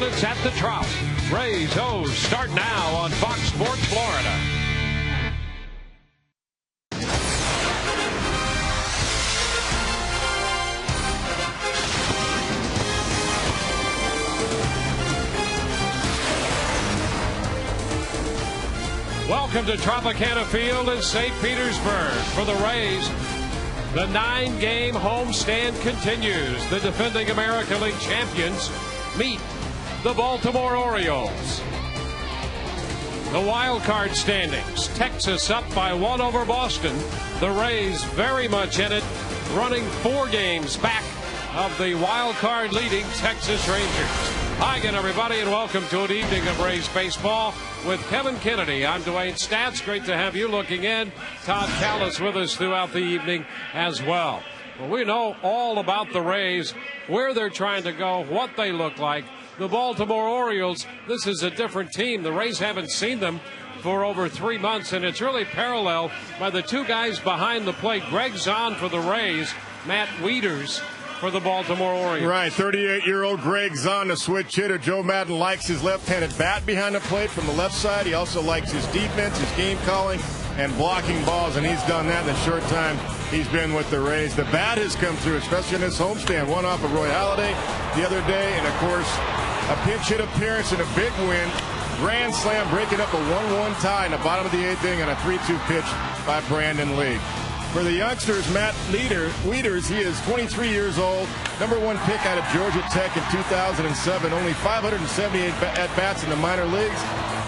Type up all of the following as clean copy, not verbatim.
It's at the Trop. Rays O's start now on Fox Sports Florida. Welcome to Tropicana Field in St. Petersburg for the Rays. The 9-game homestand continues. The defending American League champions meet the Baltimore Orioles. The wild card standings. Texas up by 1 over Boston. The Rays very much in it, running 4 games back of the wild card leading Texas Rangers. Hi again, everybody, and welcome to an evening of Rays baseball with Kevin Kennedy. I'm Dwayne Stats. Great to have you looking in. Todd Callis with us throughout the evening as well. Well, we know all about the Rays, where they're trying to go, what they look like. The Baltimore Orioles, this is a different team. The Rays haven't seen them for over 3 months, and it's really paralleled by the 2 guys behind the plate. Greg Zahn for the Rays, Matt Wieters for the Baltimore Orioles. Right, 38-year-old Greg Zahn, a switch hitter. Joe Madden likes his left-handed bat behind the plate from the left side. He also likes his defense, his game calling, and blocking balls, and he's done that in the short time he's been with the Rays. The bat has come through, especially in this homestand. One off of Roy Halladay the other day, and of course, a pinch hit appearance and a big win. Grand slam, breaking up a 1-1 tie in the bottom of the 8th inning on a 3-2 pitch by Brandon Lee. For the youngsters, Matt Wieters, he is 23 years old, #1 pick out of Georgia Tech in 2007, only 578 at-bats in the minor leagues,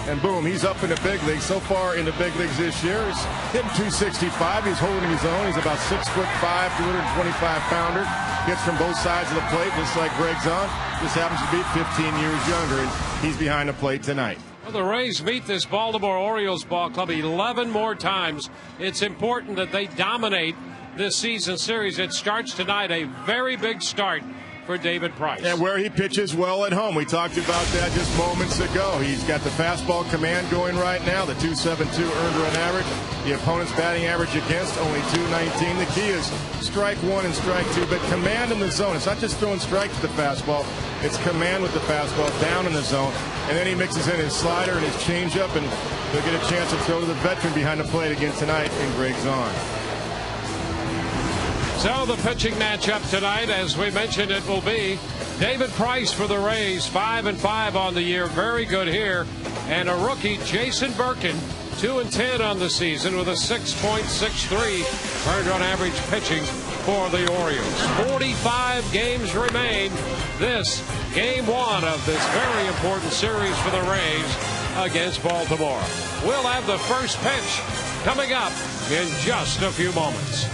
and boom, he's up in the big leagues. So far in the big leagues this year, he's hitting .265. He's holding his own. He's about 6'5", 225-pounder. Hits from both sides of the plate, just like Greg Zahn. Just happens to be 15 years younger, and he's behind the plate tonight. Well, the Rays meet this Baltimore Orioles ball club 11 more times. It's important that they dominate this season series. It starts tonight, a very big start for David Price. And where he pitches well at home. We talked about that just moments ago. He's got the fastball command going right now, the .272 earned run average. The opponent's batting average against only .219. The key is strike 1 and strike 2, but command in the zone. It's not just throwing strikes to the fastball. It's command with the fastball down in the zone. And then he mixes in his slider and his changeup, and they'll get a chance to throw to the veteran behind the plate again tonight in Greg Zahn. So the pitching matchup tonight, as we mentioned, it will be David Price for the Rays, 5-5 on the year, very good here, and a rookie, Jason Birkin, 2-10 on the season with a 6.63 earned run average pitching for the Orioles. 45 games remain. This game 1 of this very important series for the Rays against Baltimore. We'll have the first pitch coming up in just a few moments.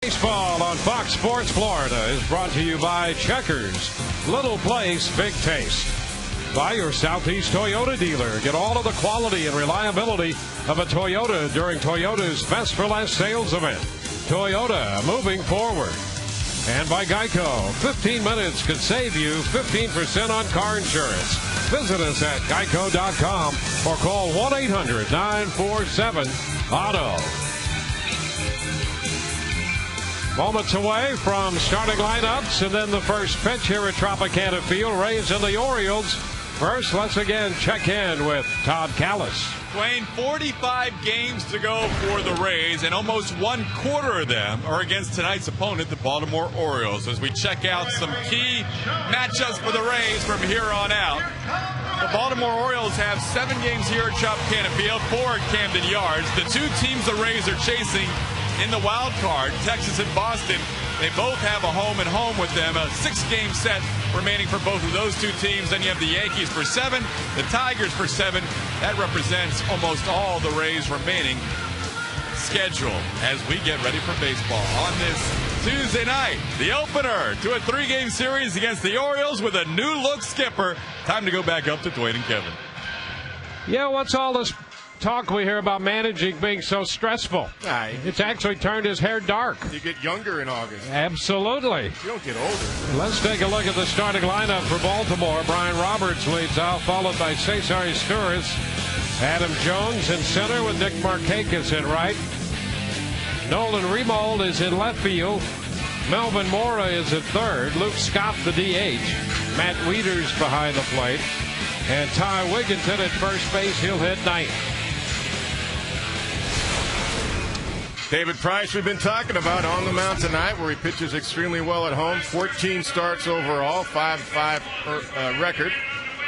Baseball on Fox Sports Florida is brought to you by Checkers. Little place, big taste. By your Southeast Toyota dealer. Get all of the quality and reliability of a Toyota during Toyota's Best for Less sales event. Toyota, moving forward. And by Geico. 15 minutes could save you 15% on car insurance. Visit us at geico.com or call 1-800-947-AUTO. Moments away from starting lineups and then the first pitch here at Tropicana Field. Rays and the Orioles. First, let's again check in with Todd Callis. Dwayne, 45 games to go for the Rays, and almost one quarter of them are against tonight's opponent, the Baltimore Orioles. As we check out some key matchups for the Rays from here on out. The Baltimore Orioles have 7 games here at Tropicana Field, 4 at Camden Yards. The two teams the Rays are chasing in the wild card, Texas and Boston, they both have a home and home with them. A 6-game set remaining for both of those two teams. Then you have the Yankees for 7, the Tigers for 7. That represents almost all the Rays' remaining schedule as we get ready for baseball on this Tuesday night. The opener to a 3-game series against the Orioles with a new-look skipper. Time to go back up to Dwayne and Kevin. Yeah, what's all this talk we hear about managing being so stressful? It's actually turned his hair dark. You get younger in August. Absolutely. You don't get older. Let's take a look at the starting lineup for Baltimore. Brian Roberts leads off, followed by Cesar Izturis. Adam Jones in center with Nick Markakis in right. Nolan Remold is in left field. Melvin Mora is at third. Luke Scott, the DH. Matt Wieters behind the plate. And Ty Wigginton at first base. He'll hit ninth. David Price, we've been talking about on the mound tonight, where he pitches extremely well at home. 14 starts overall, 5-5 record.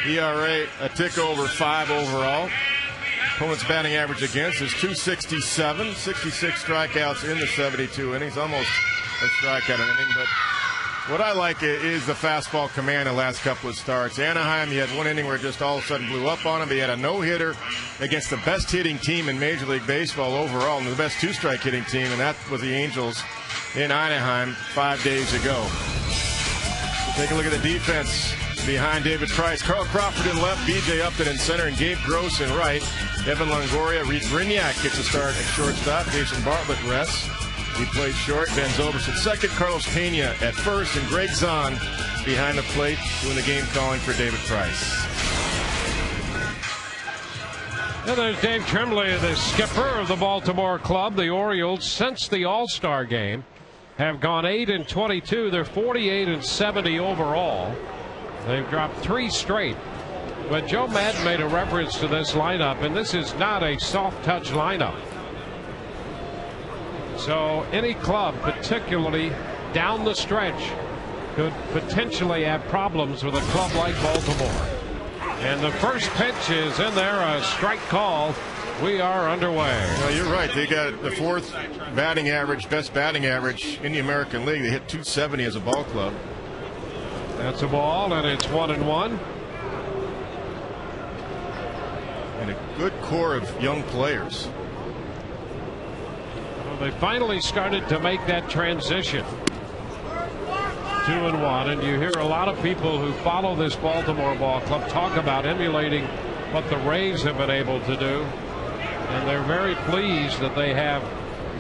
ERA a tick over 5 overall. Opponent's batting average against is .267. 66 strikeouts in the 72 innings, almost a strikeout an inning. But what I like is the fastball command the last couple of starts. Anaheim, he had one inning where it just all of a sudden blew up on him. He had a no-hitter against the best hitting team in Major League Baseball overall, and the best 2-strike hitting team, and that was the Angels in Anaheim 5 days ago. Take a look at the defense behind David Price. Carl Crawford in left, B.J. Upton in center, and Gabe Gross in right. Evan Longoria, Reed Brignac gets a start at shortstop. Jason Bartlett rests. He plays short. Ben Zobrist at second. Carlos Pena at first. And Greg Zahn behind the plate doing the game calling for David Price. And there's Dave Tremblay, the skipper of the Baltimore club. The Orioles, since the All-Star game, have gone 8-22. They're 48-70 overall. They've dropped 3 straight. But Joe Maddon made a reference to this lineup, and this is not a soft-touch lineup. So any club, particularly down the stretch, could potentially have problems with a club like Baltimore. And the first pitch is in there, a strike call. We are underway. Well, you're right. They got the 4th batting average, best batting average in the American League. They hit .270 as a ball club. That's a ball, and it's 1-1. And a good core of young players. They finally started to make that transition. 2-1, and you hear a lot of people who follow this Baltimore ball club talk about emulating what the Rays have been able to do, and they're very pleased that they have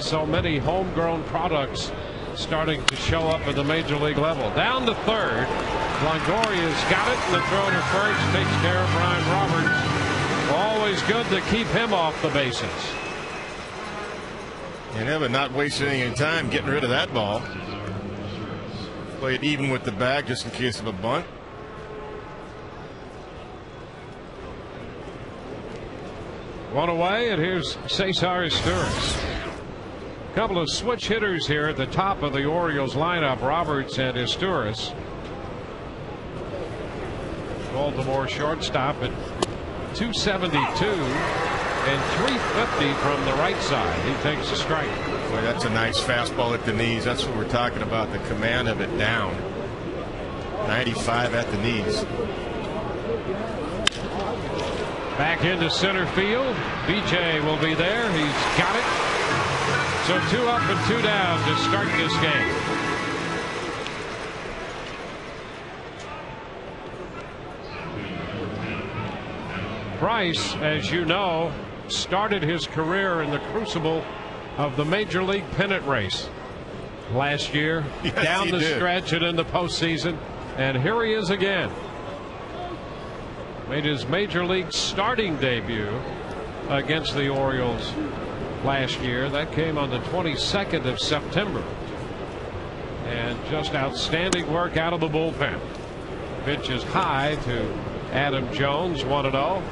so many homegrown products starting to show up at the major league level. Down to third, Longoria's got it, and the throw to first takes care of Brian Roberts. Always good to keep him off the bases. And Evan not wasting any time getting rid of that ball. Play it even with the bag just in case of a bunt. One away, and here's Cesar Izturis. A couple of switch hitters here at the top of the Orioles lineup, Roberts and Izturis. Baltimore shortstop at .272. And .350 from the right side. He takes a strike. Boy, that's a nice fastball at the knees. That's what we're talking about, the command of it down. 95 at the knees. Back into center field. BJ will be there. He's got it. So 2 up and 2 down to start this game. Price, as you know, started his career in the crucible of the Major League pennant race last year. Yes, down the did. stretch and in the postseason. And here he is again. Made his Major League starting debut against the Orioles last year. That came on the 22nd of September. And just outstanding work out of the bullpen. Pitch is high to Adam Jones, 1-0.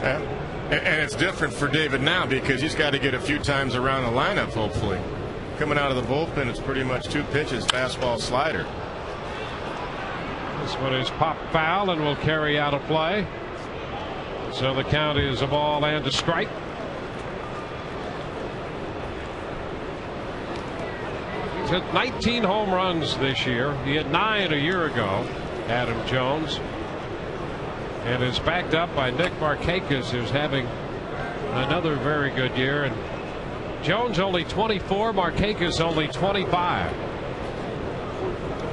And it's different for David now because he's got to get a few times around the lineup, hopefully. Coming out of the bullpen, it's pretty much 2 pitches, fastball, slider. This one is popped foul and will carry out a play. So the count is a ball and a strike. He's hit 19 home runs this year. He had 9 a year ago, Adam Jones. And is backed up by Nick Markakis, who's having another very good year. And Jones only 24, Markakis only 25.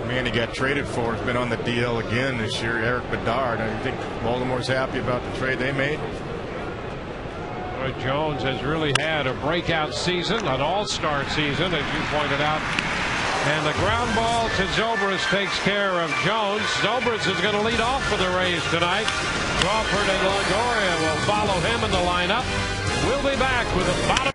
Man, he got traded for. Has been on the DL again this year, Eric Bedard. I think Baltimore's happy about the trade they made. Boy, Jones has really had a breakout season, an all-star season, as you pointed out. And the ground ball to Zobrist takes care of Jones. Zobrist is going to lead off for the Rays tonight. Crawford and Longoria will follow him in the lineup. We'll be back with the bottom.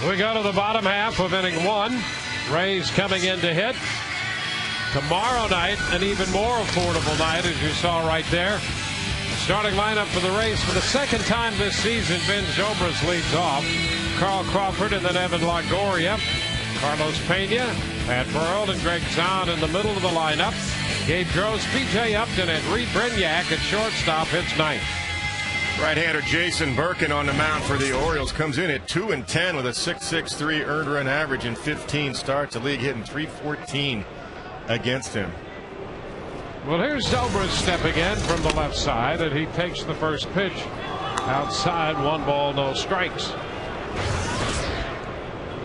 We go to the bottom half of inning 1. Rays coming in to hit. Tomorrow night, an even more affordable night, as you saw right there. Starting lineup for the Rays for the second time this season. Ben Zobrist leads off. Carl Crawford and then Evan Longoria. Carlos Pena, Pat Burrell, and Greg Zahn in the middle of the lineup. Gabe Gross, B.J. Upton, and Reed Brignac at shortstop hits ninth. Right-hander Jason Birkin on the mound for the Orioles comes in at 2-10 with a 6.63 earned run average in 15 starts. The league hitting .314 against him. Well, here's Zobrist stepping in from the left side, and he takes the first pitch outside. 1 ball, no strikes.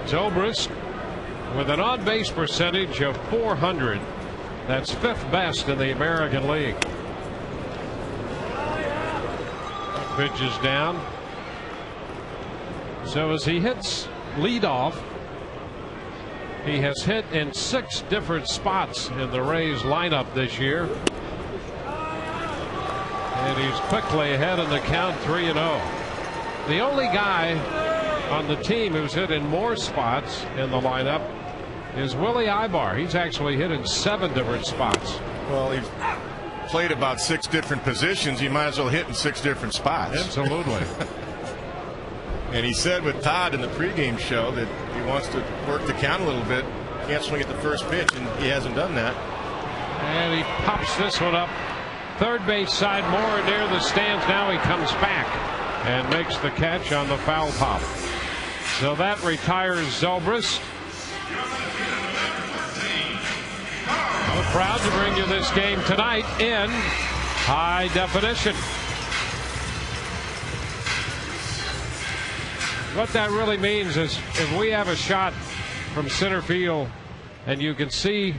Zobrist with an on-base percentage of .400. That's 5th best in the American League. Pitch is down. So as he hits leadoff, he has hit in 6 different spots in the Rays lineup this year. And he's quickly ahead in the count, 3-0. The only guy on the team who's hit in more spots in the lineup is Willie Ibar. He's actually hit in 7 different spots. Well, he's played about 6 different positions. You might as well hit in 6 different spots. Absolutely. And he said with Todd in the pregame show that he wants to work the count a little bit can't swing at the first pitch, and he hasn't done that. And he pops this one up third base side, more near the stands. Now he comes back and makes the catch on the foul pop. So that retires Zobrist. We're proud to bring you this game tonight in high definition. What that really means is if we have a shot from center field and you can see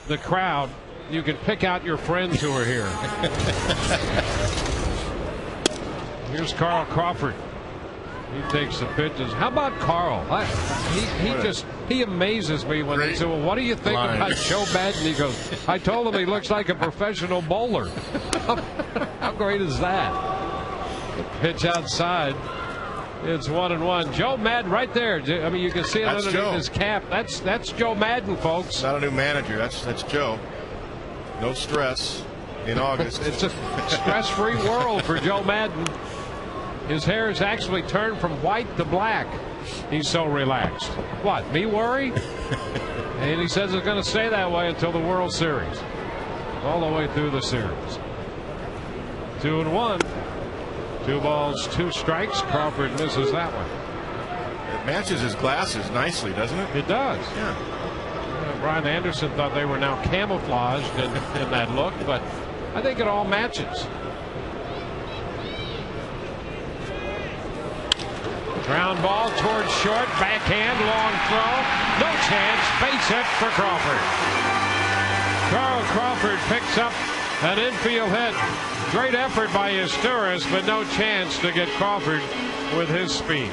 the crowd, you can pick out your friends who are here. Here's Carl Crawford. He takes the pitches. How about Carl? He amazes me when they say, well, what do you think about Joe Madden? He goes, I told him he looks like a professional bowler. How great is that? The pitch outside. It's 1-1. Joe Madden right there. I mean, you can see it underneath his cap. That's Joe Madden, folks. Not a new manager. That's Joe. No stress in August. It's a stress-free world for Joe Madden. His hair has actually turned from white to black. He's so relaxed. What, me worry? And he says it's going to stay that way until the World Series. All the way through the series. 2-1. 2 balls, 2 strikes. Crawford misses that one. It matches his glasses nicely, doesn't it? It does. Yeah. Brian Anderson thought they were now camouflaged in that look, but I think it all matches. Ground ball towards short, backhand, long throw, no chance, base hit for Crawford. Carl Crawford picks up an infield hit. Great effort by Asturias, but no chance to get Crawford with his speed.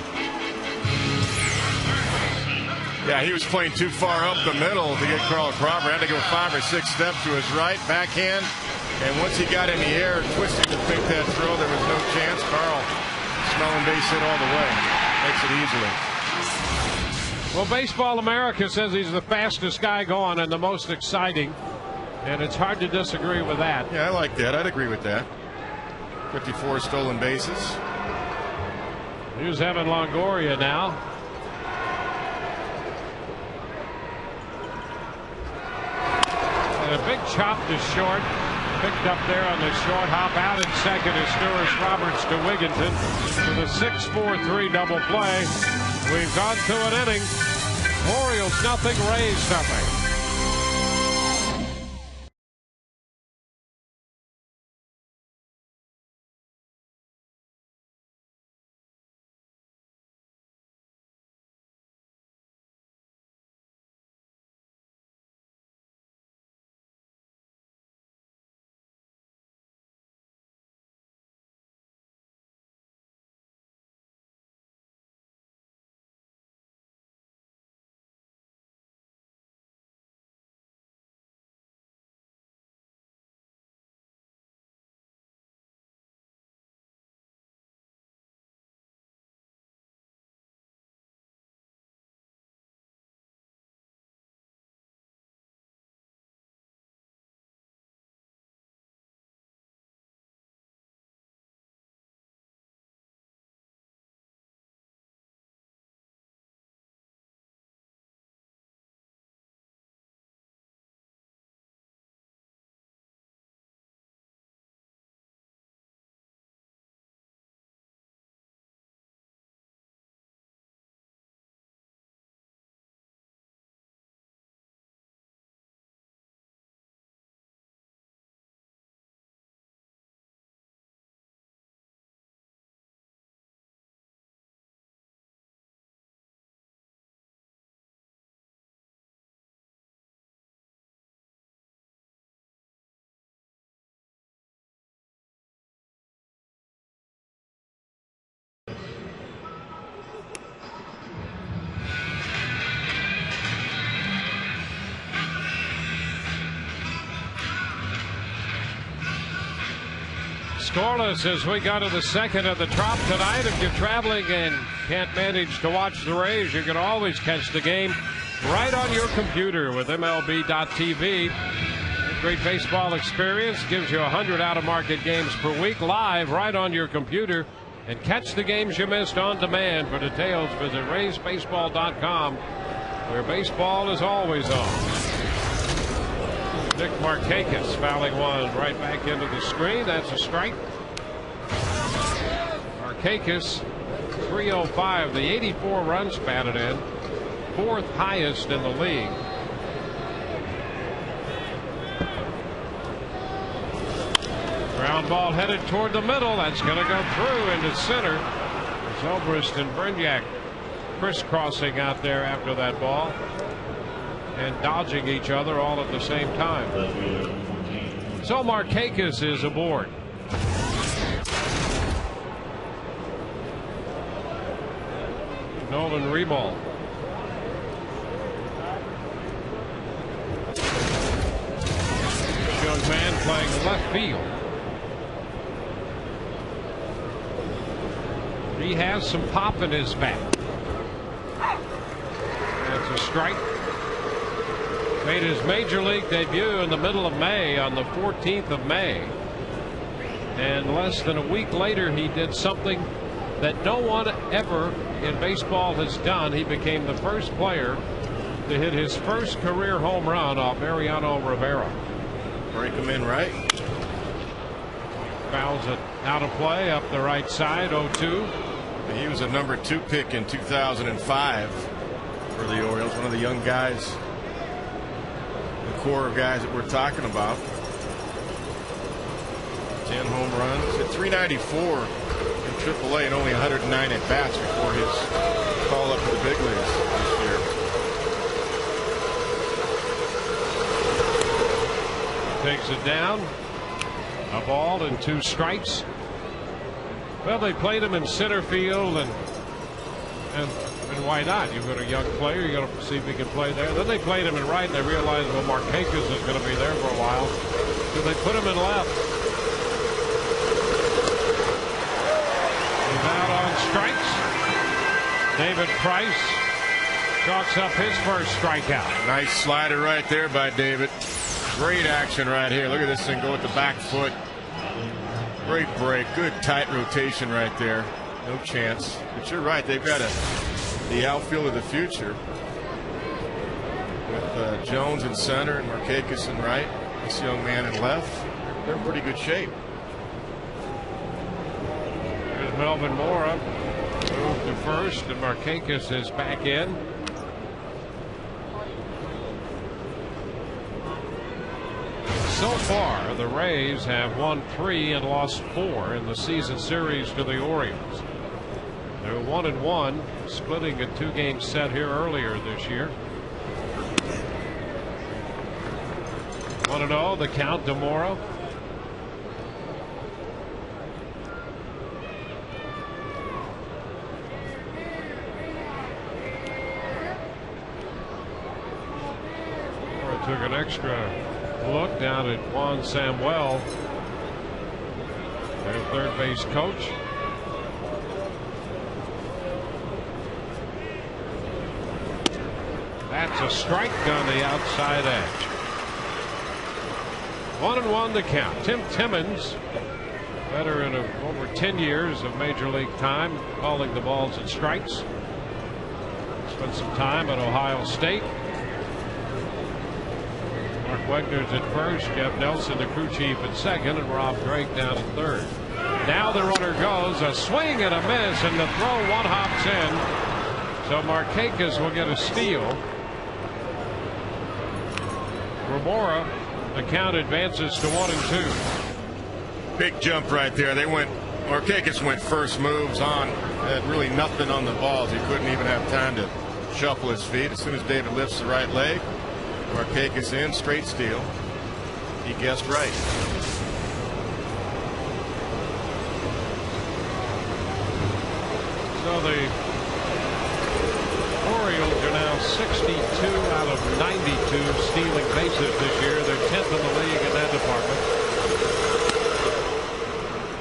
Yeah, he was playing too far up the middle to get Carl Crawford. Had to go 5 or 6 steps to his right, backhand. And once he got in the air, twisting to pick that throw, there was no chance. Carl smelling base hit all the way. Makes it easily. Well, Baseball America says he's the fastest guy going and the most exciting. And it's hard to disagree with that. Yeah, I like that. I'd agree with that. 54 stolen bases. Here's Evan Longoria now. And a big chop to short. Picked up there on the short hop. Out at second is Stuart Roberts to Wigginton for the 6-4-3 double play. We've gone to an inning. Orioles nothing, Rays nothing. Scoreless as we go to the second of the Trop tonight. If you're traveling and can't manage to watch the Rays, you can always catch the game right on your computer with MLB.tv. Great baseball experience. Gives you 100 out-of-market games per week live right on your computer. And catch the games you missed on demand. For details, visit RaysBaseball.com. where baseball is always on. Nick Markakis fouling one right back into the screen. That's a strike. Markakis 305, the 84 runs batted in, 4th highest in the league. Ground ball headed toward the middle. That's going to go through into center. Zobrist and Brignac crisscrossing out there after that ball and dodging each other all at the same time. So Markakis is aboard. Nolan Reball. Young man playing left field. He has some pop in his bat. That's a strike. Made his major league debut in the middle of May, on the 14th of May. And less than a week later, he did something that no one ever in baseball has done. He became the first player to hit his first career home run off Mariano Rivera. Break him in right. Fouls it out of play up the right side, 0-2. He was a number 2 pick in 2005 for the Orioles. One of the young guys, the core of guys that we're talking about. 10 home runs, hit 394 in AAA and only 109 at bats before his call up to the big leagues this year. Takes it down. A ball and 2 strikes. Well, they played him in center field, and why not? You've got a young player, you got to see if he can play there. Then they played him in right, and they realized, well, Markakis is going to be there for a while, so they put him in left. He's out on strikes. David Price chalks up his first strikeout. Nice slider right there by David. Great action right here. Look at this thing go with the back foot. Great break. Good tight rotation right there. No chance. But you're right. They've got the outfield of the future with Jones in center and Markakis in right. This young man in left. They're in pretty good shape. There's Melvin Moore up. Moved to first, and Markakis is back in. So far, the Rays have won 3 and lost 4 in the season series to the Orioles. They're 1-1, splitting a 2-game set here earlier this year. 1-0, the count to Morrow. Morrow took an extra look down at Juan Samuel, their third base coach. That's a strike on the outside edge. 1-1 the count. Tim Timmons, veteran of over 10 years of major league time, calling the balls and strikes. Spent some time at Ohio State. Mark Wegner's at first, Jeff Nelson, the crew chief, at second, and Rob Drake down at third. Now the runner goes, a swing and a miss, and the throw one hops in. So Markakis will get a steal. Remora, the count advances to 1-2. Big jump right there. Markakis went first moves on. Had really nothing on the balls. He couldn't even have time to shuffle his feet. As soon as David lifts the right leg, Markakis in, straight steal. He guessed right. So the Orioles are now 62 out of 92 stealing bases this year. They're 10th in the league in that department.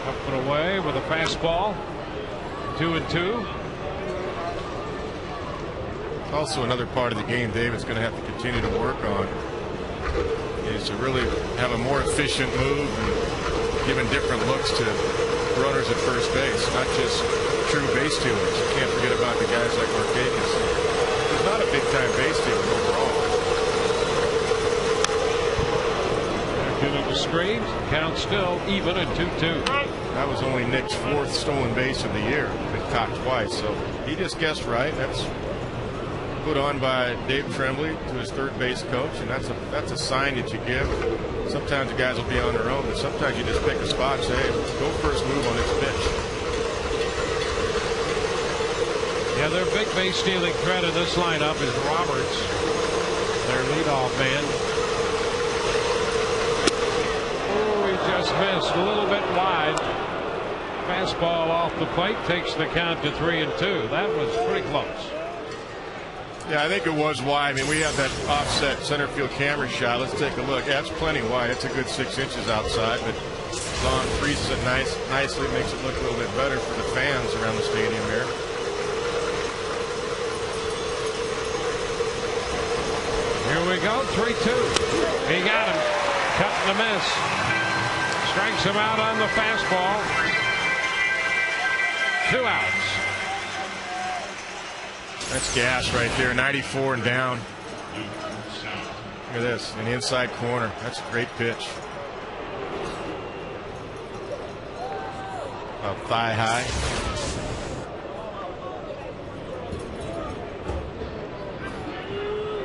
Up and away with a fastball. 2-2. Also another part of the game David's going to have to continue to work on is to really have a more efficient move and giving different looks to runners at first base, not just true base stealers. You can't forget about the guys like Markakis. There's not a big-time base stealer overall. Back into the screens. Count still even at 2-2. That was only Nick's 4th stolen base of the year. Been caught twice, so he just guessed right. That's put on by Dave Tremblay to his third base coach, and that's a sign that you give. Sometimes the guys will be on their own, but sometimes you just pick a spot and say, hey, go first move on this pitch. Yeah, their big base stealing threat in this lineup is Roberts, their leadoff man. Oh, he just missed a little bit wide. Fastball off the plate takes the count to 3-2. That was pretty close. Yeah, I think it was wide. I mean, we have that offset center field camera shot. Let's take a look. That's plenty wide. It's a good 6 inches outside, but Zahn freezes it nicely, makes it look a little bit better for the fans around the stadium here. Here we go, 3-2. He got him. Cut and a miss. Strikes him out on the fastball. 2 outs. That's gas right there, 94 and down. Look at this, in the inside corner. That's a great pitch. About thigh high.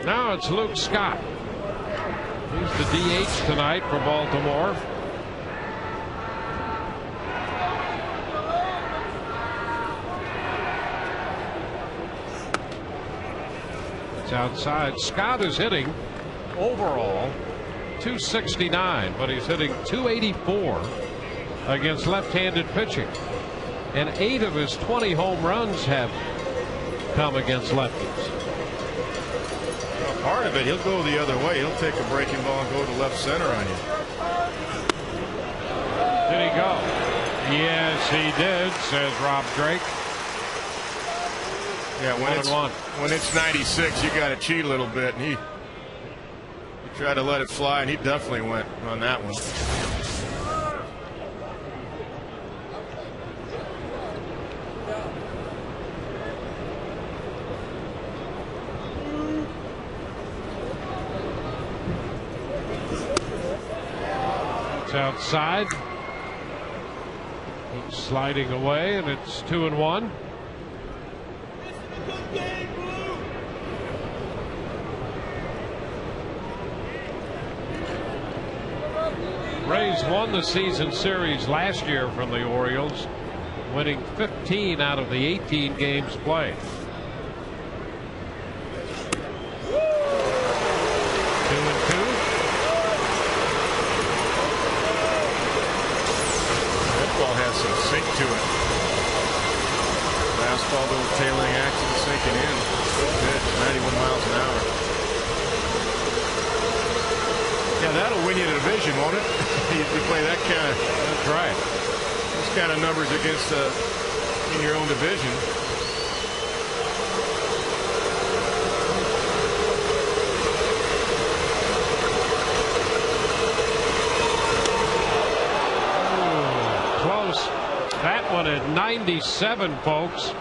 Now it's Luke Scott. He's the DH tonight for Baltimore. It's outside. Scott is hitting overall .269, but he's hitting .284 against left-handed pitching. And 8 of his 20 home runs have come against lefties. Part of it, he'll go the other way. He'll take a breaking ball and go to left center on you. Did he go? Yes, he did, says Rob Drake. Yeah, when it's 96, you got to cheat a little bit, and he tried to let it fly, and he definitely went on that one. It's outside. He's sliding away, and it's 2-1. Rays won the season series last year from the Orioles, winning 15 out of the 18 games played. 2-2. That ball has some sink to it. Fastball, little tailing action sinking in. Good pitch, 91 miles an hour. Yeah, that'll win you the division, won't it? You play that kind of. That's right. Those kind of numbers against in your own division. Ooh, close. That one at 97, folks.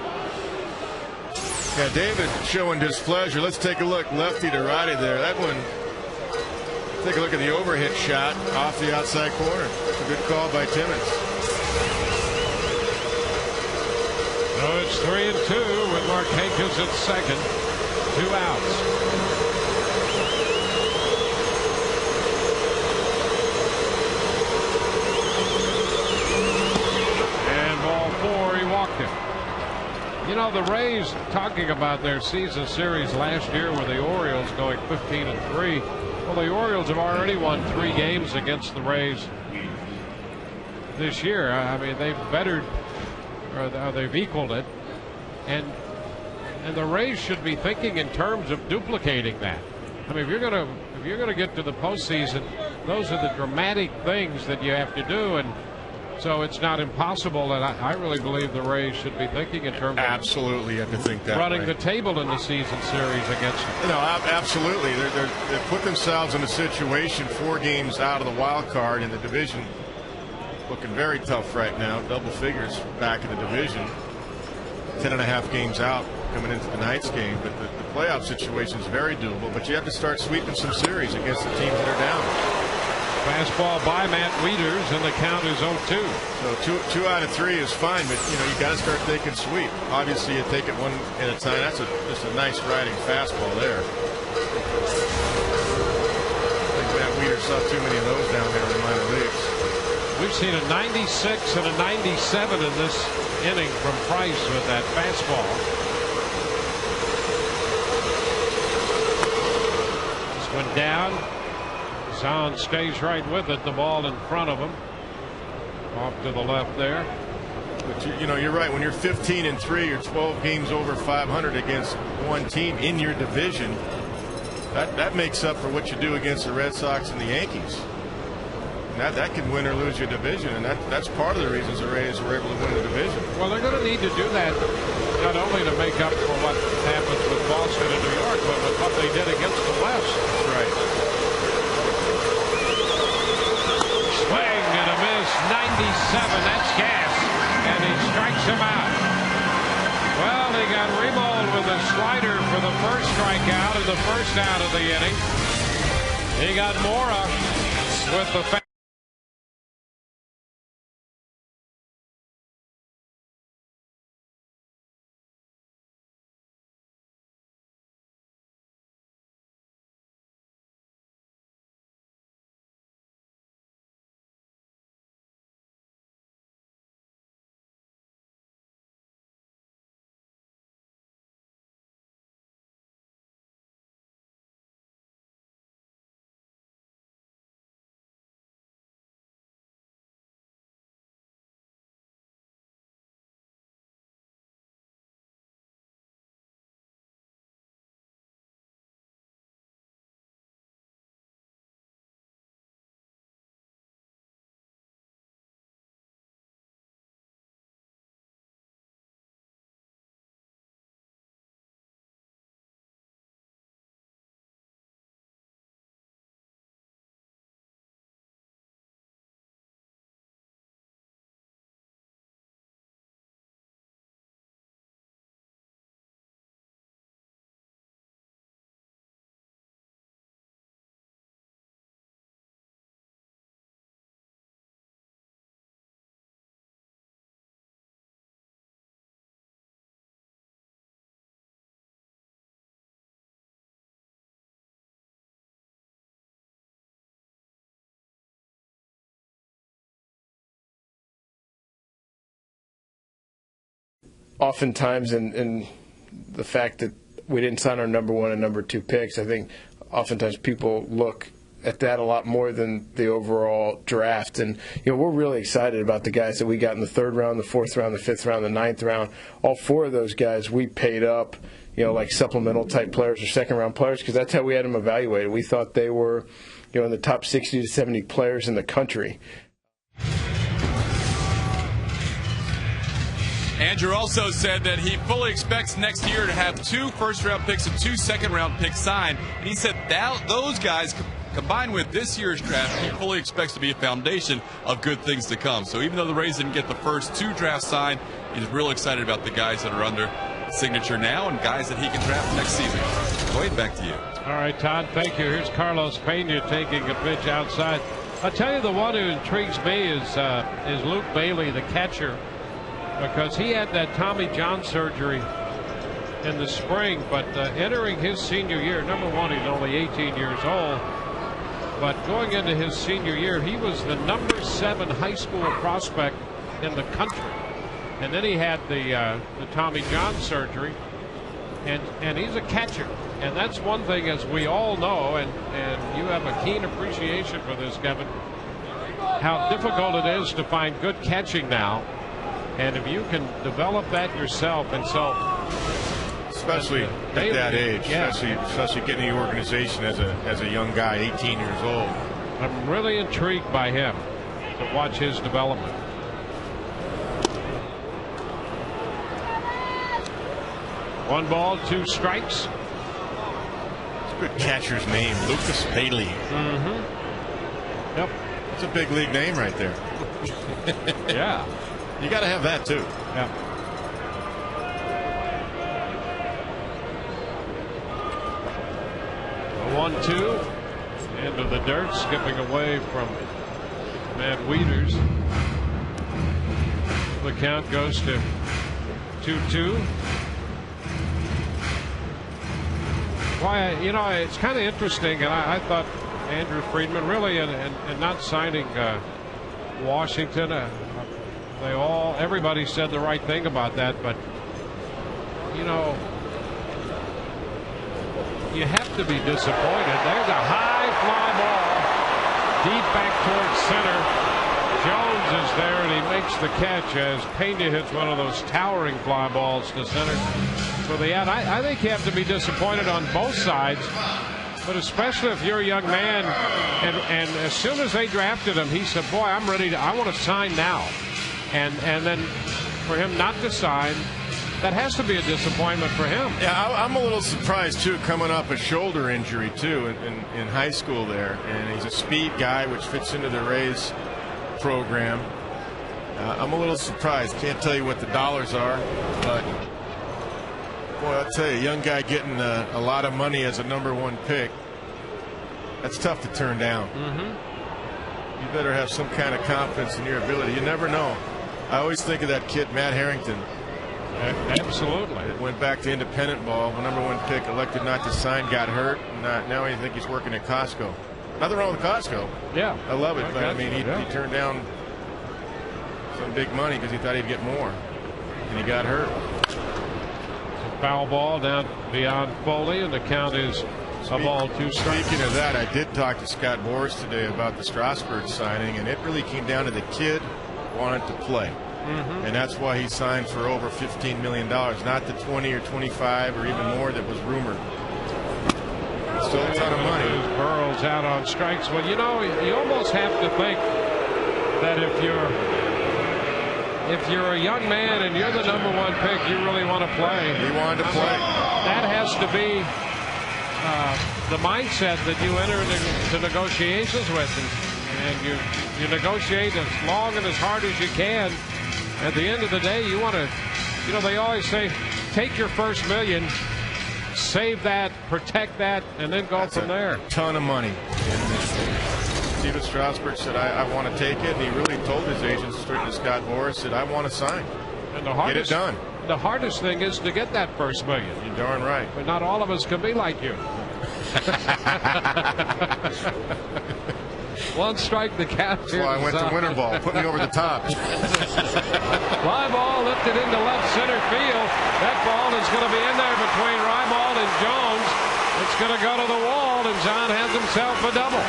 Yeah, David showing displeasure. Let's take a look, lefty to righty there. That one. Take a look at the overhit shot off the outside corner. It's a good call by Timmons. So it's 3-2 with Mark Hankins at second. 2 outs. And ball 4, he walked him. You know, the Rays, talking about their season series last year with the Orioles going 15-3. Well, the Orioles have already won 3 games against the Rays this year. I mean, they've bettered, or they've equaled it, and the Rays should be thinking in terms of duplicating that. I mean, if you're gonna get to the postseason, those are the dramatic things that you have to do, and so it's not impossible. And I really believe the Rays should be thinking in terms absolutely, you have to think that running way. the table in the season series against them. No, absolutely. They put themselves in a situation 4 games out of the wild card in the division, looking very tough right now. Double figures back in the division, 10.5 games out coming into tonight's game. But the playoff situation is very doable. But you have to start sweeping some series against the teams that are down. Fastball by Matt Wieters, and the count is 0-2. So two out of 3 is fine, but you got to start thinking sweep. Obviously, you take it one at a time. That's just a nice riding fastball there. I think Matt Wieters saw too many of those down there in the minor leagues. We've seen a 96 and a 97 in this inning from Price with that fastball. This one down. Zahn stays right with it. The ball in front of him. Off to the left there. But you're right. When you're 15-3, you're 12 games over 500 against one team in your division. That makes up for what you do against the Red Sox and the Yankees. And that can win or lose your division, and that's part of the reasons the Rays were able to win the division. Well, they're going to need to do that not only to make up for what happens with Boston and New York, but with what they did against the West. That's right. Swing and a miss, 97. That's gas, and he strikes him out. Well, he got Remold with a slider for the first strikeout and the first out of the inning. He got Mora with the oftentimes in the fact that we didn't sign our number 1 and number 2 picks, I think oftentimes people look at that a lot more than the overall draft. And, we're really excited about the guys that we got in the 3rd round, the 4th round, the 5th round, the 9th round. All 4 of those guys we paid up, like supplemental type players or 2nd round players, because that's how we had them evaluated. We thought they were, in the top 60 to 70 players in the country. Andrew also said that he fully expects next year to have 2 first-round picks and 2 second-round picks signed. And he said that those guys, combined with this year's draft, he fully expects to be a foundation of good things to come. So even though the Rays didn't get the first 2 drafts signed, he's real excited about the guys that are under signature now and guys that he can draft next season. Wade, back to you. All right, Todd, thank you. Here's Carlos Pena taking a pitch outside. I'll tell you, the one who intrigues me is Luke Bailey, the catcher, because he had that Tommy John surgery in the spring, but entering his senior year, number 1, he's only 18 years old, but going into his senior year, he was the number 7 high school prospect in the country. And then he had the Tommy John surgery, and he's a catcher. And that's one thing, as we all know, and you have a keen appreciation for this, Kevin, how difficult it is to find good catching now. And if you can develop that yourself, and so especially at that age, yeah. especially getting the organization as a young guy, 18 years old. I'm really intrigued by him to watch his development. One ball, 2 strikes. It's a good catcher's name, Lucas Bailey. Mm-hmm. Yep. It's a big league name right there. Yeah. You got to have that too. Yeah. 1-2 into the dirt, skipping away from Matt Wieters. The count goes to 2-2. Why, you know, it's kind of interesting, and I thought Andrew Friedman really, and not signing Washington, everybody said the right thing about that, but you know, you have to be disappointed. There's a high fly ball deep back towards center. Jones is there and he makes the catch as Pena hits one of those towering fly balls to center for the out. I think you have to be disappointed on both sides, but especially if you're a young man, and as soon as they drafted him, he said, boy, I'm ready to, I want to sign now. And then for him not to sign, that has to be a disappointment for him. Yeah, I'm a little surprised too, coming off a shoulder injury too in high school there, and he's a speed guy, which fits into the Rays program. I'm a little surprised. Can't tell you what the dollars are, but boy, I'll tell you, a young guy getting a lot of money as a #1 pick, that's tough to turn down. You better have some kind of confidence in your ability. You never know. I always think of that kid, Matt Harrington. Absolutely. It went back to independent ball. The #1 pick, elected not to sign, got hurt. Now I think he's working at Costco. Nothing wrong with Costco. Yeah. I love it, but I mean, he turned down some big money because he thought he'd get more, and he got hurt. It's a foul ball down beyond Foley, and the count is a ball, 2 strikes. Speaking of that, I did talk to Scott Boras today about the Strasburg signing, and it really came down to the kid wanted to play. And that's why he signed for over $15 million, not the 20 or 25 or even more that was rumored. Still a ton of money. Burrow's out on strikes. Well, you know, you almost have to think that if you're a young man and you're the #1 pick, you really want to play. He wanted to play. That has to be the mindset that you enter into negotiations with, and you negotiate as long and as hard as you can. At the end of the day, you want to, you know, they always say, take your first $1 million, save that, protect that, and then go from there. A ton of money. Steven Strasburg said, I want to take it, and he really told his agents, straight to Scott Boras, said, I want to sign. And get it done. The hardest thing is to get that first $1 million. You're darn right. But not all of us can be like you. 1 strike, the count. That's why I went to winter ball. Put me over the top. Fly ball lifted into left center field. That ball is going to be in there between Rybald and Jones. It's going to go to the wall, and Zahn has himself a double.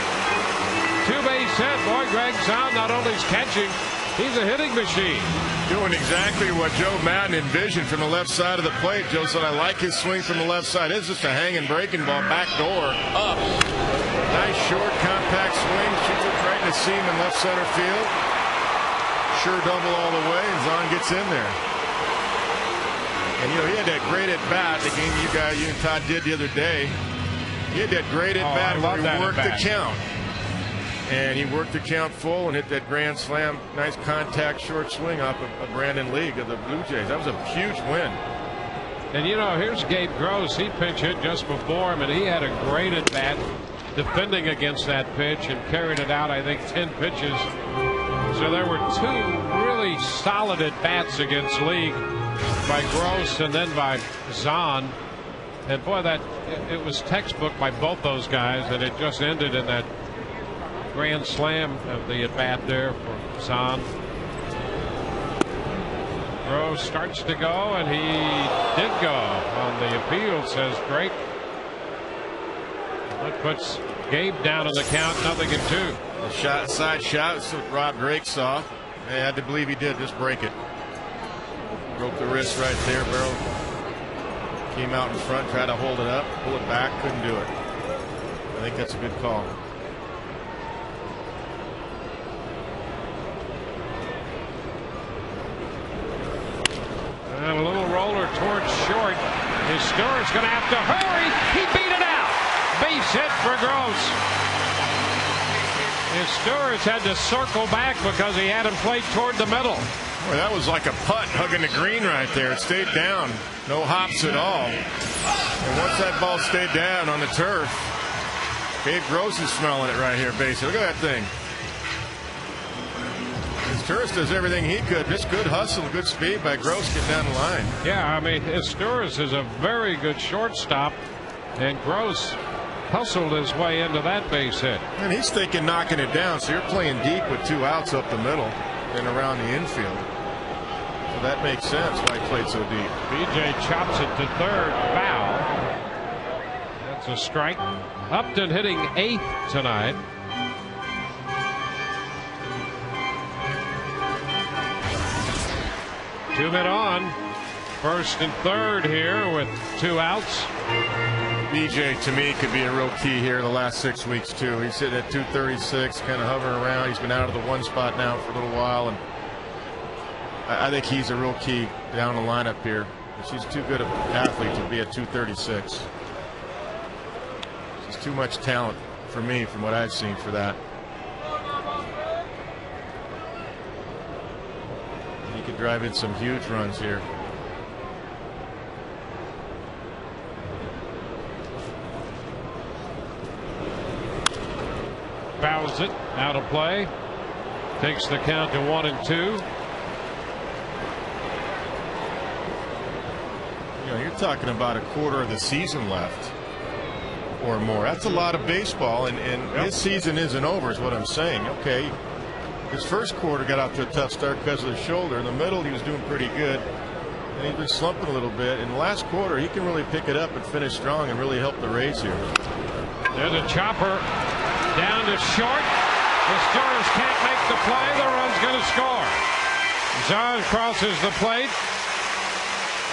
2-base hit. Boy, Greg Zahn not only is catching, he's a hitting machine. Doing exactly what Joe Madden envisioned from the left side of the plate. Joe said, I like his swing from the left side. It's just a hanging breaking ball, back door, up. Nice short, compact swing. Shoots it right in the seam in left center field. Sure double all the way, and Zahn gets in there. And, you know, he had that great at-bat, the game you and Todd did the other day. He had that great at-bat where he worked the count. And he worked the count full and hit that grand slam. Nice contact short swing off of Brandon League of the Blue Jays. That was a huge win. And, you know, here's Gabe Gross. He pinch hit just before him, and he had a great at-bat defending against that pitch and carried it out, I think, 10 pitches. So there were 2 really solid at-bats against League by Gross and then by Zahn. And, boy, it was textbook by both those guys, and it just ended in that grand slam of the at-bat there for Zahn. Gross starts to go, and he did go on the appeal, says Drake. That puts Gabe down in the count, 0-2. The side shot, that's what Rob Drake saw. I had to believe he did, just break it. Broke the wrist right there, Barrel. Came out in front, tried to hold it up, pull it back, couldn't do it. I think that's a good call. And a little roller towards short. His Stewart's going to have to hurry. He beat it out. Base hit for Gross. His Stewart's had to circle back because he had him played toward the middle. Boy, that was like a putt hugging the green right there. It stayed down. No hops at all. And once that ball stayed down on the turf, Dave Gross is smelling it right here, basically. Look at that thing. Turris does everything he could. Just good hustle, good speed by Gross getting down the line. Yeah, I mean, Turris is a very good shortstop, and Gross hustled his way into that base hit. And he's thinking knocking it down, so you're playing deep with 2 outs up the middle and around the infield. So that makes sense why he played so deep. BJ chops it to third, foul. That's a strike. Upton hitting 8th tonight. Two men on, first and third here with 2 outs. BJ, to me, could be a real key here the last 6 weeks, too. He's sitting at 236, kind of hovering around. He's been out of the 1 spot now for a little while, and I think he's a real key down the lineup here. She's too good an athlete to be at 236. She's too much talent for me, from what I've seen, for that. He could drive in some huge runs here. Fouls it out of play. Takes the count to 1-2. You know, you're talking about a quarter of the season left or more. That's a lot of baseball, and his season isn't over, is what I'm saying. Okay, his first quarter got out to a tough start because of the shoulder. In the middle, he was doing pretty good, and he's been slumping a little bit. In the last quarter, he can really pick it up and finish strong and really help the Rays here. There's a chopper down to short. The Stars can't make the play. The run's going to score. Zahn crosses the plate.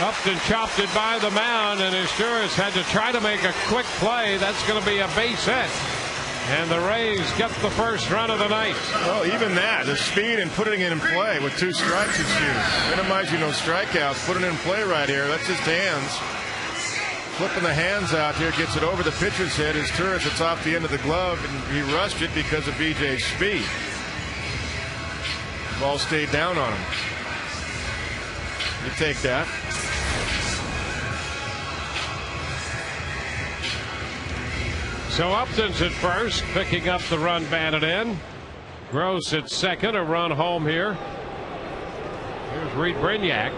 Upton chopped it by the mound, and Asturias had to try to make a quick play. That's going to be a base hit. And the Rays get the first run of the night. Well, even that, the speed and putting it in play with 2 strikes, it's huge. Minimizing those strikeouts, putting it in play right here. That's just hands. Flipping the hands out here, gets it over the pitcher's head. His Turris, it's off the end of the glove, and he rushed it because of BJ's speed. The ball stayed down on him. You take that. So Upton's at first, picking up the run batted in. Gross at second, a run home here. Here's Reed Brignac.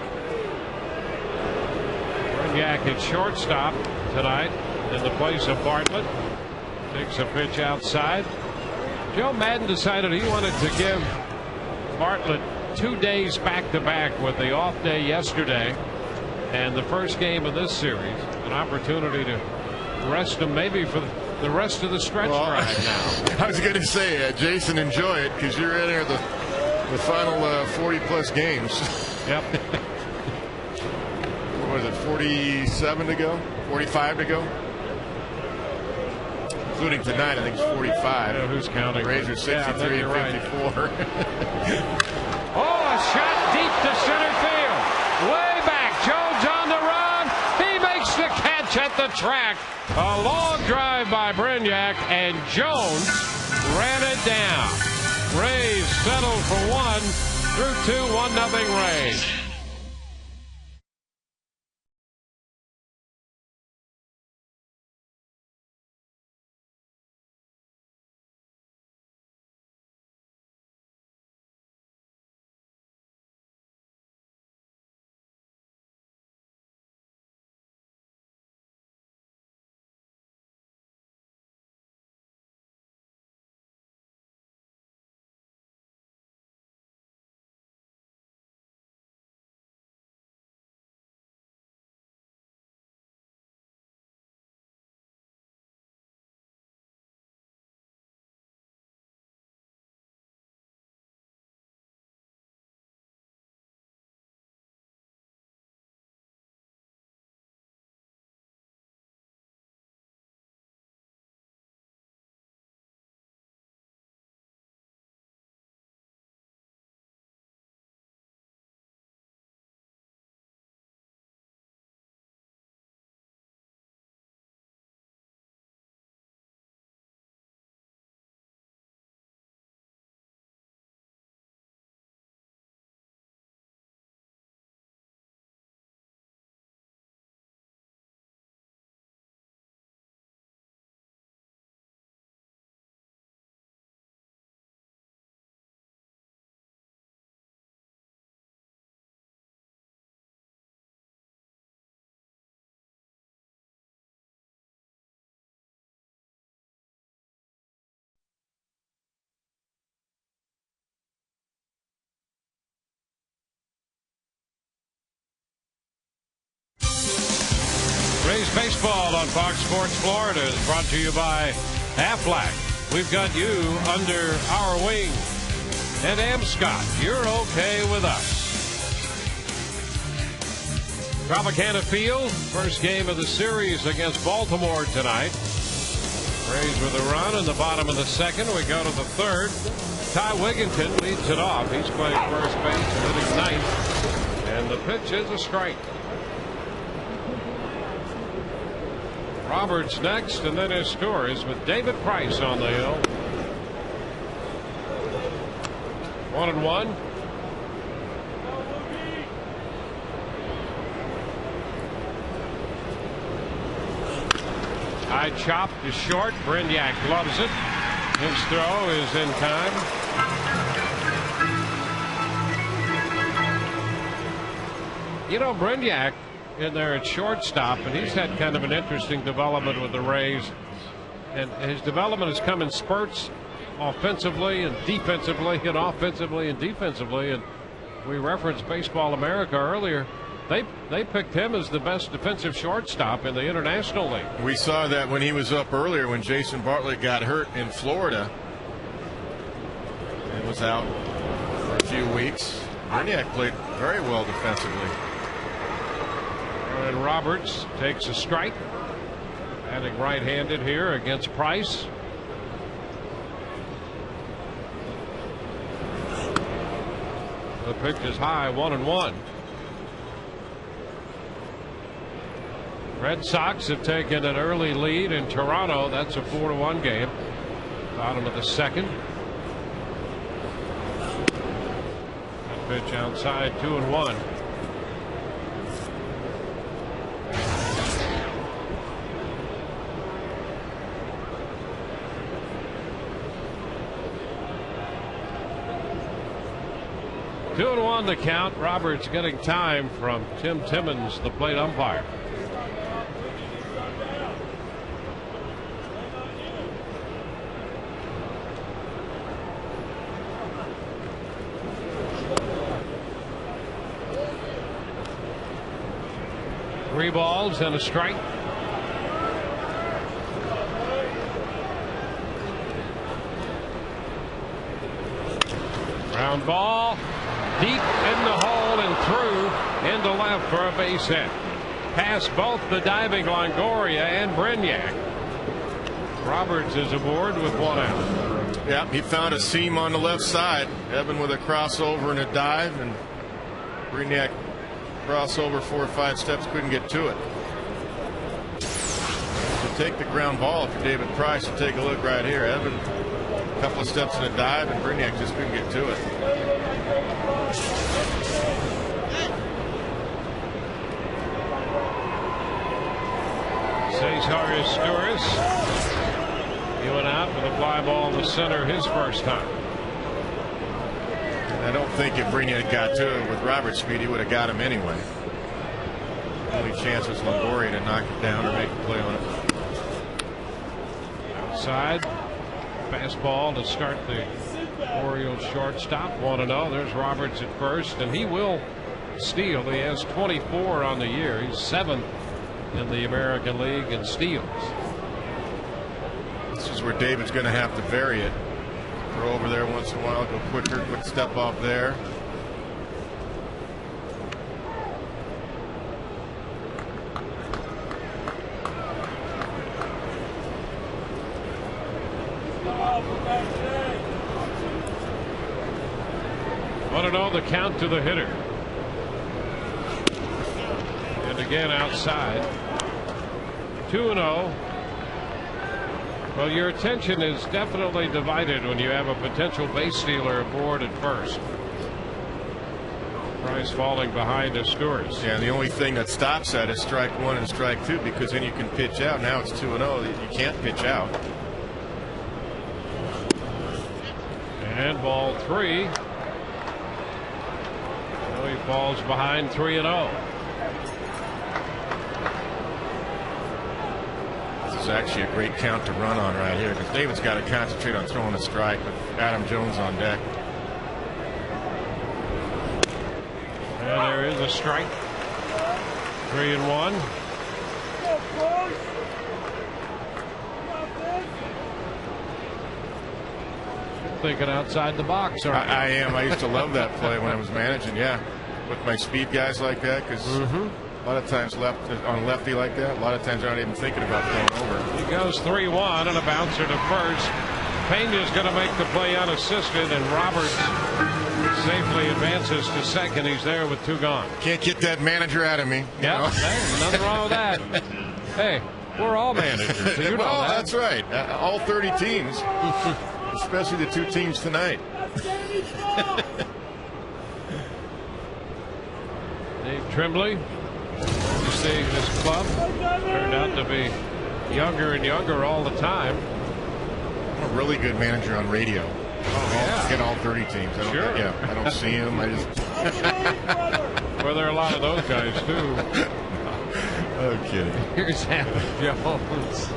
Brignac at shortstop tonight in the place of Bartlett. Takes a pitch outside. Joe Madden decided he wanted to give Bartlett 2 days back-to-back with the off day yesterday and the first game of this series. An opportunity to rest him maybe for the rest of the stretch right now. I was going to say, Jason, enjoy it, because you're in there the final 40-plus games. Yep. What was it, 47 to go? 45 to go? Including tonight, I think it's 45. Yeah, who's counting? Rays are 63 and 54. Oh, a shot deep to center field. Way back. Jones on the run. He makes the catch at the track. A long drive by Brignac, and Jones ran it down. Rays settled for 1 through 2, 1-0 Rays. Rays baseball on Fox Sports Florida is brought to you by Aflac. We've got you under our wing. And Amscott, you're okay with us. Tropicana Field, first game of the series against Baltimore tonight. Rays with a run in the bottom of the second. We go to the third. Ty Wigginton leads it off. He's playing first base and hitting ninth. And the pitch is a strike. Roberts next, and then Astures with David Price on the hill. 1-1. High chop to short. Brignac loves it. His throw is in time. You know, Brignac in there at shortstop, and he's had kind of an interesting development with the Rays. And his development has come in spurts, offensively and defensively, and offensively and defensively. And we referenced Baseball America earlier. They picked him as the best defensive shortstop in the International League. We saw that when he was up earlier when Jason Bartlett got hurt in Florida and was out for a few weeks. Brignac played very well defensively. And Roberts takes a strike. Batting right-handed here against Price. The pitch is high, 1-1. Red Sox have taken an early lead in Toronto. That's a 4-1 game. Bottom of the second. That pitch outside, 2-1. Two and one the count. Roberts getting time from Tim Timmons, the plate umpire. Three balls and a strike. Ground ball. Deep in the hole and through into left for a base hit. Past both the diving Longoria and Brignac. Roberts is aboard with one out. Yeah, he found a seam on the left side. Evan with a crossover and a dive, and Brignac crossover 4 or 5 steps, couldn't get to it. To take the ground ball for David Price, you take a look right here. Evan, a couple of steps in a dive, and Brignac just couldn't get to it. Cesar Astures. He went out with a fly ball to center his first time. I don't think if Brignac got to it with Robert's speed, he would have got him anyway. The only chance was Longoria to knock it down or make a play on it. Outside. Fastball to start the Orioles shortstop. 1-0. There's Roberts at first, and he will steal. He has 24 on the year. He's 7th in the American League in steals. This is where David's going to have to vary it. Throw over there once in a while, go quicker, quick step off there. Want to know the count to the hitter. And again outside. 2-0. Well, your attention is definitely divided when you have a potential base stealer aboard at first. Price falling behind Astures. Yeah, the only thing that stops that is strike one and strike two, because then you can pitch out. Now it's 2-0. You can't pitch out. And ball 3. So he falls behind 3-0. This is actually a great count to run on right here, because David's got to concentrate on throwing a strike with Adam Jones on deck. And there is a strike. 3-1. Thinking outside the box. I am. I used to love that play when I was managing. Yeah, with my speed guys like that, because a lot of times on a lefty like that, a lot of times they're not even thinking about going over. He goes 3-1 and a bouncer to first. Pena's going to make the play unassisted, and Roberts safely advances to second. He's there with 2 gone. Can't get that manager out of me. Yeah, hey, nothing wrong with that. Hey, we're all managers. So you know well, that. that's right. All 30 teams, especially the 2 teams tonight. Dave Tremblay, you see this club turned out to be younger and younger all the time. I'm a really good manager on radio. Yeah. Get all 30 teams. I don't, I don't see them. I just. Well, there are a lot of those guys too. Oh, kidding. Here's Adam Jones,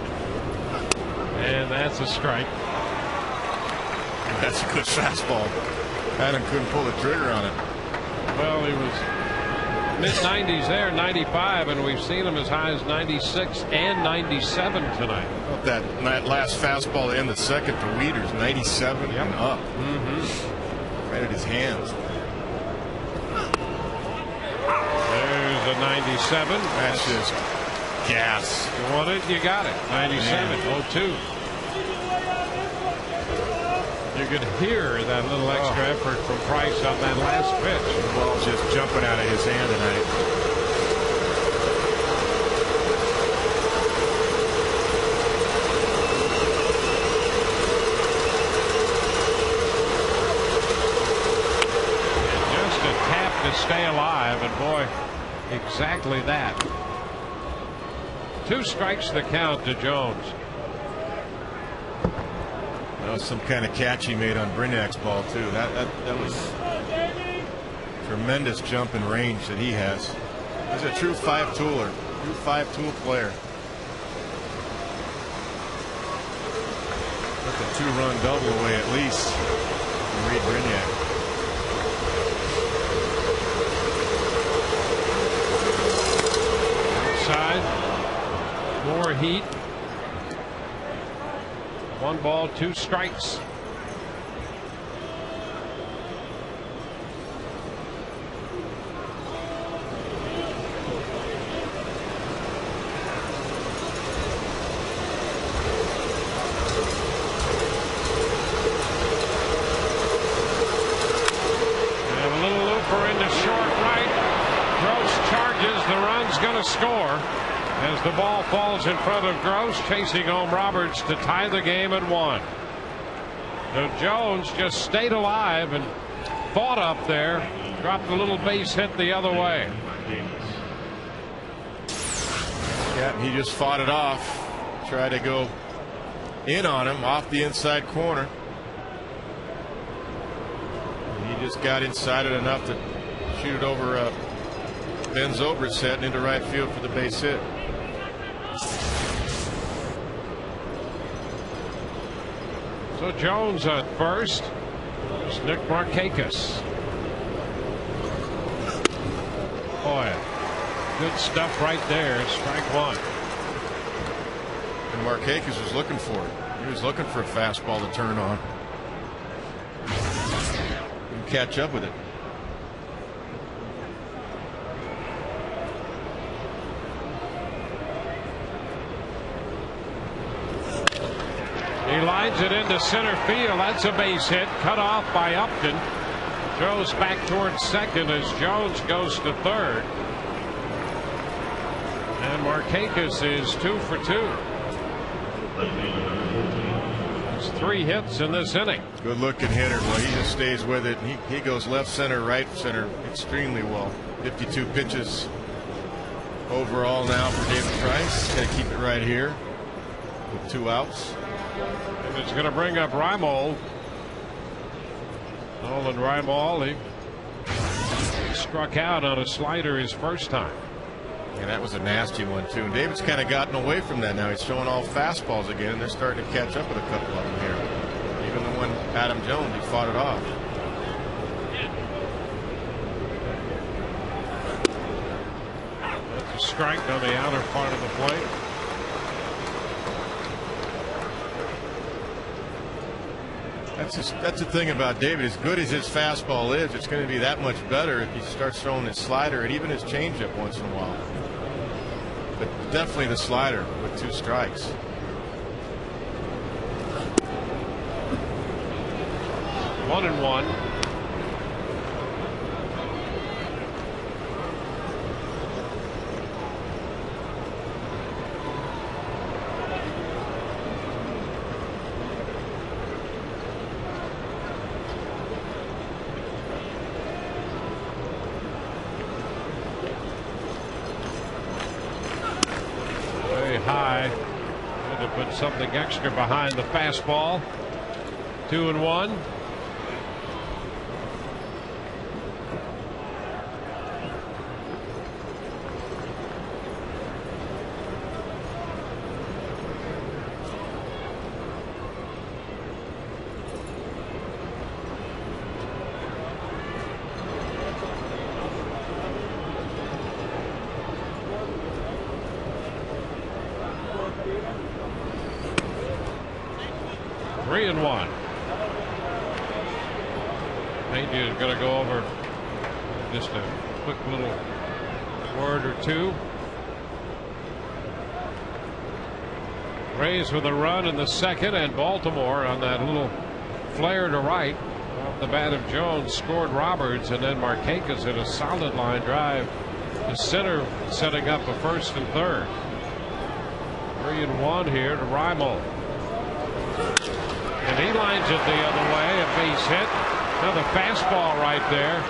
and that's a strike. That's a good fastball. Adam couldn't pull the trigger on it. Well, he was mid-90s there, 95, and we've seen him as high as 96 and 97 tonight. That last fastball to end the second to Wieters, 97 and up. Right at his hands. There's a 97. That's just gas. You want it, you got it. 97, 0-2. You could hear that little extra effort from Price on that last pitch. The ball's just jumping out of his hand tonight. Just a tap to stay alive, and boy, exactly that. 2 strikes the count to Jones. That was some kind of catch he made on Brignac's ball too. That was tremendous jump in range that he has. He's a true 5-tooler, true 5-tool player. Took a 2-run double away at least from Reed Brignac. Outside, more heat. 1 ball, 2 strikes. And a little looper into short right. Gross charges. The run's going to score. As the ball falls in front of Gross, chasing home Roberts to tie the game at 1. So Jones just stayed alive and fought up there, dropped a little base hit the other way. Yeah, he just fought it off, tried to go in on him off the inside corner. He just got inside it enough to shoot it over Ben Zobrist's head and into right field for the base hit. So Jones at first. It's Nick Markakis. Boy, good stuff right there. Strike 1. And Markakis was looking for it. He was looking for a fastball to turn on. And catch up with it. He lines it into center field. That's a base hit. Cut off by Upton. Throws back towards second as Jones goes to third. And Markakis is 2 for 2. There's 3 hits in this inning. Good looking hitter. Well, he just stays with it. He goes left center, right center extremely well. 52 pitches overall now for David Price. Got to keep it right here with 2 outs. And it's going to bring up Reimold. Nolan Reimold, he struck out on a slider his first time. Yeah, that was a nasty one too. And David's kind of gotten away from that now. He's showing all fastballs again, and they're starting to catch up with a couple of them here. Even the one Adam Jones, he fought it off. That's a strike on the outer part of the plate. That's the thing about David. As good as his fastball is, it's going to be that much better if he starts throwing his slider and even his changeup once in a while. But definitely the slider with 2 strikes. 1-1. High. Had to put something extra behind the fastball. 2-1. Maybe is going to go over just a quick little word or two. Rays with a run in the second, and Baltimore on that little flare to right off the bat of Jones scored Roberts, and then Markakis hit a solid line drive to center, setting up a first and third. 3-1 here to Reimel. And he lines it the other way, a base hit. Another fastball right there.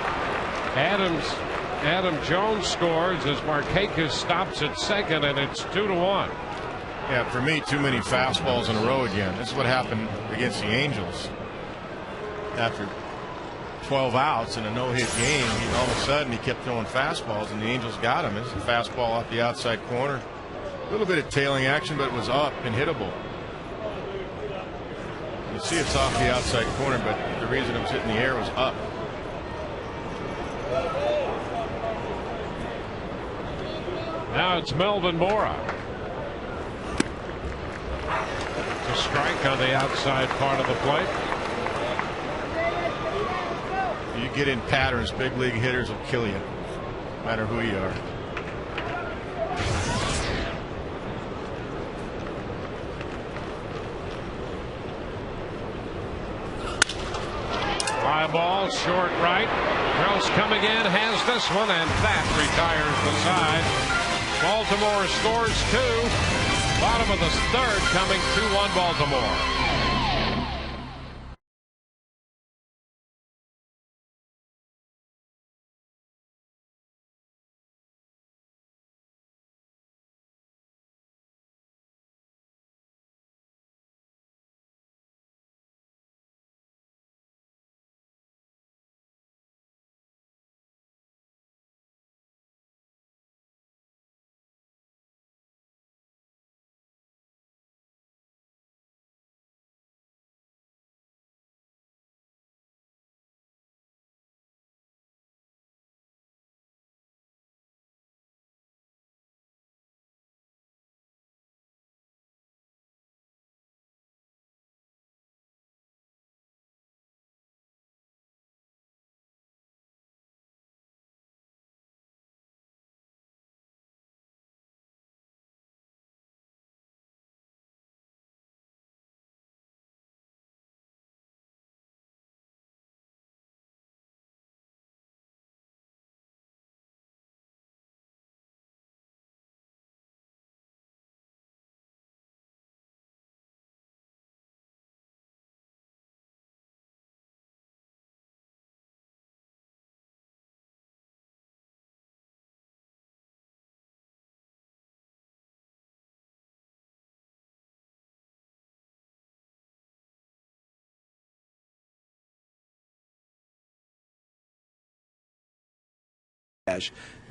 Adam Jones scores as Markakis stops at second, and it's 2-1. Yeah, for me, too many fastballs in a row again. This is what happened against the Angels. After 12 outs in a no-hit game, all of a sudden he kept throwing fastballs, and the Angels got him. It's a fastball off the outside corner. A little bit of tailing action, but it was up and hittable. You see it's off the outside corner, but the reason it was hitting the air was up. Now it's Melvin Mora. It's a strike on the outside part of the plate. You get in patterns, big league hitters will kill you, no matter who you are. Fly ball, short right. Gross coming in, has this one, and that retires the side. Baltimore scores 2. Bottom of the third coming, 2-1 Baltimore.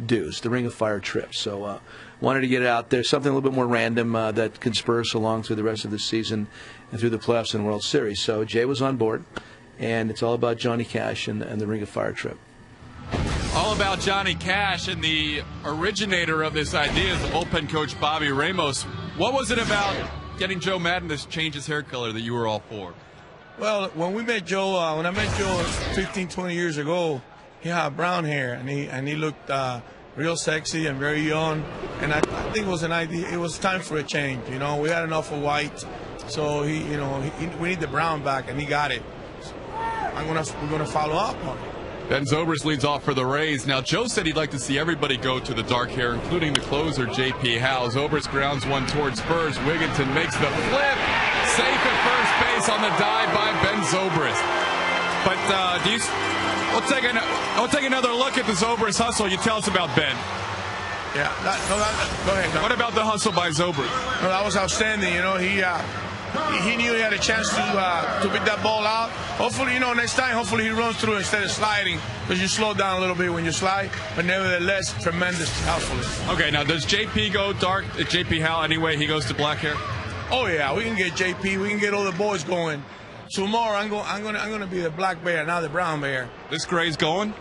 dues, the Ring of Fire trip. So wanted to get it out there, something a little bit more random that can spur us along through the rest of the season and through the playoffs and World Series. So Jay was on board, and it's all about Johnny Cash and the Ring of Fire trip. All about Johnny Cash, and the originator of this idea is the bullpen coach Bobby Ramos. What was it about getting Joe Madden to change his hair color that you were all for? Well, when I met Joe 15, 20 years ago, he had brown hair and he looked real sexy and very young. And I think it was an idea. It was time for a change. You know, we had enough of white, so we need the brown back, and he got it. So we're gonna follow up on it. Ben Zobrist leads off for the Rays. Now, Joe said he'd like to see everybody go to the dark hair, including the closer, J.P. Howe. Zobrist grounds one towards first. Wigginton makes the flip. Safe at first base on the dive by Ben Zobrist. But we'll take another look at the Zobrist hustle. You tell us about Ben. Yeah, go ahead. What about the hustle by Zobrist? No, that was outstanding. You know, he knew he had a chance to beat that ball out. Hopefully, next time, hopefully he runs through instead of sliding, because you slow down a little bit when you slide. But nevertheless, tremendous helpful. Okay, now does JP go dark? JP Howe anyway? He goes to black hair. Oh yeah, we can get JP. We can get all the boys going. Tomorrow, I'm gonna be the black bear, not the brown bear. This gray's going.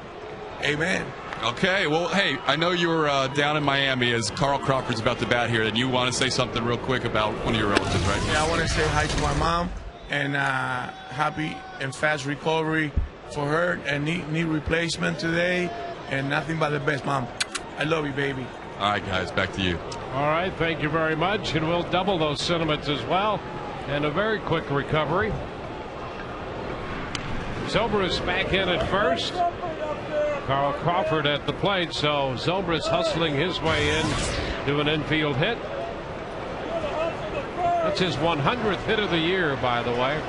Amen. Okay, well, hey, I know you were down in Miami as Carl Crawford's about to bat here, and you want to say something real quick about one of your relatives, right? Yeah, I want to say hi to my mom, and happy and fast recovery for her, and knee replacement today, and nothing but the best, Mom. I love you, baby. All right, guys, back to you. All right, thank you very much, and we'll double those sentiments as well, and a very quick recovery. Zobrist back in at first. Carl Crawford at the plate, so Zobrist hustling his way in to an infield hit. That's his 100th hit of the year, by the way.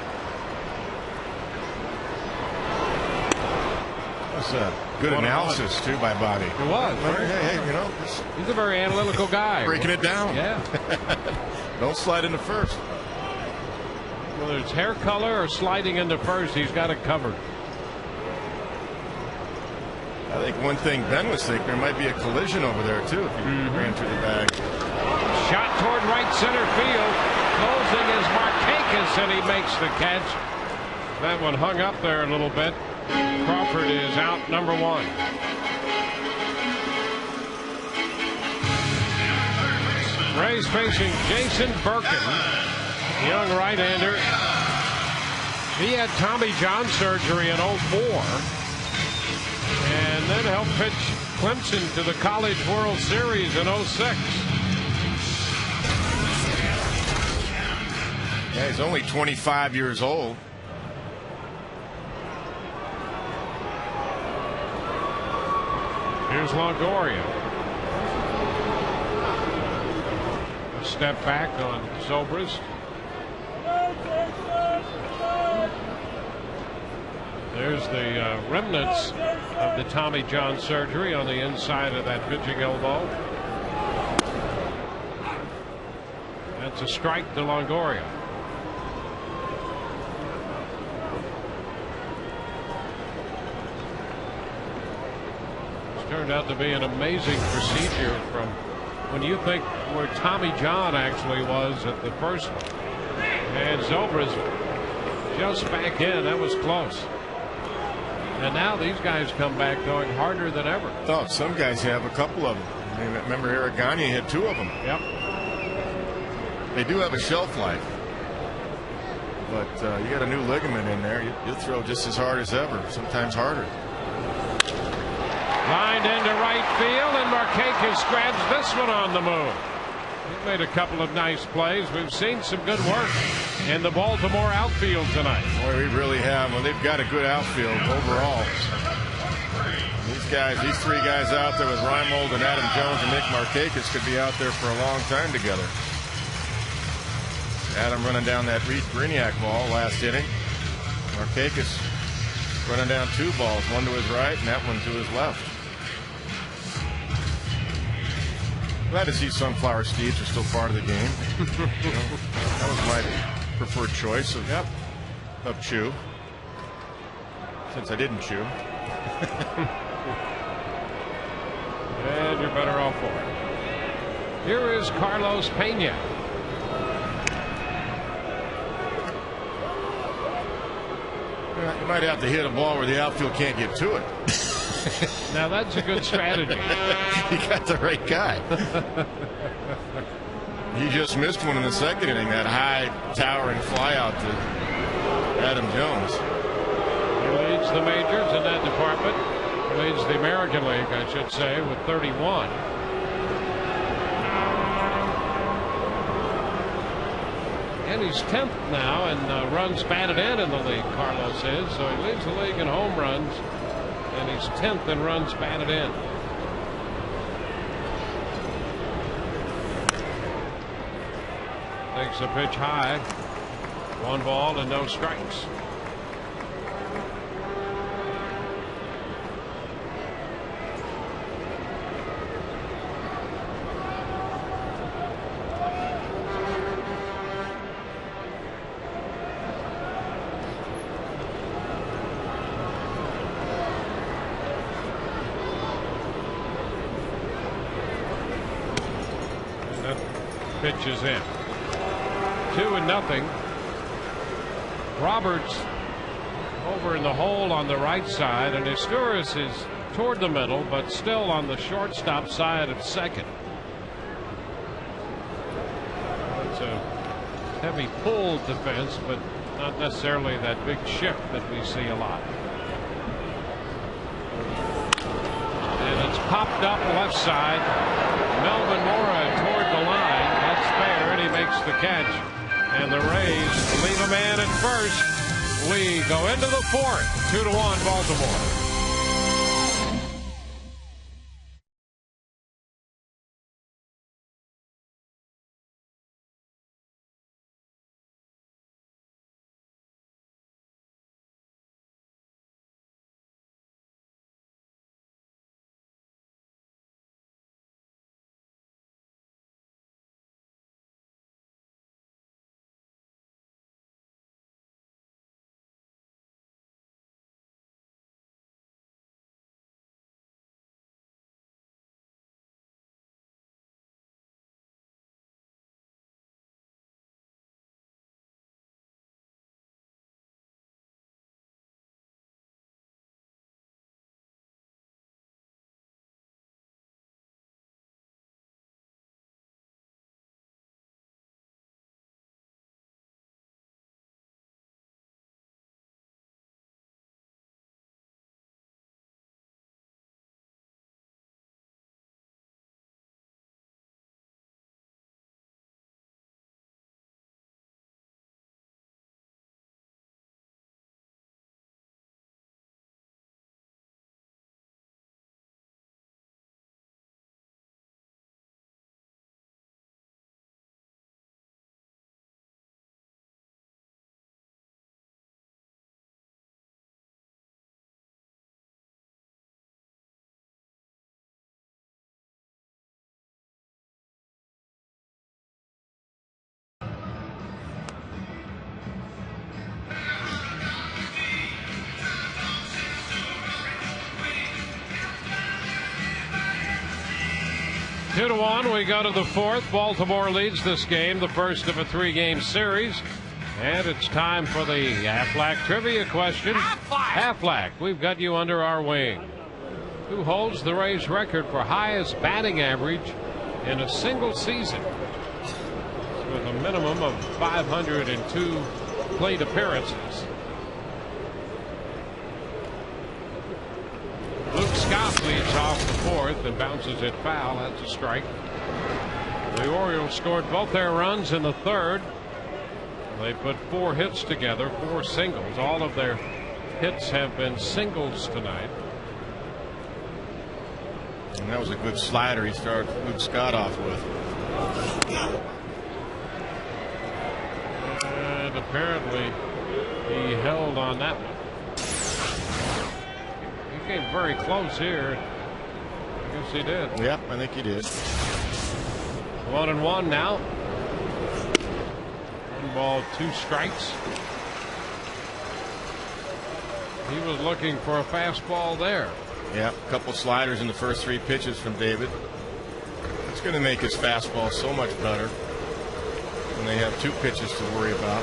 That's a good analysis, too, by Bobby. It was. Hey, he's a very analytical guy. Breaking it down. Yeah. Don't slide into first. Whether it's hair color or sliding into first, he's got it covered. I think one thing Ben was thinking, there might be a collision over there, too, if he ran through the bag. Shot toward right center field. Closing is Markakis, and he makes the catch. That one hung up there a little bit. Crawford is out, number one. Rays facing Jason Birkin, young right-hander. He had Tommy John surgery in 2004. And then helped pitch Clemson to the College World Series in 2006. Yeah, he's only 25 years old. Here's Longoria. A step back on Zobrist. There's the remnants of the Tommy John surgery on the inside of that pitching elbow. That's a strike to Longoria. It's turned out to be an amazing procedure from when you think where Tommy John actually was at the first one. And Zobrist just back in. That was close. And now these guys come back going harder than ever. Oh, some guys have a couple of them. I mean, remember Eric Gagne had two of them. Yep. They do have a shelf life. But you got a new ligament in there. You'll throw just as hard as ever, sometimes harder. Lined into right field, and Markakis grabs this one on the move. He made a couple of nice plays. We've seen some good work in the Baltimore outfield tonight. Boy, we really have. Well, they've got a good outfield overall. These three guys out there with Reimold and Adam Jones and Nick Markakis could be out there for a long time together. Adam running down that Reed Brignac ball last inning. Markakis running down two balls, one to his right and that one to his left. Glad to see Sunflower Steeds are still part of the game. That was my preferred choice of Chew, since I didn't chew. And you're better off for it. Here is Carlos Pena. You might have to hit a ball where the outfield can't get to it. Now that's a good strategy. You got the right guy. He just missed one in the second inning, that high towering fly out to Adam Jones. He leads the majors in that department. Leads the American League, I should say, with 31. And he's 10th now in runs batted in the league, Carlos is. So he leads the league in home runs, and he's 10th in runs batted in. Takes a pitch high. 1 ball and no strikes. Pitch is in. 2-0. Roberts over in the hole on the right side, and Asturias is toward the middle, but still on the shortstop side of second. It's a heavy pull defense, but not necessarily that big shift that we see a lot. And it's popped up left side. Melvin Mora toward the line. That's fair, and he makes the catch. And the Rays leave a man at first. We go into the 4th. 2-1 Baltimore. Two to one, we go to the 4th. Baltimore leads this game, the first of a 3-game series. And it's time for the Aflac trivia question. Aflac, we've got you under our wing. Who holds the Rays record for highest batting average in a single season, with a minimum of 502 plate appearances? Luke Scott leads off the 4th and bounces it foul. That's a strike. The Orioles scored both their runs in the 3rd. They put 4 hits together, 4 singles. All of their hits have been singles tonight. And that was a good slider he started Luke Scott off with. And apparently he held on that one. He came very close here. I guess he did. Yep, I think he did. 1-1 now. 1 ball, 2 strikes. He was looking for a fastball there. Yeah, a couple sliders in the first 3 pitches from David. It's going to make his fastball so much better when they have 2 pitches to worry about.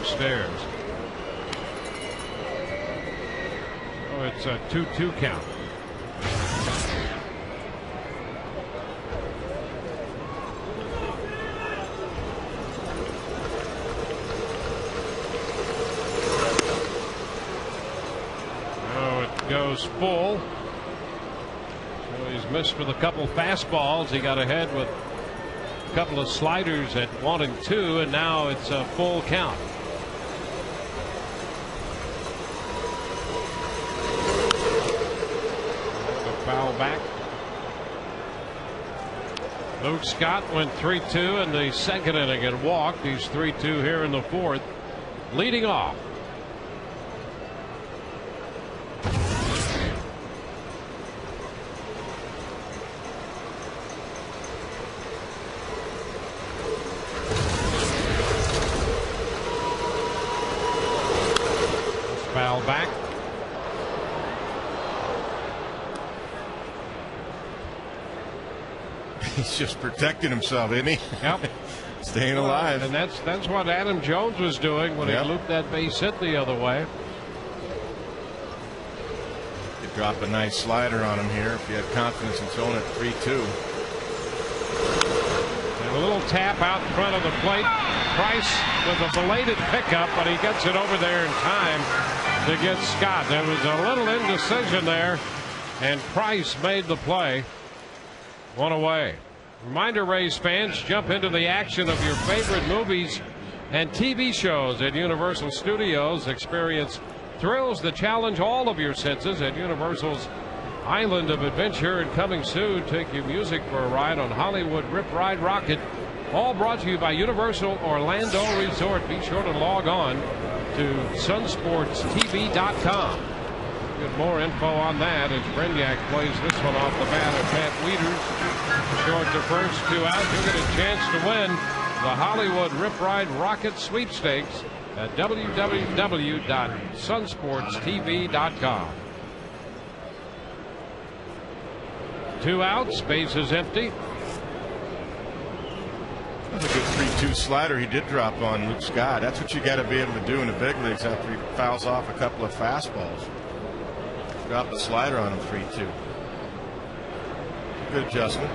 upstairs. So it's a 2-2 count. Goes full. So he's missed with a couple fastballs. He got ahead with a couple of sliders at 1 and 2, and now it's a full count. A foul back. Luke Scott went 3-2 in the second inning and walked. He's 3-2 here in the fourth, leading off. Foul back. He's just protecting himself, isn't he? Yep. Staying alive. And that's what Adam Jones was doing when he looped that base hit the other way. You drop a nice slider on him here if you had confidence in throwing it 3-2. And a little tap out in front of the plate. Price with a belated pickup, but he gets it over there in time to get Scott. There was a little indecision there, and Price made the play. One away. Reminder, Rays fans, jump into the action of your favorite movies and TV shows at Universal Studios. Experience thrills that challenge all of your senses at Universal's Island of Adventure. And coming soon, take your music for a ride on Hollywood Rip Ride Rocket. All brought to you by Universal Orlando Resort. Be sure to log on to sunsportstv.com. Get more info on that as Brenyak plays this one off the bat of Pat Wieters. Short to first, 2 out. You'll get a chance to win the Hollywood Rip Ride Rocket Sweepstakes at www.sunsportstv.com. 2 outs, base is empty. That's a good 3-2 slider he did drop on Luke Scott. That's what you got to be able to do in the big leagues after he fouls off a couple of fastballs. Drop the slider on him 3-2. Good adjustment.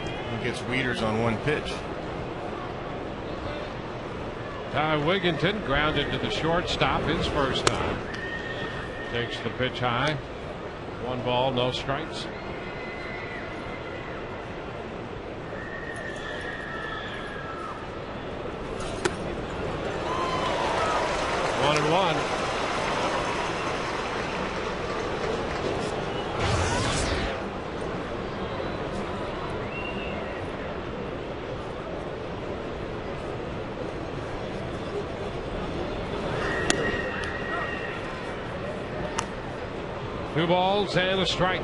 He gets Wieters on 1 pitch. Ty Wigginton grounded to the shortstop his first time. Takes the pitch high. 1 ball, no strikes. One and one. Two balls and a strike.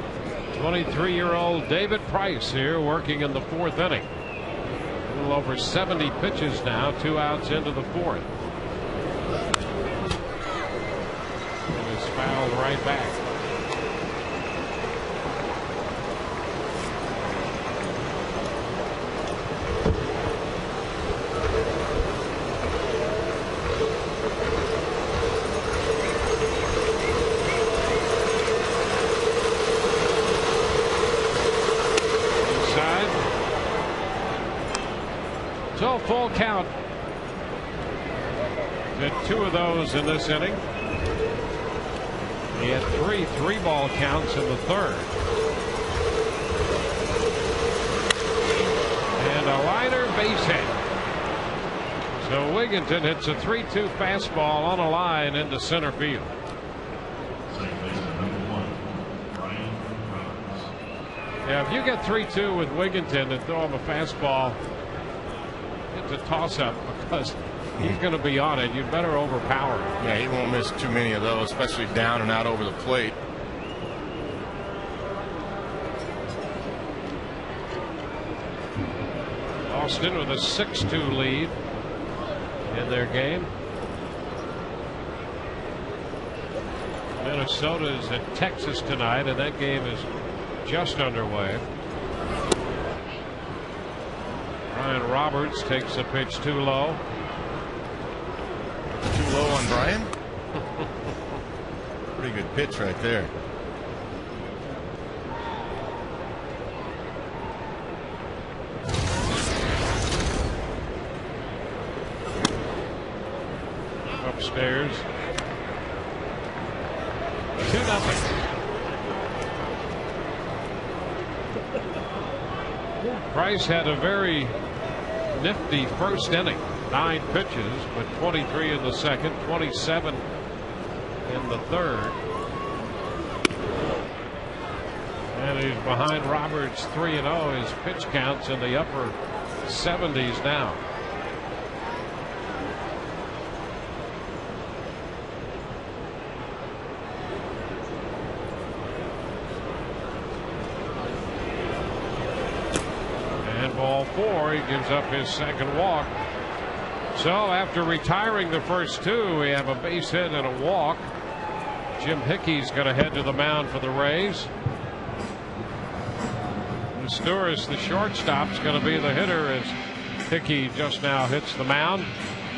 23-year-old David Price here working in the 4th inning. A little over 70 pitches now, 2 outs into the 4th. And it's fouled right back. So full count. Did 2 of those in this inning. He had 3 3-ball counts in the 3rd. And a liner base hit. So Wigginton hits a 3-2 fastball on a line into center field. Yeah, if you get 3-2 with Wigginton and throw him a fastball, it's a toss-up because he's going to be on it. You better overpower him. Yeah, he won't miss too many of those, especially down and out over the plate. Austin with a 6-2 lead in their game. Minnesota is at Texas tonight, and that game is just underway. Ryan Roberts takes a pitch too low. low on Brian. Pretty good pitch right there. Upstairs. 2-0. Price had a very nifty first inning. 9 pitches, but 23 in the second, 27 in the third. And he's behind Roberts 3-0. His pitch counts in the upper 70s now. And ball 4, he gives up his second walk. So after retiring the first 2, we have a base hit and a walk. Jim Hickey's going to head to the mound for the Rays. Stewart, the shortstop, is going to be the hitter as Hickey just now hits the mound.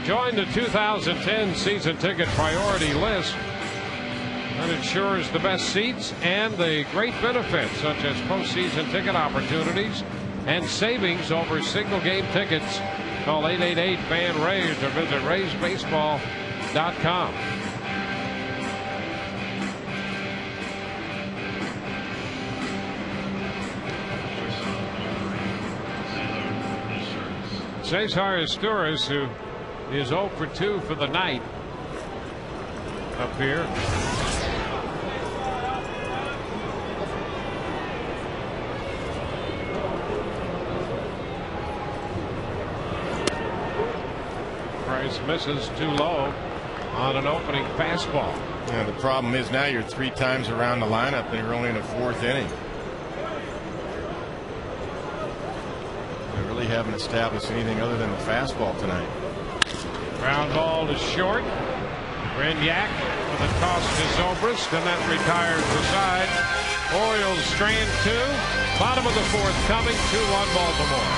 Join the 2010 season ticket priority list that ensures the best seats and the great benefits such as postseason ticket opportunities and savings over single game tickets. Call 888-FAN-RAYS or visit RaysBaseball.com. Cesar Esteuras, who is 0 for 2 for the night up here. Price misses too low on an opening fastball. Yeah, the problem is now you're 3 times around the lineup and you're only in the 4th inning. They really haven't established anything other than the fastball tonight. Ground ball to short. Renyak with a toss to Zobrist, and that retires the side. Orioles strand 2. Bottom of the 4th coming. 2-1 Baltimore.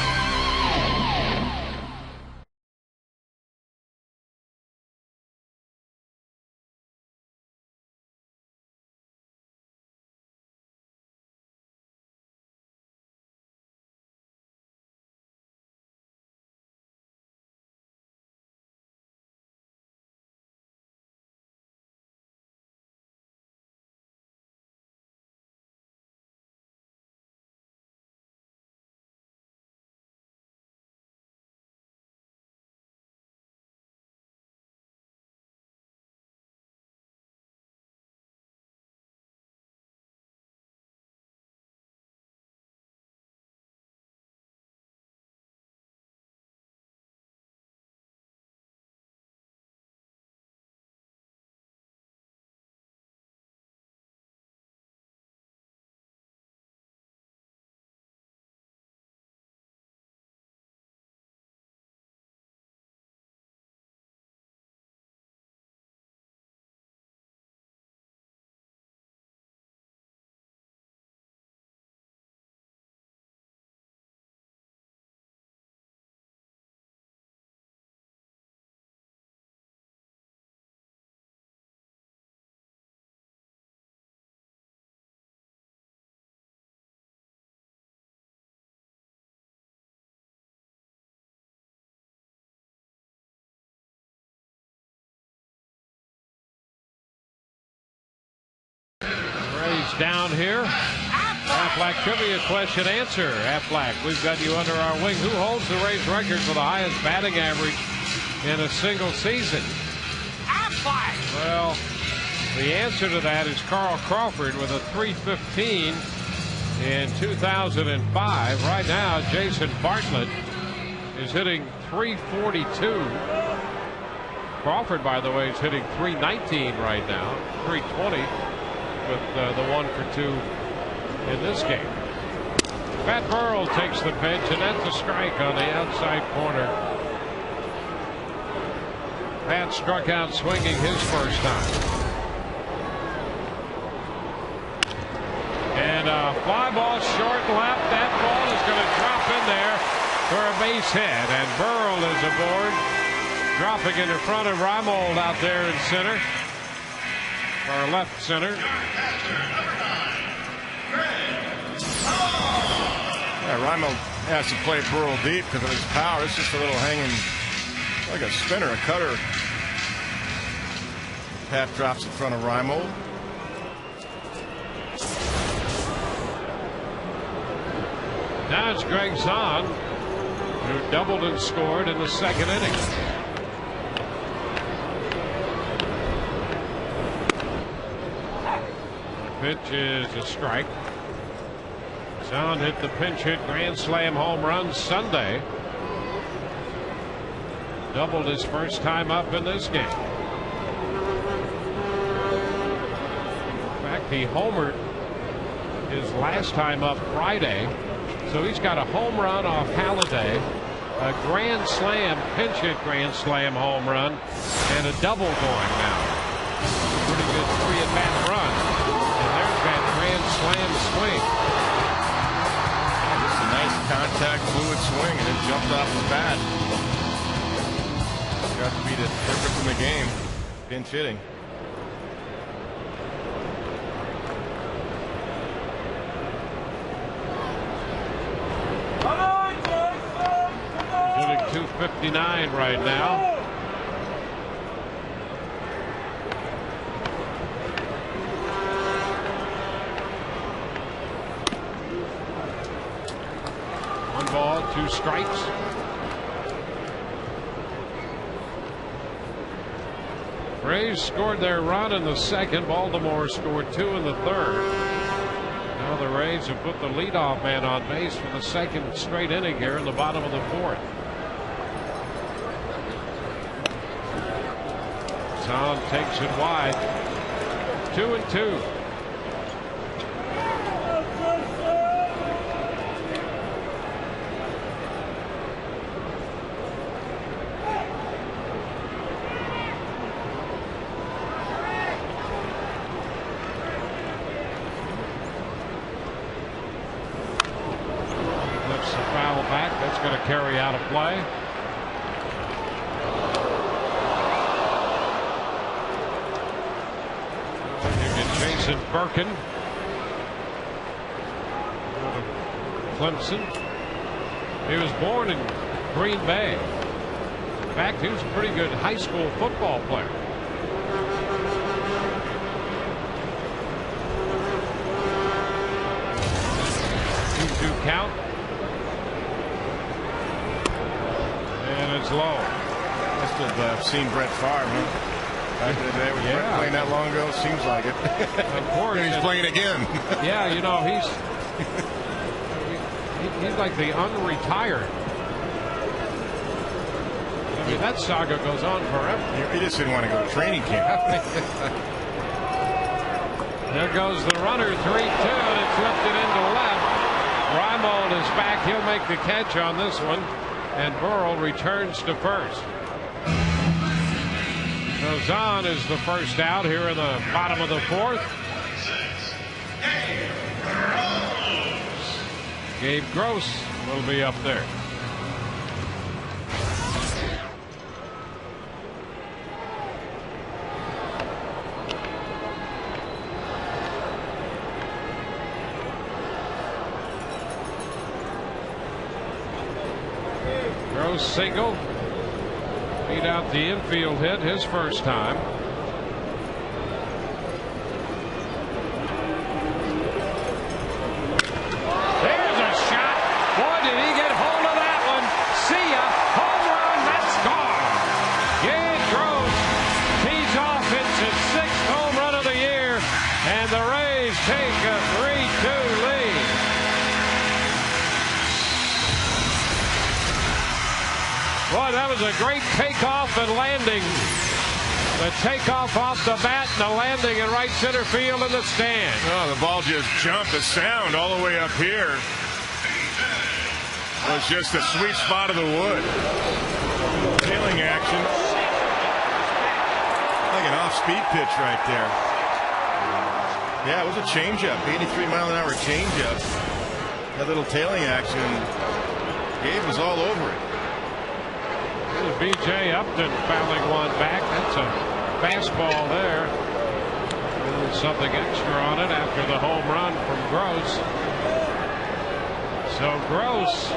Down here. Aflac trivia question answer. Aflac, we've got you under our wing. Who holds the Rays record for the highest batting average in a single season? Aflac. Well, the answer to that is Carl Crawford with a .315 in 2005. Right now, Jason Bartlett is hitting .342. Crawford, by the way, is hitting .319 right now. .320. With the 1 for 2 in this game. Pat Burrell takes the pitch, and that's a strike on the outside corner. Pat struck out swinging his first time. And a fly ball short left. That ball is going to drop in there for a base hit, and Burrell is aboard Dropping into front of Reimold out there in center. Or left center. Yeah, Reimold has to play Burrell deep because of his power. It's just a little hanging, like a spinner, a cutter. Pat drops in front of Reimold. Now it's Greg Zahn, who doubled and scored in the second inning. The pitch is a strike. Zahn hit the pinch hit grand slam home run Sunday. Doubled his first time up in this game. In fact, he homered his last time up Friday. So he's got a home run off Halladay, a grand slam, pinch hit grand slam home run, and a double going now. Pretty good 3-at-bat run. And there's that grand slam swing. Just a nice contact, fluid swing, and it jumped off his bat. Got to beat it perfect in the game. Pinch hitting. Hitting .259 right now. One ball, 2 strikes. Braves scored their run in the second. Baltimore scored 2 in the third. Now the Rays have put the leadoff man on base for the second straight inning here in the bottom of the fourth. Zahn takes it wide. 2-2. Going to carry out a play. You get Jason Birkin out of Clemson. He was born in Green Bay. In fact, he was a pretty good high school football player. 2-2 count. It's low. Must have seen Brett Favre, huh? Back in the day, was Brett playing that long ago? Seems like it. Of course. And he's playing again. Yeah, you know, he's like the unretired. I mean, that saga goes on forever. He just didn't want to go to training camp. There goes the runner, 3-2, and it's lifted into left. Reimold is back. He'll make the catch on this one. And Burrell returns to first. So Zahn is the first out here in the bottom of the fourth. Gabe Gross will be up there. Single, beat out the infield hit his first time. There's a shot. Boy, did he get hold of that one. See ya. Home run. That's gone. Gabe Gross tees off. It's his 6th home run of the year, and the Rays take a 3-2 lead. Boy, that was a great takeoff and landing. The takeoff off the bat and the landing in right center field in the stand. Oh, the ball just jumped. The sound all the way up here was just a sweet spot of the wood. Tailing action. Like an off-speed pitch right there. Yeah, it was a changeup. 83-mile-an-hour changeup. That little tailing action. Gabe was all over it. It was B.J. Upton fouling one back. That's a fastball there. Something extra on it after the home run from Gross. So Gross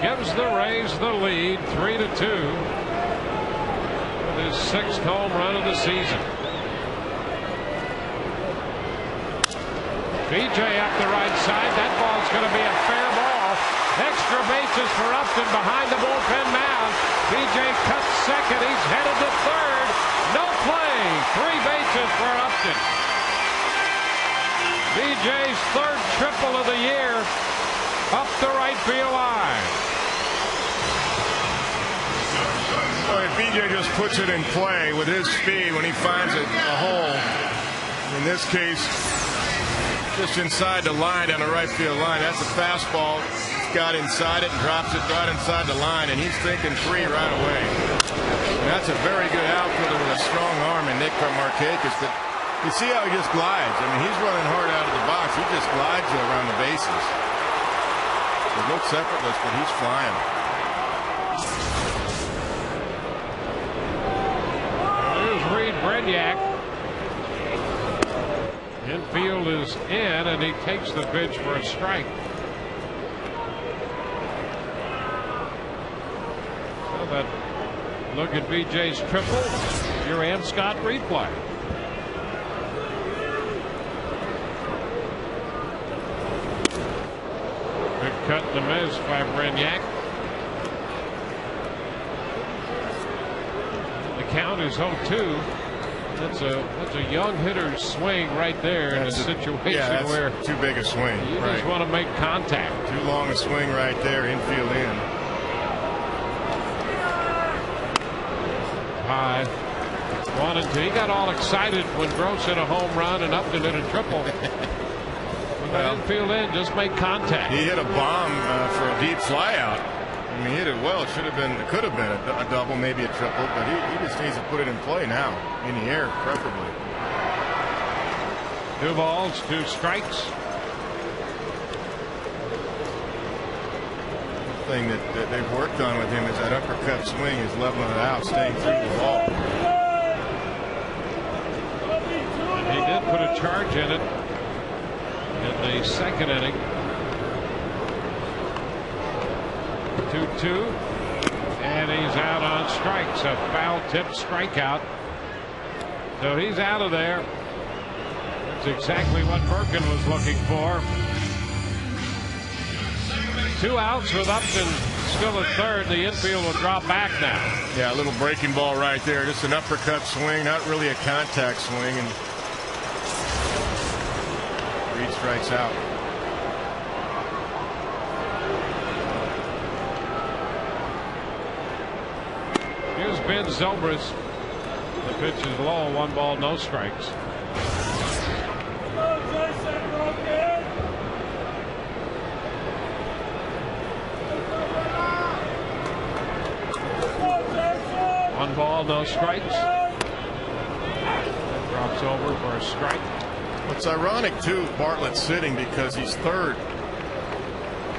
gives the Rays the lead 3-2 with his 6th home run of the season. B.J. up the right side. That ball's going to be a fair ball. Extra bases for Upton behind the bullpen mound. B.J. cuts second. He's headed to third. No play. 3 bases for Upton. B.J.'s 3rd triple of the year up the right field line. Well, B.J. just puts it in play with his speed when he finds a hole. In this case, just inside the line, down the right field line. That's a fastball. He's got inside it and drops it right inside the line, and he's thinking 3 right away. And that's a very good outfielder with a strong arm in Nick Markakis. But you see how he just glides. I mean, he's running hard out of the box. He just glides around the bases. It looks effortless, but he's flying. Here's Reed Brenyak. Infield is in, and he takes the pitch for a strike. So that look at BJ's triple. Your Ann Scott replay. Good cut and a miss by Brenyak. The count is 0-2. That's a young hitter's swing right there in a situation where too big a swing. You just want to make contact. Too long a swing right there, infield in. High. 1-2. He got all excited when Gross hit a home run and Upton hit a triple. Well, infield in, just make contact. He hit a bomb for a deep fly out. I mean, he hit it well. It should have been, it could have been a double, maybe a triple, but he just needs to put it in play now, in the air, preferably. 2 balls, 2 strikes. The thing that they've worked on with him is that uppercut swing is leveling it out, staying through the ball. And he did put a charge in it in the 2nd inning. 2-2, and he's out on strikes. A foul tip strikeout. So he's out of there. That's exactly what Birkin was looking for. 2 outs with Upton still at third. The infield will drop back now. Yeah, a little breaking ball right there. Just an uppercut swing, not really a contact swing, and Reed strikes out. Here's Ben Zobrist. The pitch is low. 1 ball, no strikes. One ball, no strikes. Drops over for a strike. What's ironic too, Bartlett's sitting because he's 3rd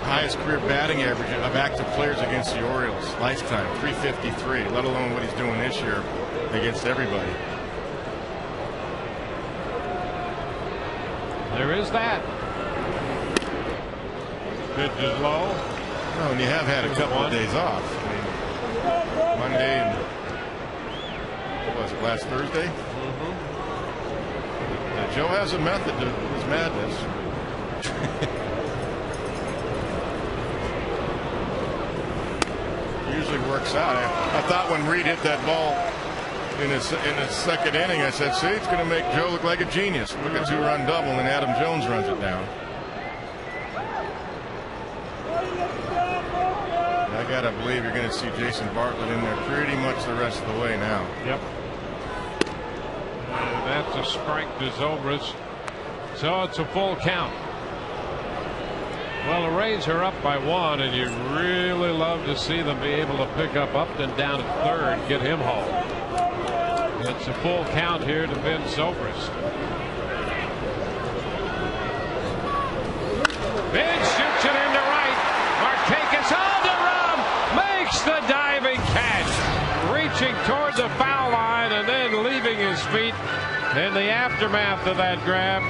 highest career batting average of active players against the Orioles lifetime, 353, let alone what he's doing this year against everybody. There is that. Pitch is low. No, and you have had a couple of days off. I mean, Monday and what was it, last Thursday? Joe has a method to his madness. Usually works out. I thought when Reed hit that ball in the 2nd inning, I said, see, it's going to make Joe look like a genius. Look at 2-run double, and Adam Jones runs it down. I got to believe you're going to see Jason Bartlett in there pretty much the rest of the way now. Yep. That's a strike to Zobrist. So it's a full count. Well, the Rays are up by 1, and you really love to see them be able to pick up Upton down at 3rd, get him home. It's a full count here to Ben Zobrist. Ben shoots it into right. Markakis on the run, makes the diving catch. his feet in the aftermath of that grab.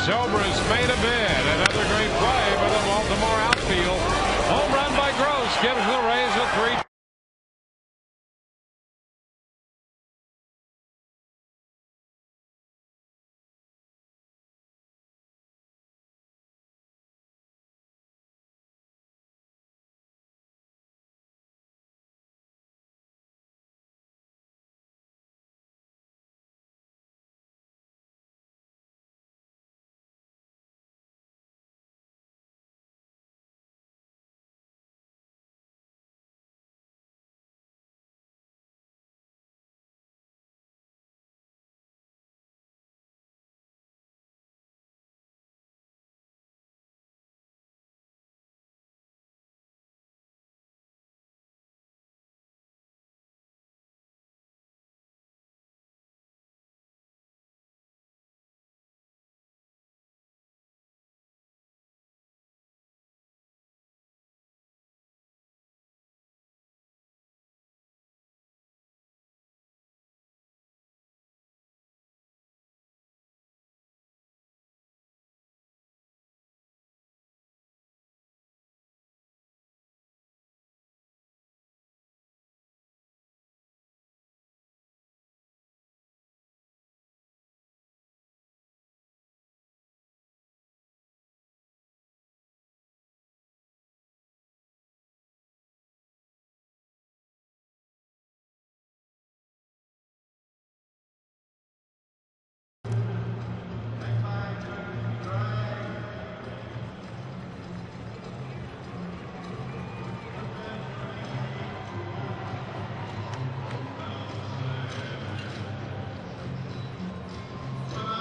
Zobrist made a bid. Another great play for the Baltimore outfield. Home run by Gross gives the Rays a 3.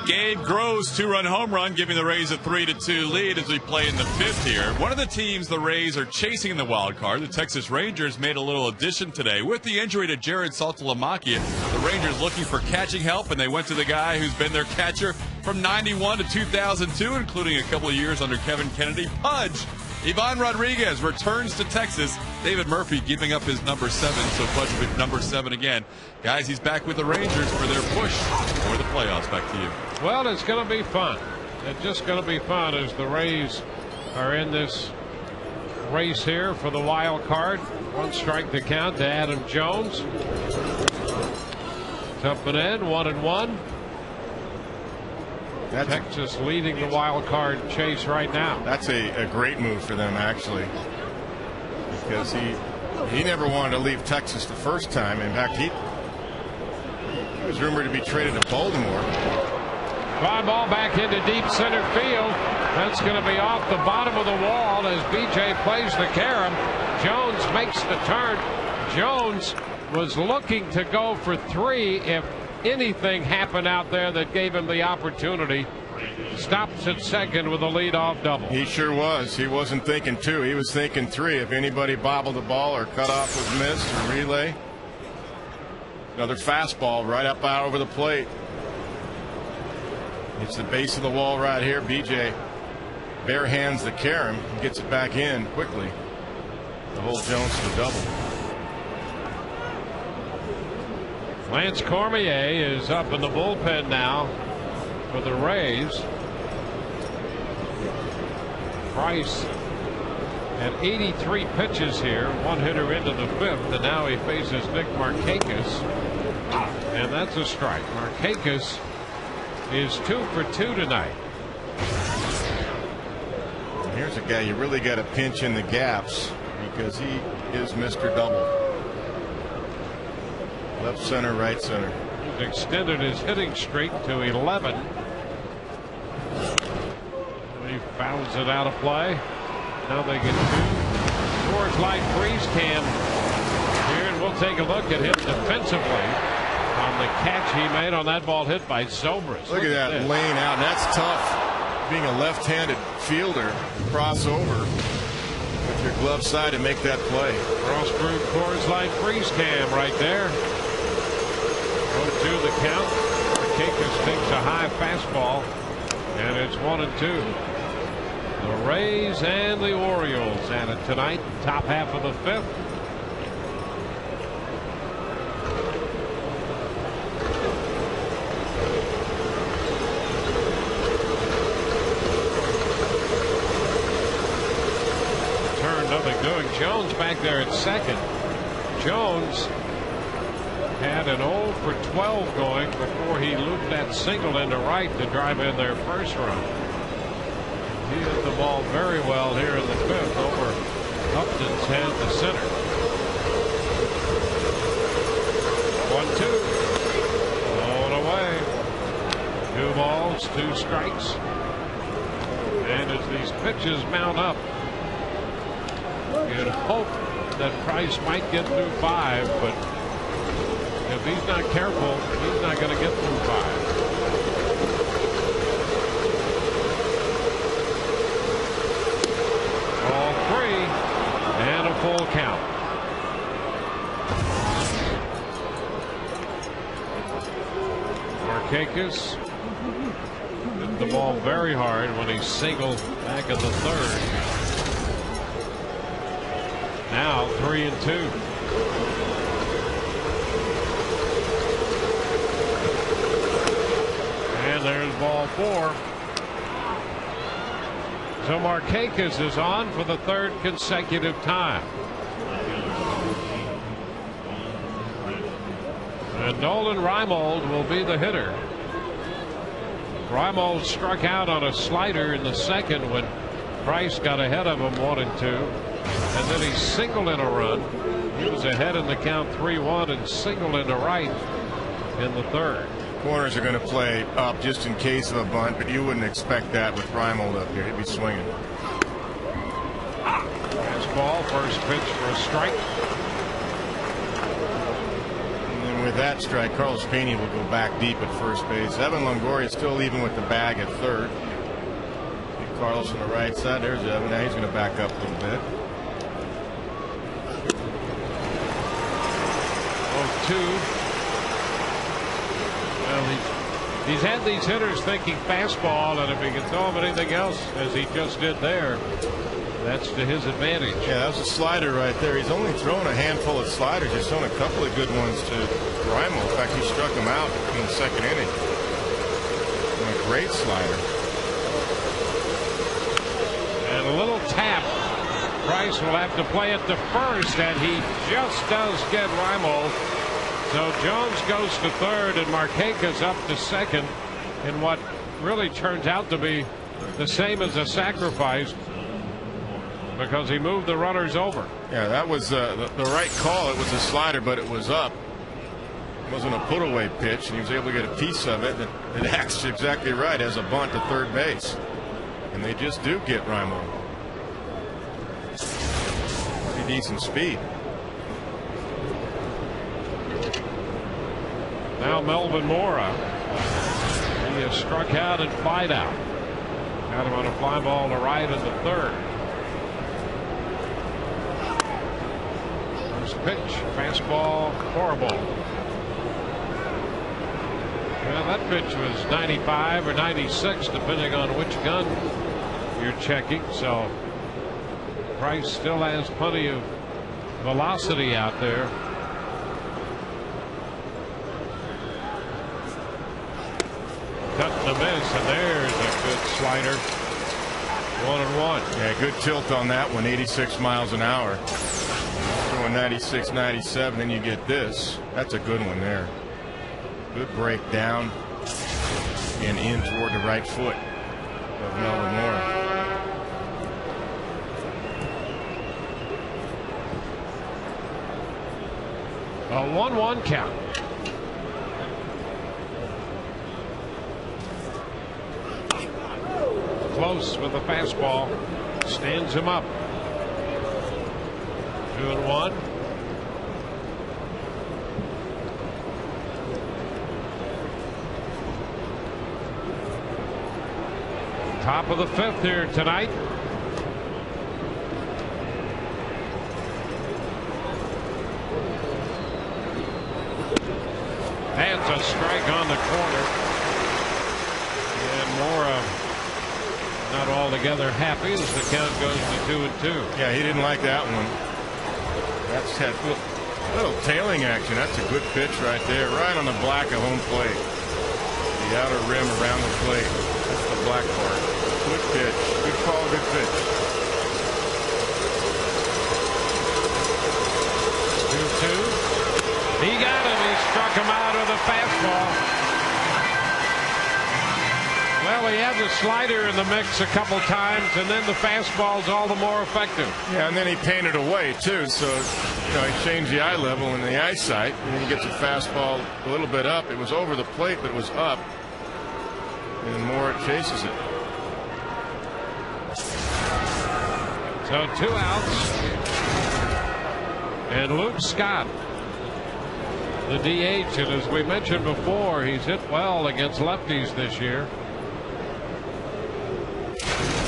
Gabe Gross, 2-run home run, giving the Rays a 3-2 lead as we play in the 5th here. One of the teams the Rays are chasing in the wild card, the Texas Rangers, made a little addition today. With the injury to Jared Saltalamacchia, the Rangers looking for catching help, and they went to the guy who's been their catcher from 91 to 2002, including a couple of years under Kevin Kennedy. Pudge. Ivan Rodriguez returns to Texas. David Murphy giving up his number 7, so Pudge with number 7 again. Guys, he's back with the Rangers for their push for the playoffs. Back to you. Well, it's going to be fun. It's just going to be fun as the Rays are in this race here for the wild card. 1 strike to count to Adam Jones. Jumping in, 1-1. Texas leading the wild card chase right now. That's a great move for them, actually, because he never wanted to leave Texas the first time. In fact, he was rumored to be traded to Baltimore. Fly ball back into deep center field. That's going to be off the bottom of the wall as BJ plays the carom. Jones makes the turn. Jones was looking to go for 3 if anything happened out there that gave him the opportunity. Stops at second with a leadoff double. He sure was. He wasn't thinking 2. He was thinking 3. If anybody bobbled the ball or cut off was missed or relay. Another fastball right up out over the plate. It's the base of the wall right here. BJ bare hands the carom and gets it back in quickly to hold Jones to the double. Lance Cormier is up in the bullpen now for the Rays. Price at 83 pitches here, 1 hitter into the 5th, and now he faces Nick Markakis, and that's a strike. Markakis is 2 for 2 tonight. Here's a guy you really got to pinch in the gaps because he is Mr. Double. Left center, right center. He's extended his hitting streak to 11. He fouls it out of play. Now they get 2. Coors Light freeze cam here, and we'll take a look at him defensively on the catch he made on that ball hit by Zobrist. Look at that this. lane out. That's tough. Being a left-handed fielder, cross over with your glove side and make that play. Cross-brewed Coors Light freeze cam right there. 0-2 the count. Markakis takes a high fastball, and it's 1-2. The Rays and the Orioles at it tonight, top half of the 5th. nothing doing. Jones back there at second. Jones had an 0 for 12 going before he looped that single into right to drive in their first run. He hit the ball very well here in the fifth over Upton's head to center. 1-2. Blown away. 2 balls, 2 strikes. And as these pitches mount up, you'd hope that Price might get through 5, but if he's not careful, he's not going to get through 5. Ball 3 and a full count. Markakis hit the ball very hard when he singled back in the third. Now 3-2. And there's ball 4. So Markakis is on for the 3rd consecutive time. And Nolan Reimold will be the hitter. Reimold struck out on a slider in the second when Price got ahead of him 1-2. And then he singled in a run. He was ahead in the count 3-1 and singled into right in the third. Corners are going to play up just in case of a bunt, but you wouldn't expect that with Reimold up here. He'd be swinging. Fastball, first pitch for a strike. And then with that strike, Carlos Pena will go back deep at first base. Evan Longoria still even with the bag at third. Carlos on the right side. There's Evan. Now he's going to back up a little bit. 0-2. Well, he's had these hitters thinking fastball, and if he can throw them anything else, as he just did there, that's to his advantage. Yeah, that was a slider right there. He's only thrown a handful of sliders. He's thrown a couple of good ones to Reimold. In fact, he struck him out in the second inning. And a great slider. And a little tap. Price will have to play it to first, and he just does get Reimold. So Jones goes to third, and Markakis up to second in what really turns out to be the same as a sacrifice because he moved the runners over. Yeah, that was the right call. It was a slider, but it was up. It wasn't a put-away pitch, and he was able to get a piece of it. It acts exactly right as a bunt to third base. And they just do get Reimold. Pretty decent speed. Now Melvin Mora. He has struck out and flied out. Got him on a fly ball to right in the third. First pitch, fastball, horrible. Well, that pitch was 95 or 96, depending on which gun you're checking. So Price still has plenty of velocity out there. Cut the miss, and there's a good slider. 1-1. Yeah, good tilt on that one. 86 miles an hour. Going 96, 97. Then you get this. That's a good one there. Good break down and in toward the right foot of Melvin Mora. A 1-1 count. Close with a fastball. Stands him up. 2-1. Top of the fifth here tonight. That's a strike on the corner. And Mora not altogether happy as the count goes to 2-2. Yeah, he didn't like that one. That's that little tailing action. That's a good pitch right there, right on the black of home plate. The outer rim around the plate. That's the black part. Good pitch. Good call, good pitch. the fastball. Well, he had the slider in the mix a couple times, and then the fastball's all the more effective. Yeah, and then he painted away, too. So, he changed the eye level and the eyesight. And then he gets a fastball a little bit up. It was over the plate, but it was up. And more it chases it. So 2 outs. And Luke Scott, the DH. And as we mentioned before, he's hit well against lefties this year.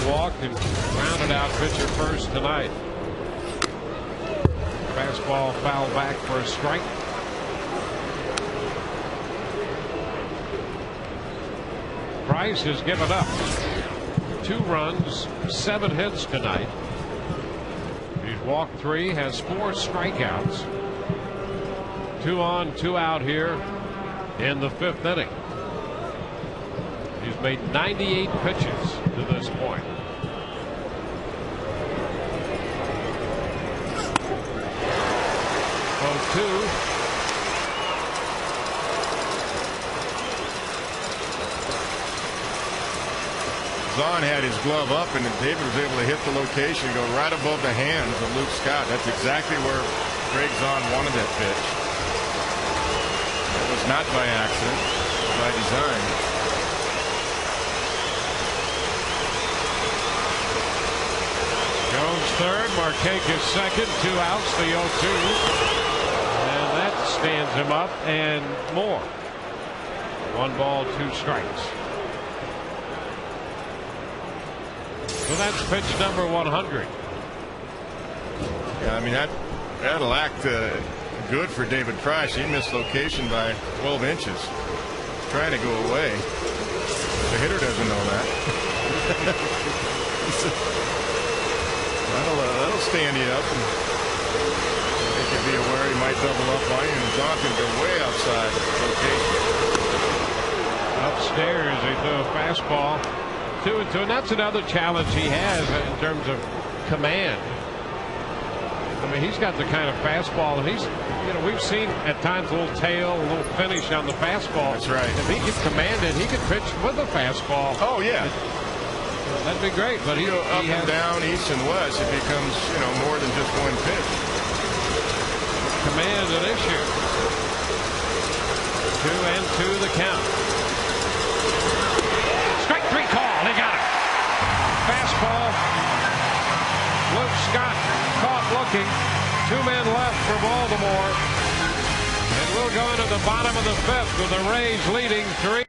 Walked and grounded out pitcher first tonight. Fastball fouled back for a strike. Price has given up 2 runs, 7 hits tonight. He's walked 3, has 4 strikeouts. 2 on, 2 out here in the 5th inning. He's made 98 pitches to this point. Zahn had his glove up, and David was able to hit the location, go right above the hands of Luke Scott. That's exactly where Greg Zahn wanted that pitch. It was not by accident, by design. Jones third, Markakis second, 2 outs, the 0-2. And that stands him up and more. 1 ball, 2 strikes. So that's pitch number 100. Yeah, I mean, that'll act good for David Price. He missed location by 12 inches. Trying to go away. The hitter doesn't know that. That'll stand you up. And they could be aware he might double up on you, and Zahn can go way outside location. Upstairs, he threw a fastball. 2-2, and that's another challenge he has in terms of command. I mean, he's got the kind of fastball, and he's, we've seen at times a little tail, a little finish on the fastball. That's right. If he could command it, he could pitch with a fastball. Oh, yeah. That'd be great. But he go up and down, east and west. It becomes, more than just one pitch. Command an issue. 2-2 the count. Strike 3 call. They got it. Fastball. Luke Scott caught looking. 2 men left for Baltimore. And we'll go into the bottom of the 5th with the Rays leading 3.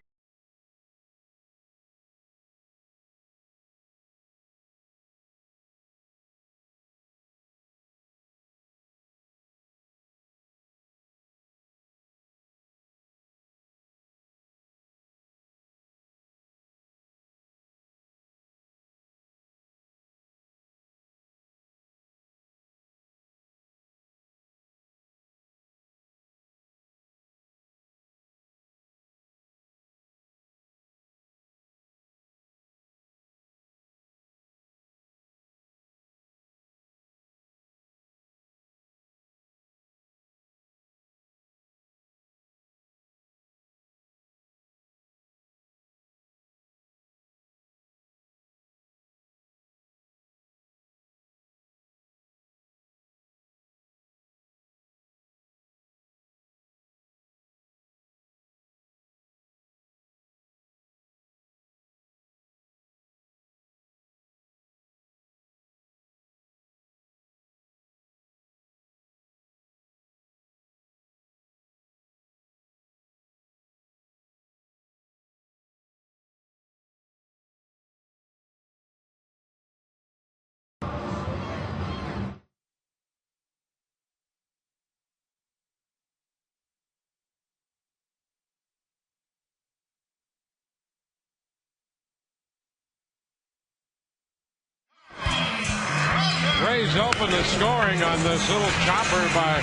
Rays open the scoring on this little chopper by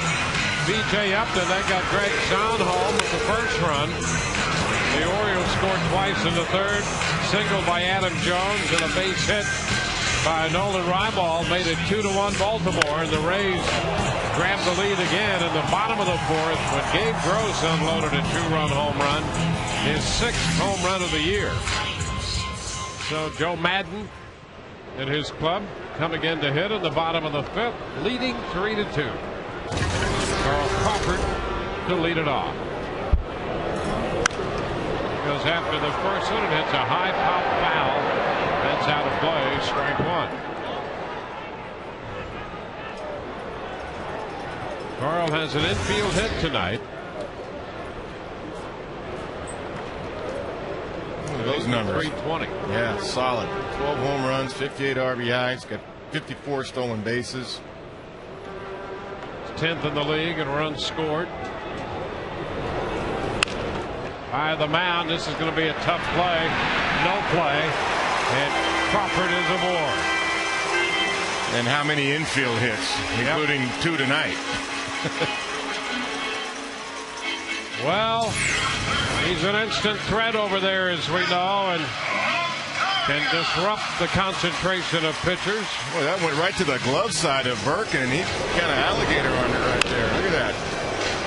B.J. Upton. That got Greg Zahn home with the first run. The Orioles scored twice in the 3rd. Single by Adam Jones and a base hit by Nolan Ryball made it 2-1 Baltimore. And the Rays grabbed the lead again in the bottom of the fourth when Gabe Gross unloaded a 2-run home run, his 6th home run of the year. So Joe Madden and his club come again to hit in the bottom of the 5th, leading 3-2. Carl Crawford to lead it off. Goes after the first one and hits a high pop foul. That's out of play, strike 1. Carl has an infield hit tonight. Those numbers. 320. Yeah, solid. 12 home runs, 58 RBIs, got 54 stolen bases. 10th in the league in runs scored. By the mound, this is going to be a tough play. No play, and Crawford is aboard. And how many infield hits, including 2 tonight? Well, he's an instant threat over there, as we know, and can disrupt the concentration of pitchers. Well, that went right to the glove side of Birkin, and he kind of alligator on it right there. Look at that.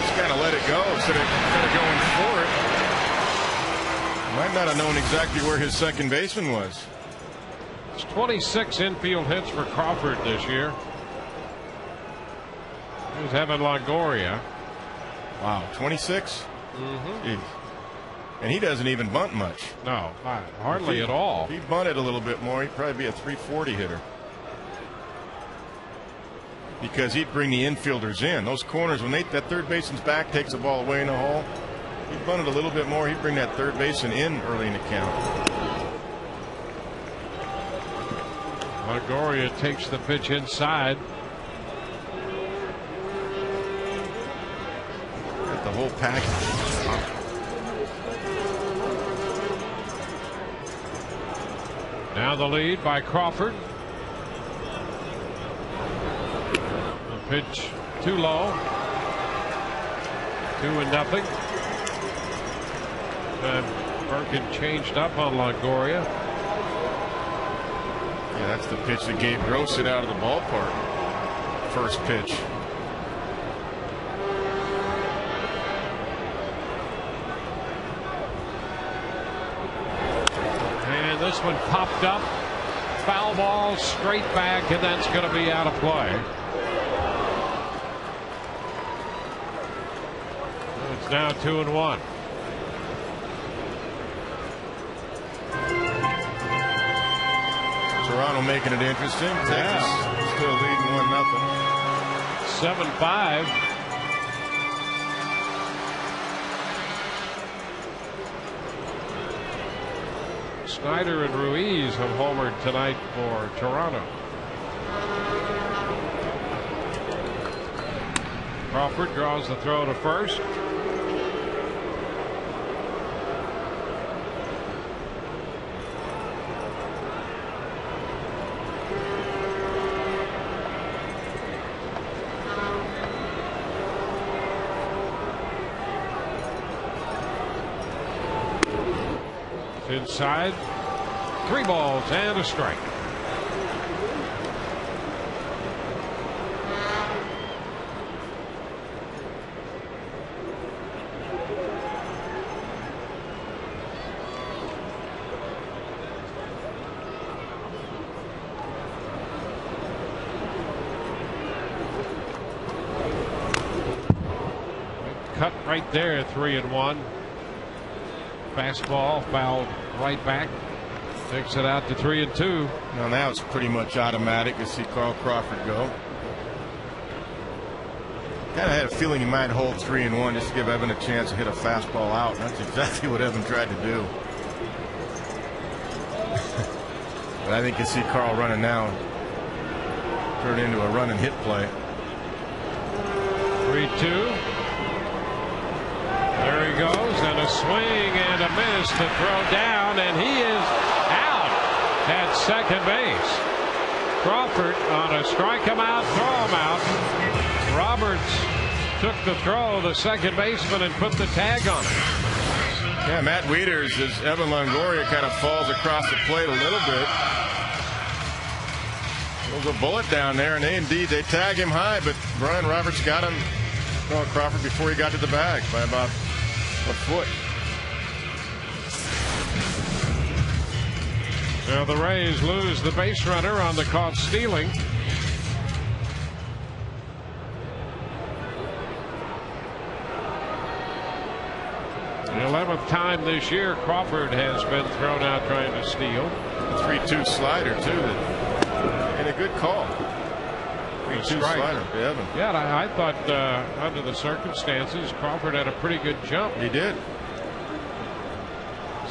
Just kind of let it go instead of going for it. Might not have known exactly where his second baseman was. It's 26 infield hits for Crawford this year. He's having Longoria. Wow, 26? Mm-hmm. And he doesn't even bunt much. No, hardly at all. If he bunted a little bit more, he'd probably be a 340 hitter. Because he'd bring the infielders in. Those corners, when that third baseman's back takes the ball away in the hole, he bunted a little bit more, he'd bring that third baseman in early in the count. Longoria takes the pitch inside. Got the whole package. Now the lead by Crawford. The pitch too low. 2-0. Birkin changed up on Longoria. Yeah, that's the pitch that Gabe Gross hit out of the ballpark. First pitch. And this one popped up. Foul ball straight back, and that's going to be out of play. It's now 2-1. Toronto making it interesting. Texas still leading 1-0. 7-5. Snyder and Ruiz have homered tonight for Toronto. Crawford draws the throw to first. Inside, 3 balls and a strike. Cut right there, 3-1. Fastball fouled right back. Takes it out to 3-2. Now it's pretty much automatic to see Carl Crawford go. Kind of had a feeling he might hold 3-1 just to give Evan a chance to hit a fastball out. That's exactly what Evan tried to do. But I think you see Carl running now. Turn it into a run and hit play. 3-2. There he goes, and a swing and a miss to throw down, and he is out at second base. Crawford on a strike him out, throw him out. Roberts took the throw, the second baseman, and put the tag on it. Yeah, Matt Wieters, as Evan Longoria kind of falls across the plate a little bit. There was a bullet down there, and they tag him high, but Brian Roberts got him, Crawford, before he got to the bag by about a foot. Now the Rays lose the base runner on the caught stealing. The 11th time this year Crawford has been thrown out trying to steal. A 3-2 slider, too. And a good call. 3-2 slider. Yeah, I thought under the circumstances, Crawford had a pretty good jump. He did.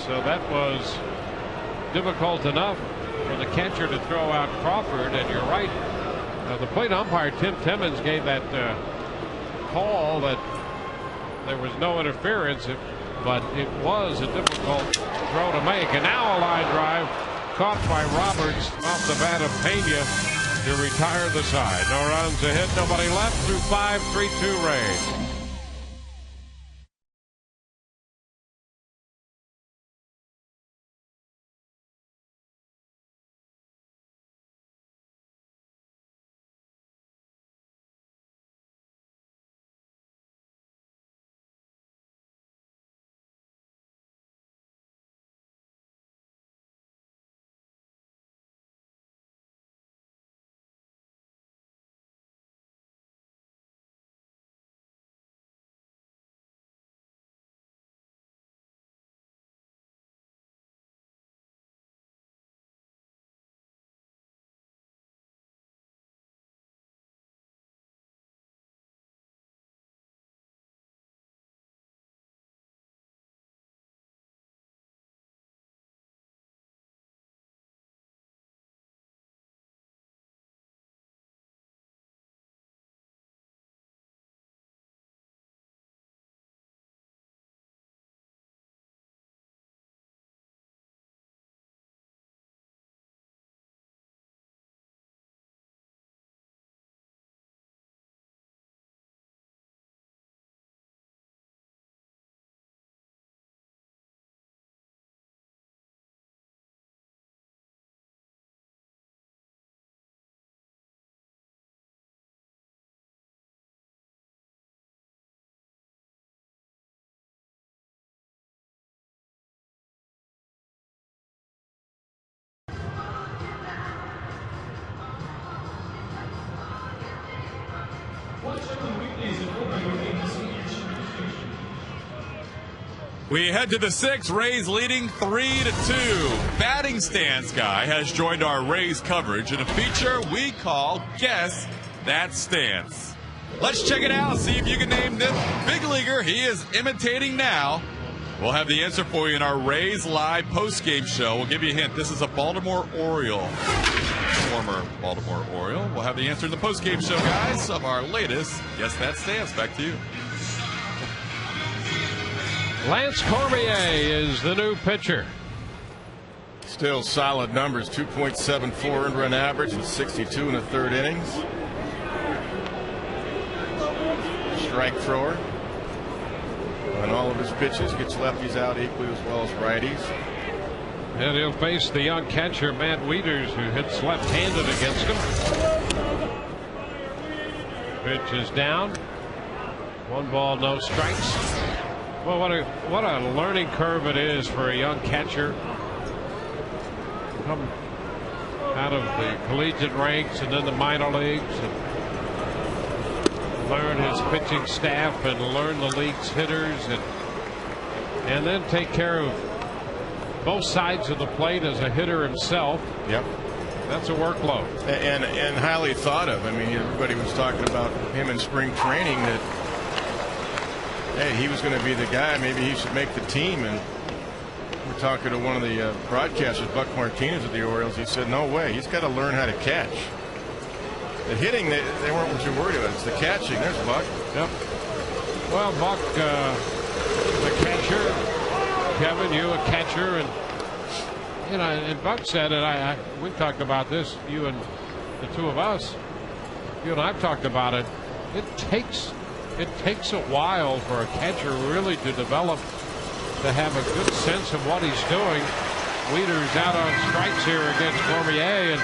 So that was difficult enough for the catcher to throw out Crawford. And you're right. The plate umpire, Tim Timmons, gave that call that there was no interference, but it was a difficult throw to make. And now a line drive caught by Roberts off the bat of Pena to retire the side. No runs, a hit, nobody left through 5, 3-2 Rays. We head to the 6th. Rays leading 3-2. Batting stance guy has joined our Rays coverage in a feature we call Guess That Stance. Let's check it out, see if you can name this big leaguer he is imitating now. We'll have the answer for you in our Rays Live postgame show. We'll give you a hint. This is a Baltimore Oriole, former Baltimore Oriole. We'll have the answer in the postgame show, guys, of our latest Guess That Stance. Back to you. Lance Cormier is the new pitcher. Still solid numbers, 2.74 earned run average and 62 in the third innings. Strike thrower on all of his pitches, gets lefties out equally as well as righties. And he'll face the young catcher Matt Wieters, who hits left-handed against him. Pitch is down. 1 ball, no strikes. Well, what a learning curve it is for a young catcher. Come out of the collegiate ranks and then the minor leagues and learn his pitching staff and learn the league's hitters and then take care of both sides of the plate as a hitter himself. Yep. That's a workload. And highly thought of. I mean, everybody was talking about him in spring training that, hey, he was going to be the guy. Maybe he should make the team. And we're talking to one of the broadcasters, Buck Martinez of the Orioles. He said, no way. He's got to learn how to catch. The hitting, they weren't too worried about. It's the catching. There's Buck. Yep. Well, Buck, the catcher. Kevin, you a catcher. And, you know, and Buck said it. We talked about this, you and the two of us. You and I've talked about it. It takes a while for a catcher really to develop, to have a good sense of what he's doing. Wieters out on strikes here against Cormier, and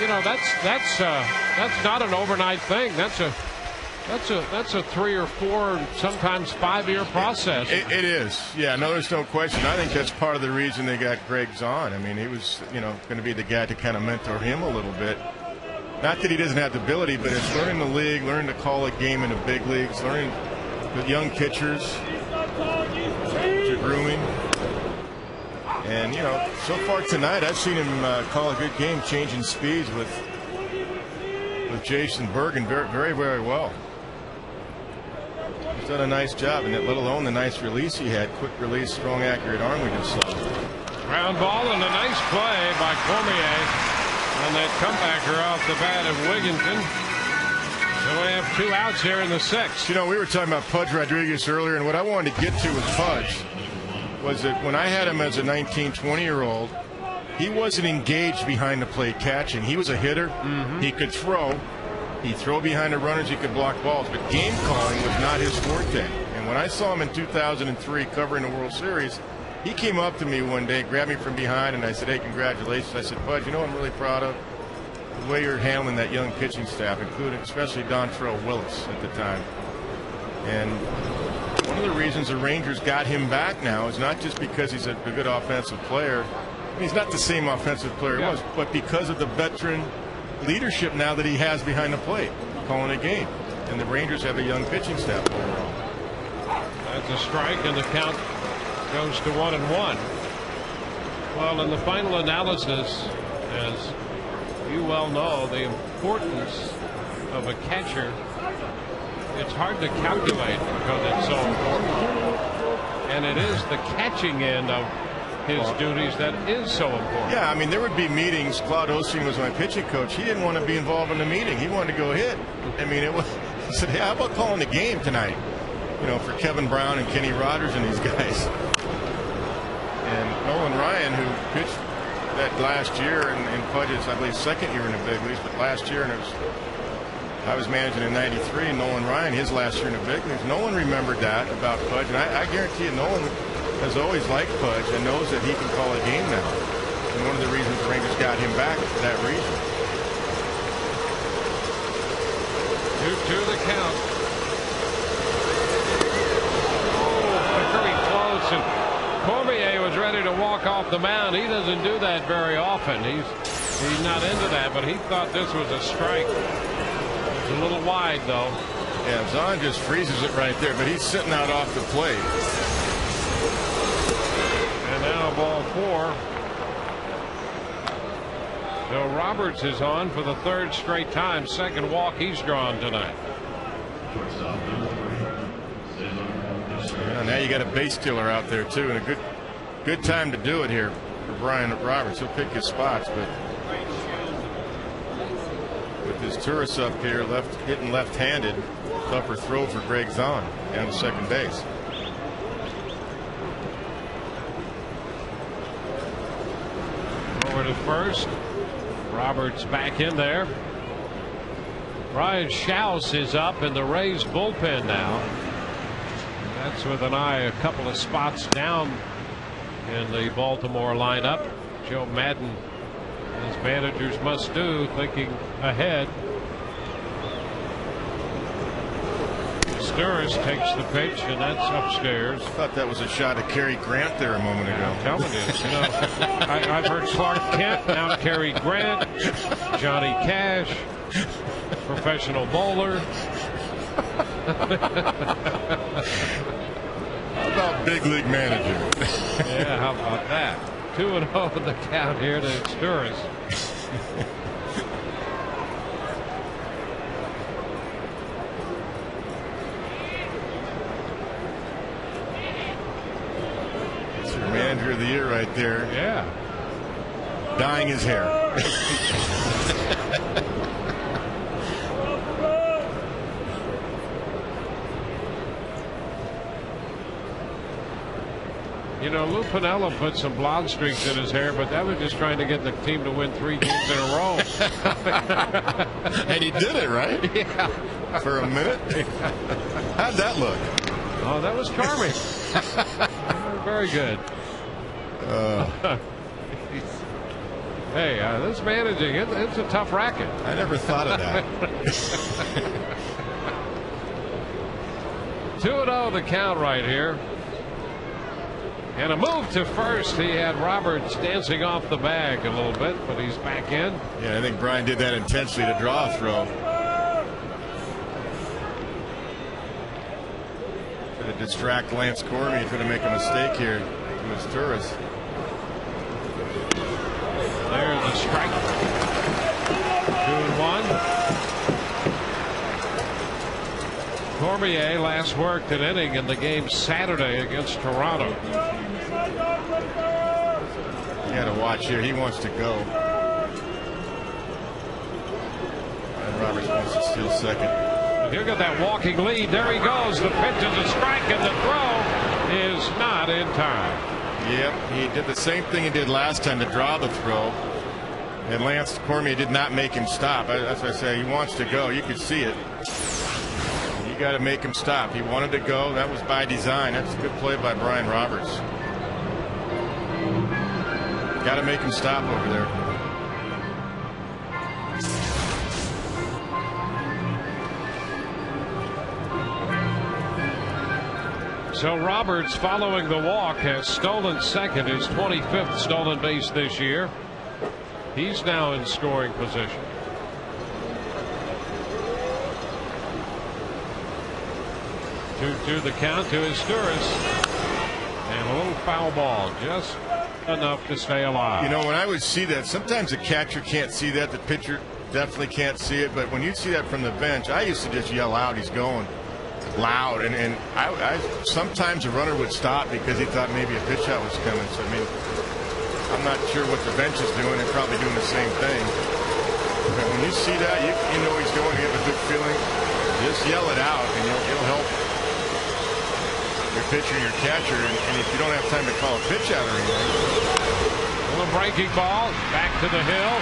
that's not an overnight thing. That's a 3 or 4, sometimes 5-year process. It is. Yeah, no, there's no question. I think that's part of the reason they got Greg Zahn. I mean, he was, going to be the guy to kind of mentor him a little bit. Not that he doesn't have the ability, but it's learning the league, learning to call a game in the big leagues, learning the young pitchers, grooming. And, so far tonight, I've seen him call a good game, changing speeds with Jason Bergen very, very, very well. He's done a nice job, and let alone the nice release he had. Quick release, strong, accurate arm we just saw. Ground ball and a nice play by Cormier. And that comebacker off the bat of Wigginton. So we have 2 outs here in the 6th. We were talking about Pudge Rodriguez earlier, and what I wanted to get to with Pudge was that when I had him as a 19, 20-year-old, he wasn't engaged behind the plate catching. He was a hitter. He could throw. He'd throw behind the runners. He could block balls. But game calling was not his forte. And when I saw him in 2003 covering the World Series, he came up to me one day, grabbed me from behind, and I said, "Hey, congratulations." I said, "Pudge, what I'm really proud of? The way you're handling that young pitching staff, including especially Dontrell Willis at the time." And one of the reasons the Rangers got him back now is not just because he's a good offensive player. He's not the same offensive player he was, but because of the veteran leadership now that he has behind the plate, calling a game. And the Rangers have a young pitching staff overall. That's a strike, and the count goes to 1-1. Well, in the final analysis, as you well know, the importance of a catcher, it's hard to calculate because it's so important. And it is the catching end of his duties that is so important. Yeah, I mean, there would be meetings. Claude Osteen was my pitching coach. He didn't want to be involved in the meeting. He wanted to go hit. I mean, he said, "Hey, how about calling the game tonight? For Kevin Brown and Kenny Rogers and these guys." And Nolan Ryan, who pitched that last year in Pudge's, I believe, 2nd year in the big leagues, but last year, and I was managing in '93, and Nolan Ryan, his last year in the big leagues. Nolan remembered that about Pudge, and I guarantee you, Nolan has always liked Pudge and knows that he can call a game now. And one of the reasons the Rangers got him back is for that reason. 2-2 the count. Oh, very close, and Cormier was ready to walk off the mound. He doesn't do that very often. He's not into that, but he thought this was a strike. It's a little wide, though. Yeah, Zahn just freezes it right there, but he's sitting out off the plate. And now ball 4. Bill Roberts is on for the 3rd straight time. 2nd walk he's drawn tonight. Now you got a base stealer out there too, and a good time to do it here for Brian Roberts. He'll pick his spots, but with his tourists up here, hitting left-handed, tougher throw for Greg Zahn down to second base. Over to first. Roberts back in there. Brian Schaus is up in the Rays bullpen now. That's with an eye a couple of spots down in the Baltimore lineup. Joe Madden, as managers must do, thinking ahead. Sturris takes the pitch, and that's upstairs. I thought that was a shot at Cary Grant there a moment ago. I'm telling you, I've heard Clark Kent, now Cary Grant, Johnny Cash, professional bowler. How about big league manager? Yeah, how about that? 2-0 in the count here to Sturris. That's your manager of the year right there. Yeah. Dyeing his hair. Lou Piniella put some blonde streaks in his hair, but that was just trying to get the team to win 3 games in a row. And he did it, right? Yeah. For a minute? How'd that look? Oh, that was charming. Very good. Hey, this managing, it's a tough racket. I never thought of that. 2-0 the count right here. And a move to first. He had Roberts dancing off the bag a little bit, but he's back in. Yeah, I think Brian did that intentionally to draw a throw. Trying to distract Lance Cormier. He's going to make a mistake here to his tourist. There's a strike. 2-1. Cormier last worked an inning in the game Saturday against Toronto. You got to watch here. He wants to go. And Roberts wants to steal second. He'll get that walking lead. There he goes. The pitch is a strike, and the throw is not in time. Yep, he did the same thing he did last time to draw the throw. And Lance Cormier did not make him stop. That's what I say. He wants to go. You could see it. You got to make him stop. He wanted to go. That was by design. That's a good play by Brian Roberts. Got to make him stop over there. So Roberts, following the walk, has stolen second, his 25th stolen base this year. He's now in scoring position. 2-2 the count to Izturis. And a little foul ball, just enough to stay alive. You know, when I would see that, sometimes the catcher can't see that, the pitcher definitely can't see it, but when you see that from the bench, I used to just yell out, he's going loud, and I sometimes a runner would stop because he thought maybe a pitch out was coming. So I mean, I'm not sure what the bench is doing. They're probably doing the same thing. But when you see that, you know he's going. You have a good feeling. Just yell it out, and it'll help your pitcher and your catcher. And if you don't have time to call a pitch out or anything. A little breaking ball back to the hill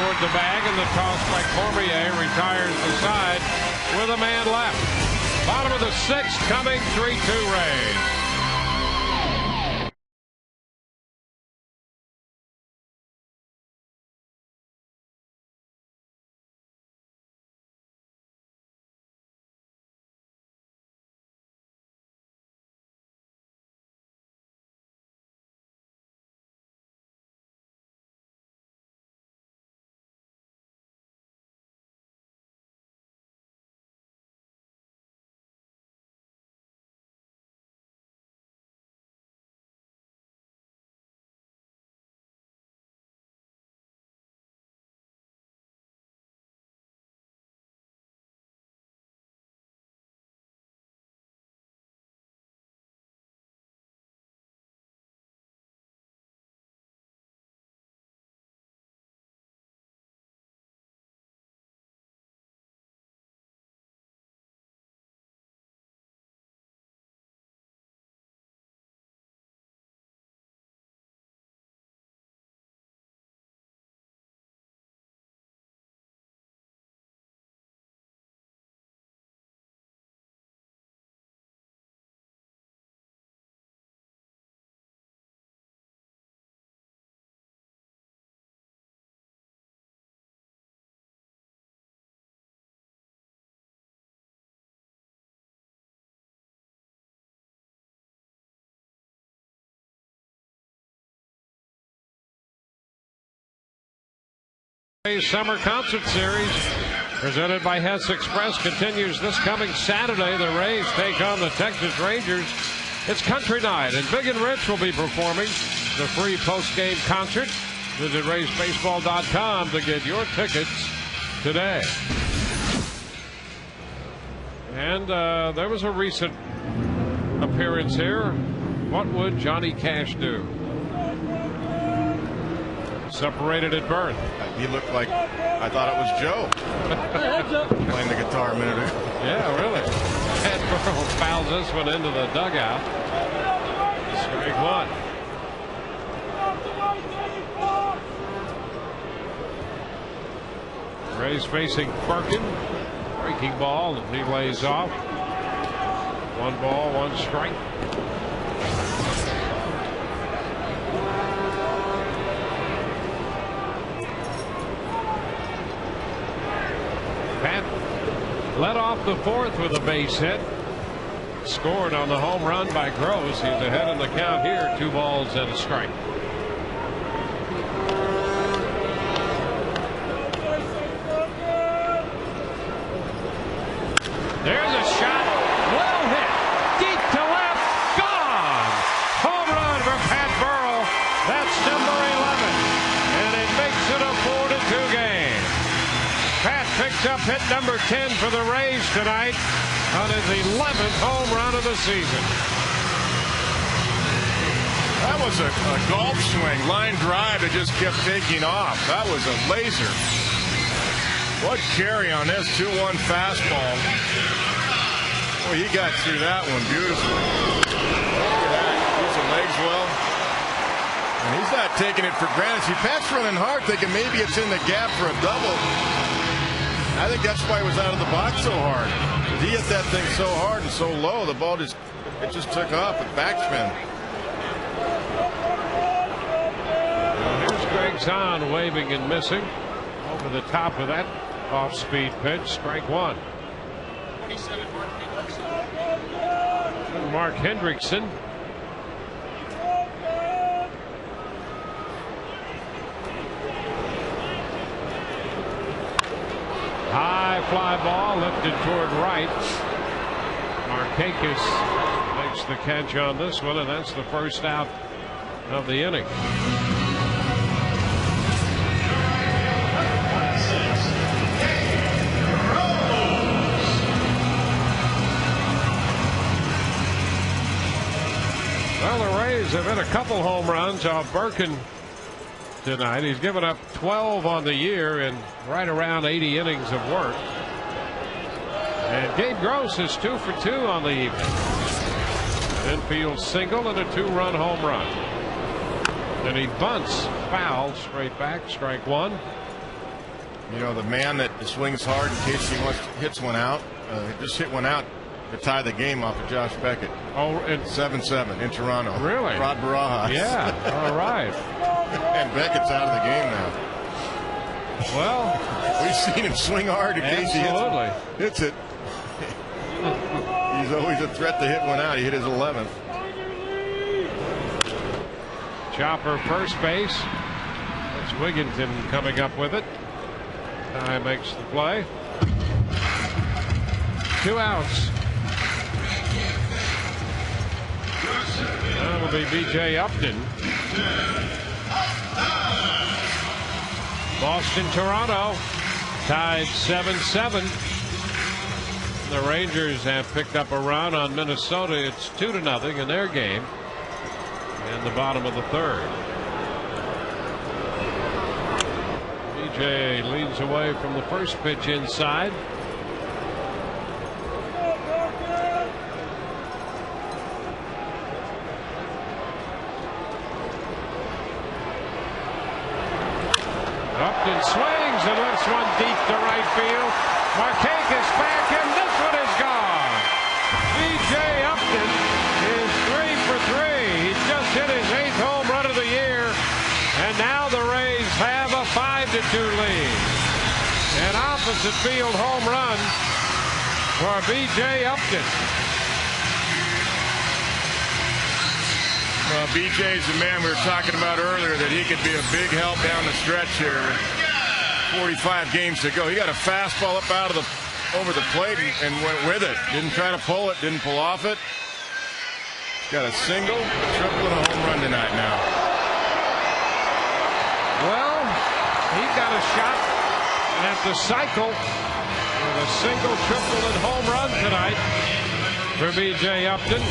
toward the bag, and the toss by Cormier retires the side with a man left. Bottom of the sixth coming, 3-2 Rays. Summer Concert Series presented by Hess Express continues this coming Saturday. The Rays take on the Texas Rangers. It's country night, and Big and Rich will be performing the free post-game concert. Visit RaysBaseball.com to get your tickets today. And there was a recent appearance here. What would Johnny Cash do? Separated at birth. He looked like, I thought it was Joe. Playing the guitar a minute ago. Yeah, really. Ed Burrow fouls this one into the dugout. Strike one. Rays facing Perkin. Breaking ball, and he lays off. 1 ball, 1 strike. Pat led off the fourth with a base hit. Scored on the home run by Gross. He's ahead in the count here. 2 balls and a strike. There's a shot. Well hit. Deep to left. Gone. Home run for Pat Burrell. That's number 11. And it makes it a 4-2 game. Pat picks up hit number 10 for the Rays tonight on his 11th home run of the season. That was a golf swing. Line drive that just kept taking off. That was a laser. What carry on this 2-1 fastball. Boy, he got through that one beautifully. Look at that. Use the legs well. And he's not taking it for granted. See, Pat's running hard thinking maybe it's in the gap for a double. I think that's why he was out of the box so hard. He hit that thing so hard and so low, the ball just took off with backspin. Here's Greg Zahn waving and missing over the top of that off-speed pitch. Strike 1. Mark Hendrickson. High fly ball lifted toward right. Markakis makes the catch on this one, and that's the first out of the inning. Well, the Rays have hit a couple home runs off Birkin tonight. He's given up 12 on the year in right around 80 innings of work. And Gabe Gross is 2 for 2 on the evening. Infield single and a 2-run home run. And he bunts foul straight back. Strike 1. You know, the man that swings hard in case he hits one out, just hit one out to tie the game off of Josh Beckett. Oh, and 7-7 in Toronto. Really? Rod Barajas. Yeah. All right. And Beckett's out of the game now. Well, we've seen him swing hard in case he hits it. He's always a threat to hit one out. He hit his 11th. Chopper first base. That's Wigginton coming up with it. Ty makes the play. 2 outs. That'll be B.J. Upton. Boston, Toronto tied 7-7. The Rangers have picked up a run on Minnesota. It's 2-0 in their game in the bottom of the third. B.J. leads away from the first pitch inside. Upton swings and lifts one deep to right field. Markakis back, and this one is gone. B.J. Upton is 3 for 3. He just hit his 8th home run of the year, and now the Rays have a 5-2 lead. An opposite field home run for B.J. Upton. Well, BJ's the man we were talking about earlier, that he could be a big help down the stretch here. 45 games to go. He got a fastball up out of over the plate and went with it. Didn't try to pull it, didn't pull off it. He's got a single, a triple, and a home run tonight now. Well, he got a shot at the cycle with a single, triple, and home run tonight for B.J. Upton.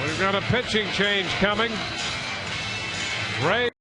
We've got a pitching change coming. Ray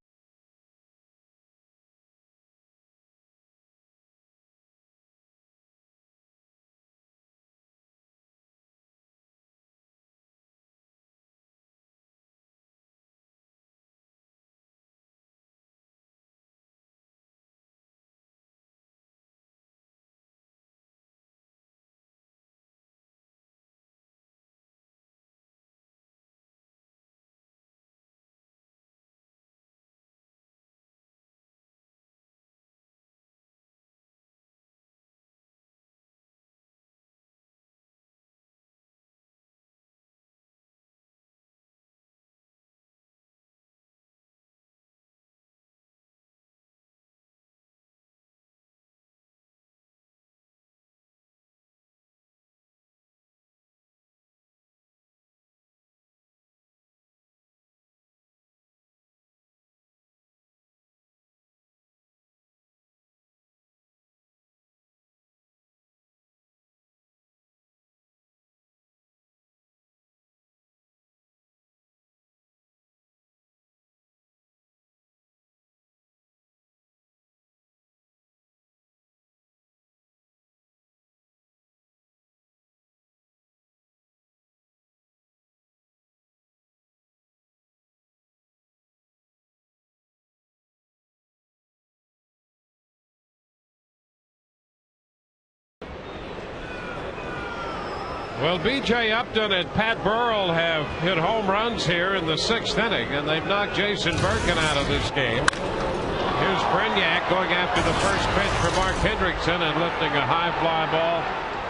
Well, B.J. Upton and Pat Burrell have hit home runs here in the 6th inning, and they've knocked Jason Birkin out of this game. Here's Brignac going after the first pitch for Mark Hendrickson and lifting a high fly ball,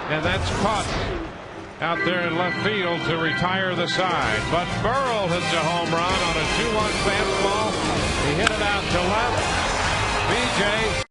and that's caught out there in left field to retire the side. But Burrell hits a home run on a 2-1 fastball. He hit it out to left. B.J.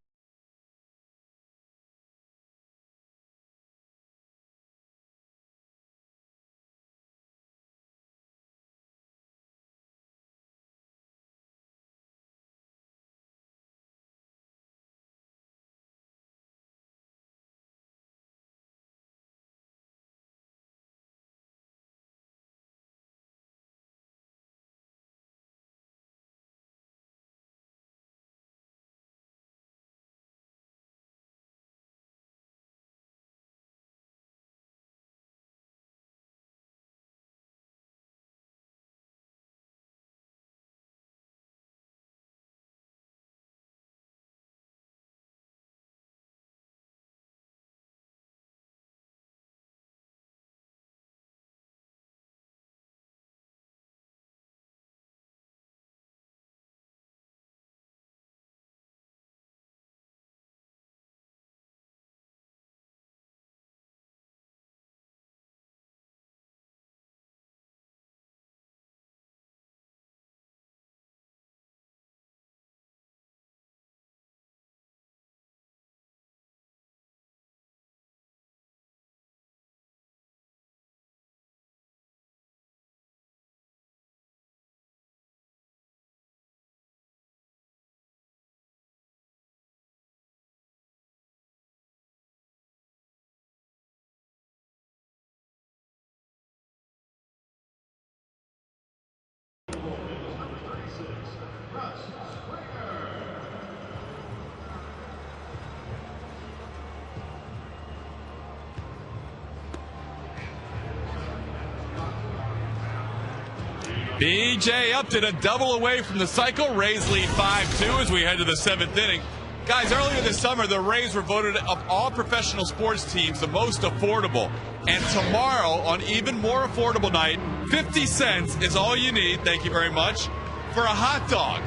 B.J. Upton, a double away from the cycle. Rays lead 5-2 as we head to the 7th inning. Guys, earlier this summer, the Rays were voted of all professional sports teams the most affordable. And tomorrow, on even more affordable night, 50 cents is all you need, thank you very much, for a hot dog.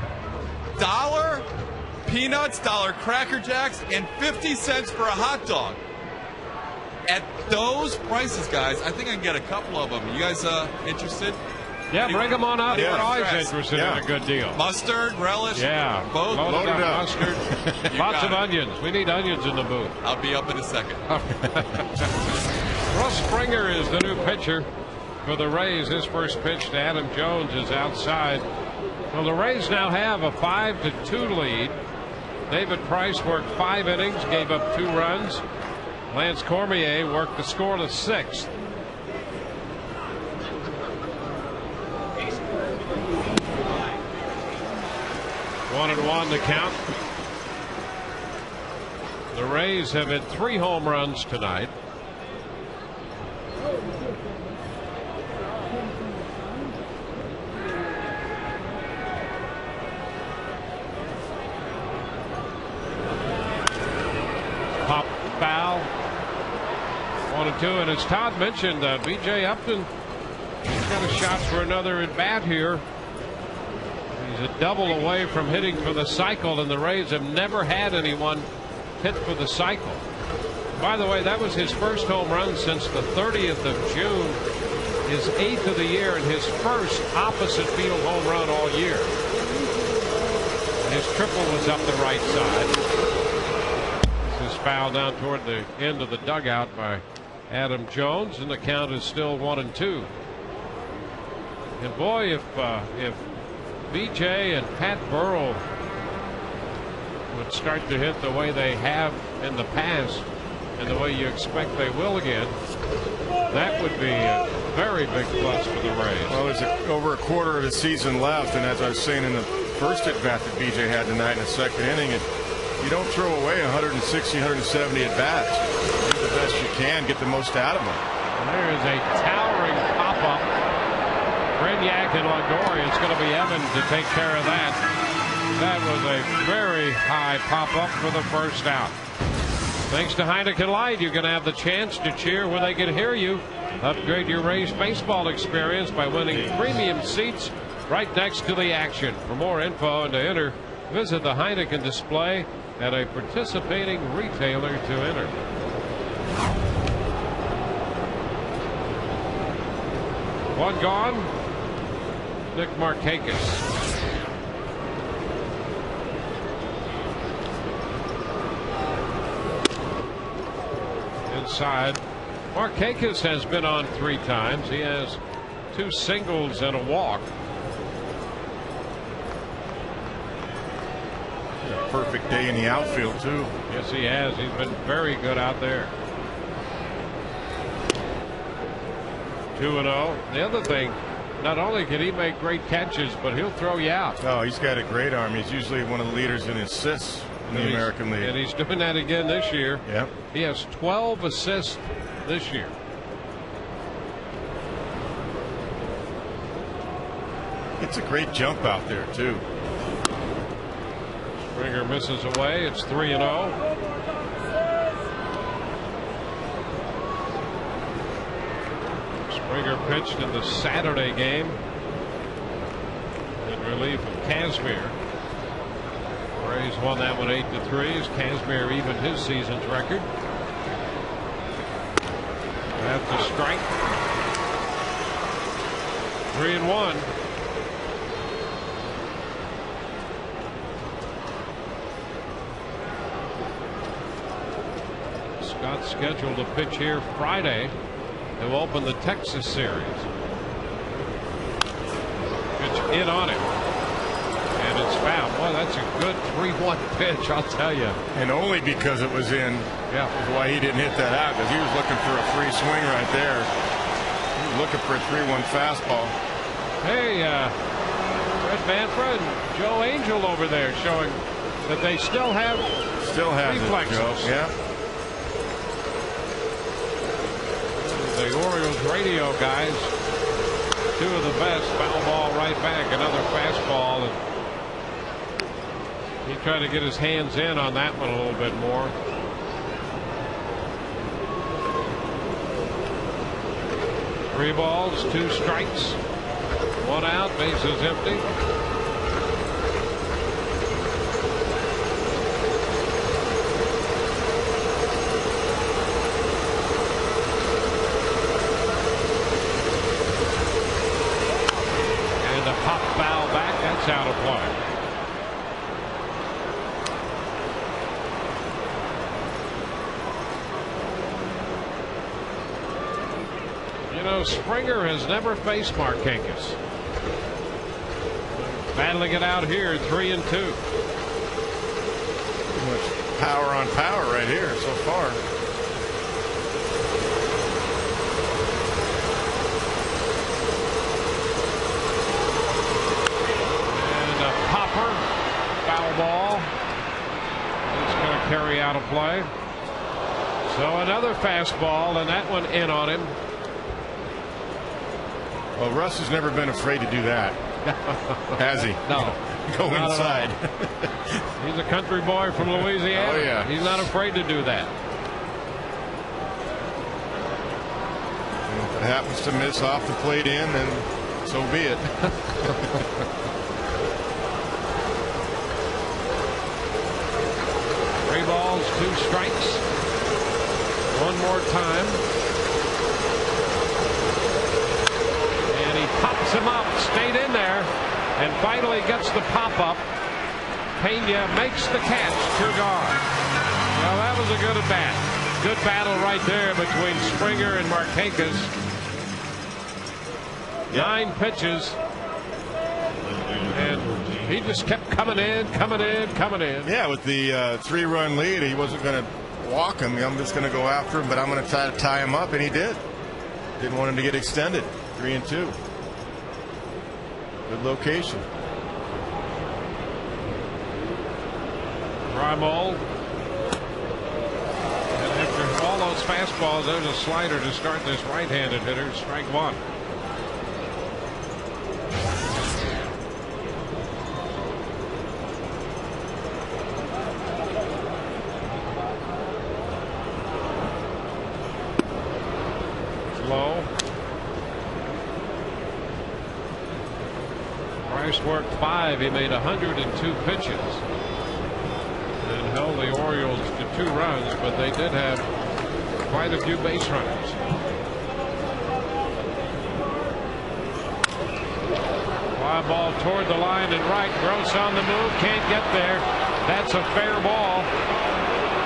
$1 peanuts, $1 Cracker Jacks, and 50 cents for a hot dog. At those prices, guys, I think I can get a couple of them. You guys interested? Yeah, bring them on up. Yeah. We're always interested in a good deal. Mustard, relish, yeah, both. Loaded up. Mustard. Lots of onions. We need onions in the booth. I'll be up in a second. Russ Springer is the new pitcher for the Rays. His first pitch to Adam Jones is outside. Well, the Rays now have a 5-2 lead. David Price worked 5 innings, gave up 2 runs. Lance Cormier worked the scoreless 6th. One and one to count. The Rays have hit 3 home runs tonight. Pop foul. 1-2, and as Todd mentioned, B.J. Upton, he's got a shot for another at bat here. He's a double away from hitting for the cycle, and the Rays have never had anyone hit for the cycle. By the way, that was his first home run since the 30th of June, his 8th of the year, and his first opposite field home run all year. His triple was up the right side. This is fouled down toward the end of the dugout by Adam Jones, and the count is still 1-2. And boy, if B.J. and Pat Burrell would start to hit the way they have in the past and the way you expect they will again, that would be a very big plus for the Rays. Well, there's over a quarter of the season left, and as I was saying in the first at-bat that B.J. had tonight in the 2nd inning, you don't throw away 160, 170 at-bats. Do the best you can, get the most out of them. And there is a towering pop-up. Brignac and Longoria. It's going to be Evan to take care of that. That was a very high pop-up for the first out. Thanks to Heineken Light, you're going to have the chance to cheer where they can hear you. Upgrade your Rays baseball experience by winning premium seats right next to the action. For more info and to enter, visit the Heineken display at a participating retailer to enter. One gone. Nick Markakis. Inside. Markakis has been on 3 times. He has 2 singles and a walk. A perfect day in the outfield, too. Yes, he has. He's been very good out there. 2-0. The other thing, not only can he make great catches, but he'll throw you out. Oh, he's got a great arm. He's usually one of the leaders in assists in the American League. And he's doing that again this year. Yep. He has 12 assists this year. It's a great jump out there, too. Springer misses away. It's 3-0. Springer pitched in the Saturday game in relief of Kazmir. Rays won that one 8-3 as Kazmir evened his season's record. That's a strike. 3-1. Scott's scheduled to pitch here Friday to open the Texas series. Pitch in on him. And it's foul. Boy, that's a good 3-1 pitch, I'll tell you. And only because it was in. Yeah. Is why he didn't hit that out, because he was looking for a free swing right there. He was looking for a 3-1 fastball. Hey, Fred Manfred and Joe Angel over there showing that they still have reflexes. Joe. Yeah. The Orioles radio guys, 2 of the best. Foul ball right back, another fastball, and he tried to get his hands in on that one a little bit more. Three balls, 2 strikes, 1 out, bases empty. And a pop foul back, that's out of play. Springer has never faced Markakis. Battling it out here, 3-2. Too much power on power right here so far. And a popper, foul ball. It's going to carry out of play. So another fastball, and that one in on him. Well, Russ has never been afraid to do that, has he? No. Go inside. He's a country boy from Louisiana. Oh, yeah. He's not afraid to do that. And if it happens to miss off the plate in, then so be it. 3 balls, 2 strikes. One more time. Pops him up, stayed in there, and finally gets the pop up. Pena makes the catch, 2 gone. Well, that was a good at bat. Good battle right there between Springer and Markakis. 9 pitches, and he just kept coming in. Yeah, with the 3-run lead, he wasn't going to walk him. I'm just going to go after him, but I'm going to try to tie him up, and he did. Didn't want him to get extended. 3-2. Good location. Rymol. And after all those fastballs, there's a slider to start this right-handed hitter. Strike 1. low. Bryce worked 5. He made 102 pitches and held the Orioles to 2 runs, but they did have quite a few base runners. Fly ball toward the line and right. Gross on the move, can't get there. That's a fair ball.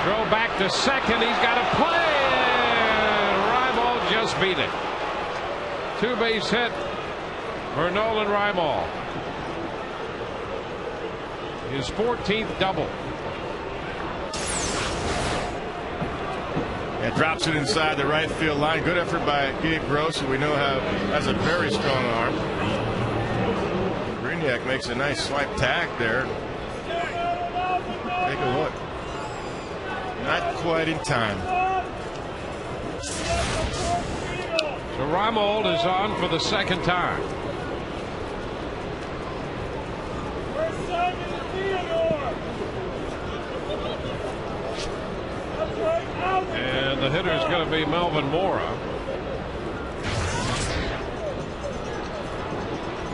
Throw back to second. He's got a play. Rymall just beat it. 2-base hit for Nolan Rymall. His 14th double. And drops it inside the right field line. Good effort by Gabe Gross, who we know has a very strong arm. Grignac makes a nice swipe tack there. Take a look. Not quite in time. So Rymall is on for the second time. And the hitter is going to be Melvin Mora.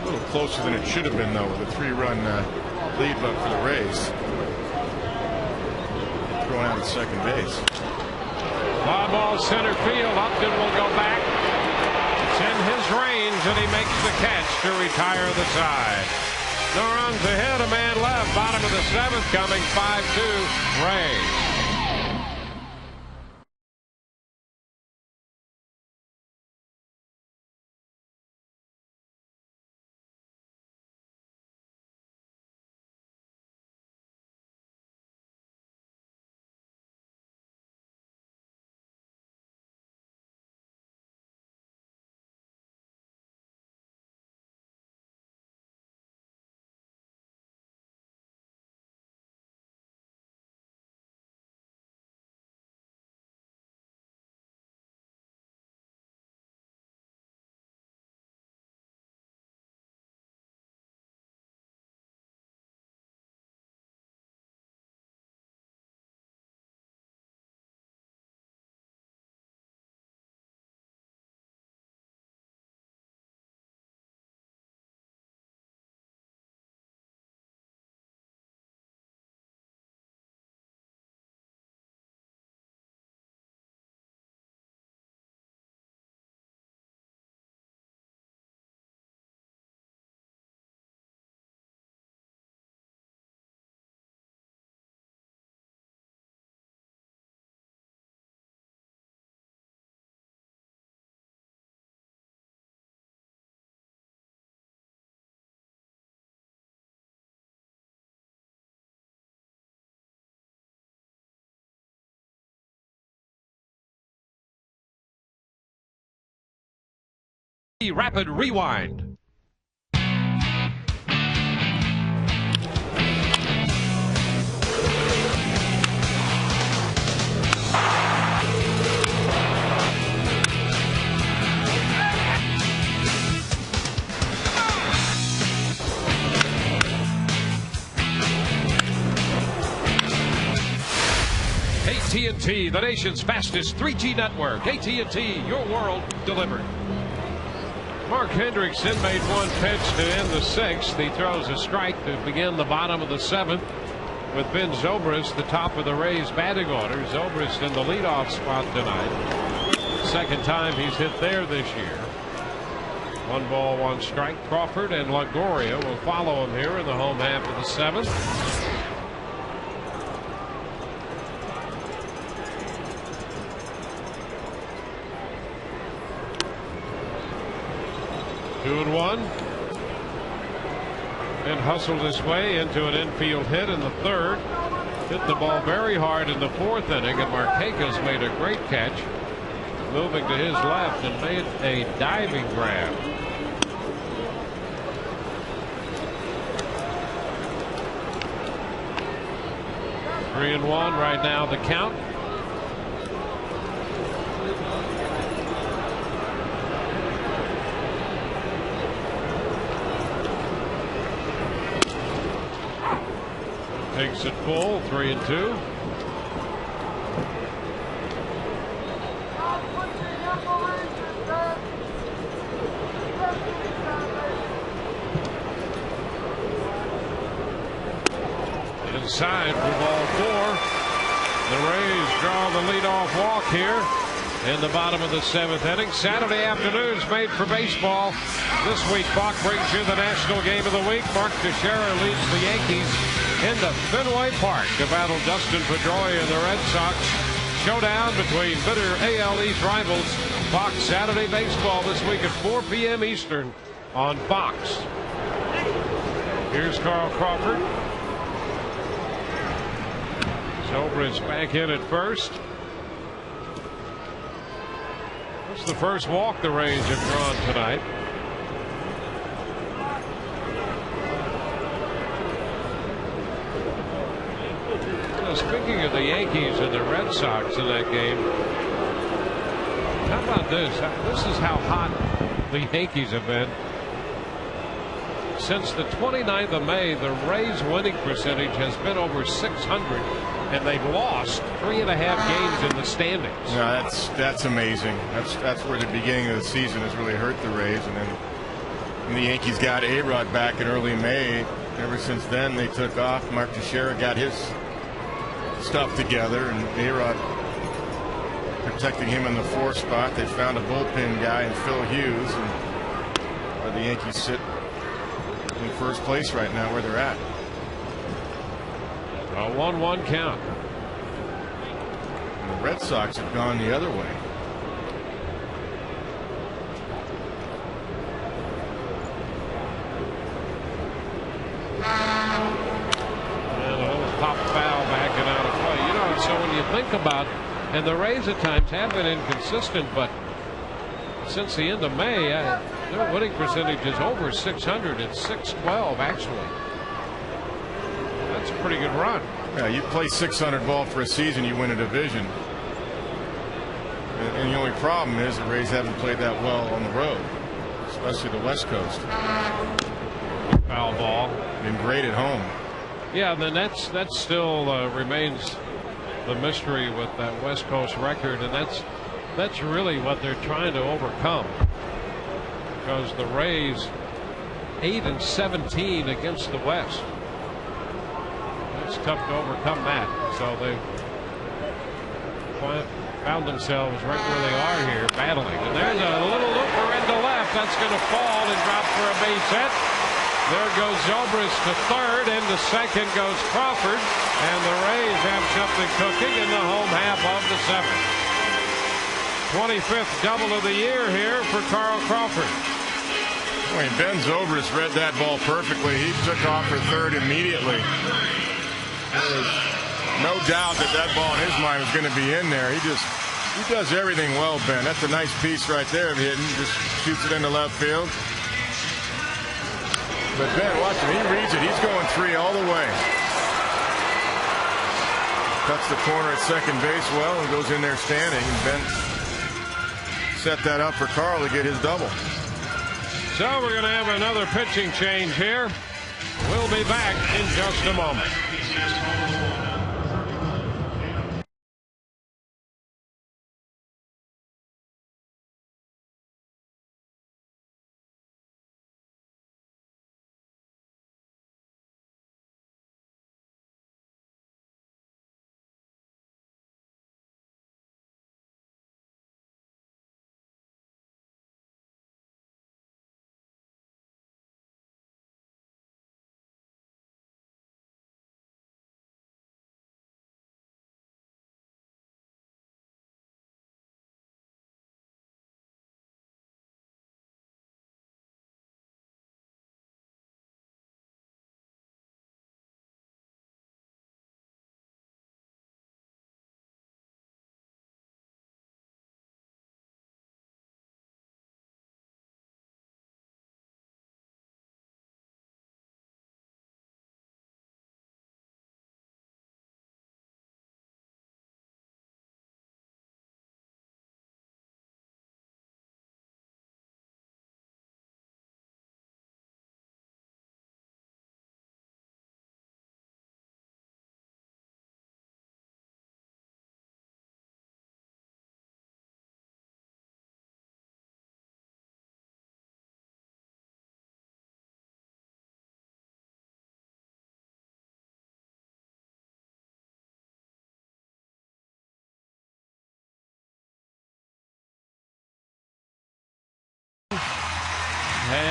A little closer than it should have been, though, with a 3-run lead up for the Rays. Thrown out at second base. Fly ball center field. Upton will go back. It's in his range, and he makes the catch to retire the side. No runs ahead, a man left. Bottom of the 7th coming. 5-2 Rays. Rapid rewind. AT&T, the nation's fastest 3G network. AT&T, your world delivered. Mark Hendrickson made one pitch to end the 6th. He throws a strike to begin the bottom of the 7th with Ben Zobrist, the top of the Rays batting order. Zobrist in the leadoff spot tonight. Second time he's hit there this year. 1 ball, 1 strike. Crawford and Longoria will follow him here in the home half of the 7th. Two and 1. And hustled his way into an infield hit in the 3rd. Hit the ball very hard in the 4th inning, and Marquez made a great catch, moving to his left and made a diving grab. Three and 1 right now, the count. Takes it full, 3 and 2. outside for ball 4. The Rays draw the leadoff walk here in the bottom of the 7th inning. Saturday afternoons made for baseball. This week, Bach brings you the national game of the week. Mark Teixeira leads the Yankees into Fenway Park to battle Dustin Pedroia and the Red Sox. Showdown between bitter AL East rivals. Fox Saturday baseball this week at 4 p.m. Eastern on Fox. Here's Carl Crawford. Zobrist back in at first. That's the first walk the Rays have drawn tonight. Speaking of the Yankees and the Red Sox in that game, how about this? This is how hot the Yankees have been. Since the 29th of May, the Rays' winning percentage has been over 600, and they've lost 3.5 games in the standings. Yeah, that's amazing. That's where the beginning of the season has really hurt the Rays, and then when the Yankees got A-Rod back in early May. Ever since then, they took off. Mark Teixeira got his stuff together, and A-Rod protecting him in the 4th spot. They found a bullpen guy in Phil Hughes, and the Yankees sit in first place right now where they're at. A 1-1 count. And the Red Sox have gone the other way. And a little pop foul backing out of play. You know, so when you think about, and the Rays at times have been inconsistent, but since the end of May, their winning percentage is over 600. It's 612 actually. That's a pretty good run. Yeah, you play 600 ball for a season, you win a division. And the only problem is the Rays haven't played that well on the road, especially the West Coast. Foul ball. Been great at home. Yeah, then that still remains the mystery with that West Coast record, and that's really what they're trying to overcome, because the Rays 8-17 against the West. It's tough to overcome that. So they found themselves right where they are here, battling. And there's a little looper into left. That's going to fall and drop for a base hit. There goes Zobrist to third, and to second goes Crawford, and the Rays have something cooking in the home half of the 7th. 25th double of the year here for Carl Crawford. I mean, Ben Zobrist read that ball perfectly. He took off for third immediately. There was no doubt that ball in his mind was going to be in there. He does everything well, Ben. That's a nice piece right there of hitting. Just shoots it into left field. But Ben, watch him. He reads it. He's going 3 all the way. Cuts the corner at second base well and goes in there standing. And Ben set that up for Carl to get his double. So we're going to have another pitching change here. We'll be back in just a moment.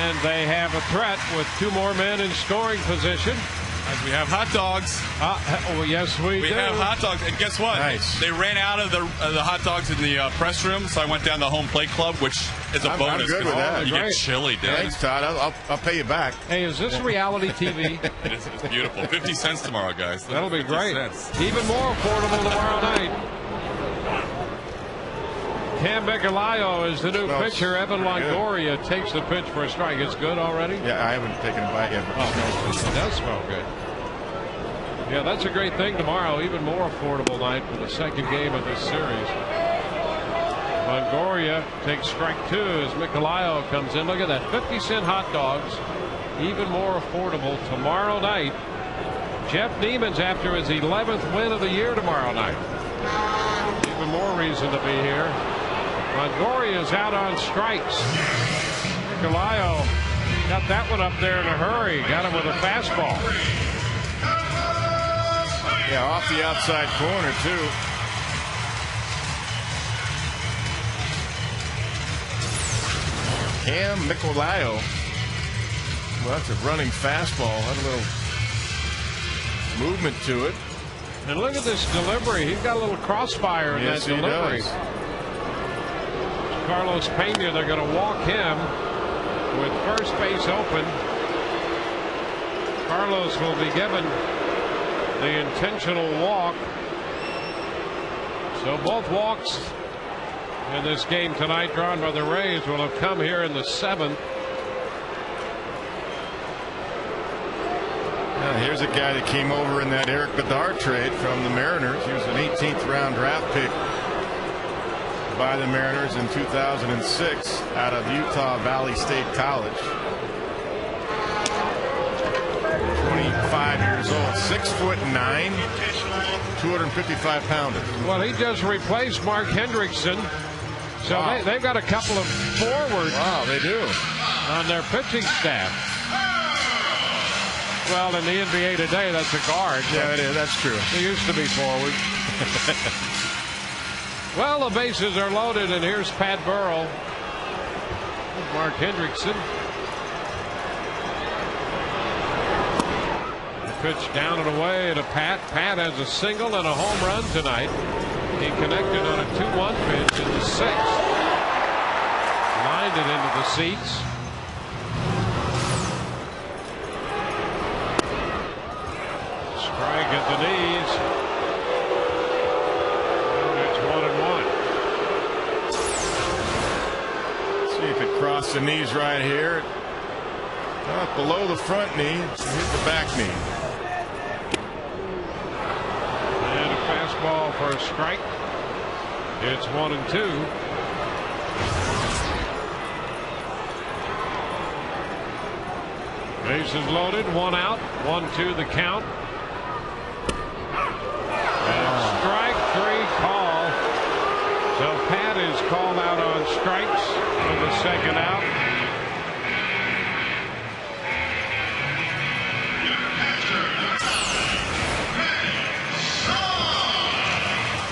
And they have a threat with 2 more men in scoring position. As we have hot dogs. Oh, yes, we do. We have hot dogs. And guess what? Nice. They ran out of the hot dogs in the press room, so I went down to Home Plate Club, which is a bonus. I'm good with that. You Great. get chili, Dan. Thanks, Todd. I'll pay you back. Hey, is this reality TV? It's beautiful. 50 cents tomorrow, guys. That'll be 50 great. cents. Even more affordable tomorrow night. Cam Micolayo is the new Smells pitcher. Evan good. Longoria takes the pitch for a strike. It's good already? Yeah, I haven't taken a bite yet. But It does smell good. Yeah, that's a great thing tomorrow. Even more affordable night for the second game of this series. Longoria takes strike 2 as Micolayo comes in. Look at that, 50-cent hot dogs. Even more affordable tomorrow night. Jeff Neiman's after his 11th win of the year tomorrow night. Even more reason to be here. Longoria's out on strikes. Micolayo got that one up there in a hurry. Got him with a fastball. yeah, off the outside corner, too. Cam Micolayo. Well, that's a running fastball. Had a little movement to it. And look at this delivery. He's got a little crossfire in Yes, that he delivery. does. Carlos Pena, they're going to walk him with first base open. Carlos will be given the intentional walk. So both walks in this game tonight drawn by the Rays will have come here in the 7th. Here's a guy that came over in that Eric Bedard trade from the Mariners. He was an 18th round draft pick by the Mariners in 2006 out of Utah Valley State College. 25 years old, 6'9", 255 pounder. Well, he just replaced Mark Hendrickson. So Wow. they've got a couple of forwards Wow, they do. on their pitching staff. Well, in the NBA today, that's a guard. Yeah, it is. That's true. They used to be forward. Well, the bases are loaded, and here's Pat Burrell. Mark Hendrickson. The pitch down and away to Pat. Pat has a single and a home run tonight. He connected on a 2-1 pitch in the 6th. Lined it into the seats. Strike at the knees. It's 1-1. See if it crossed the knees right here. Below the front knee, hit the back knee. And a fastball for a strike. It's 1-2. Bases loaded, 1 out, 1-2 the count. And strike 3 call. So Pat is called out on strikes for the 2nd out.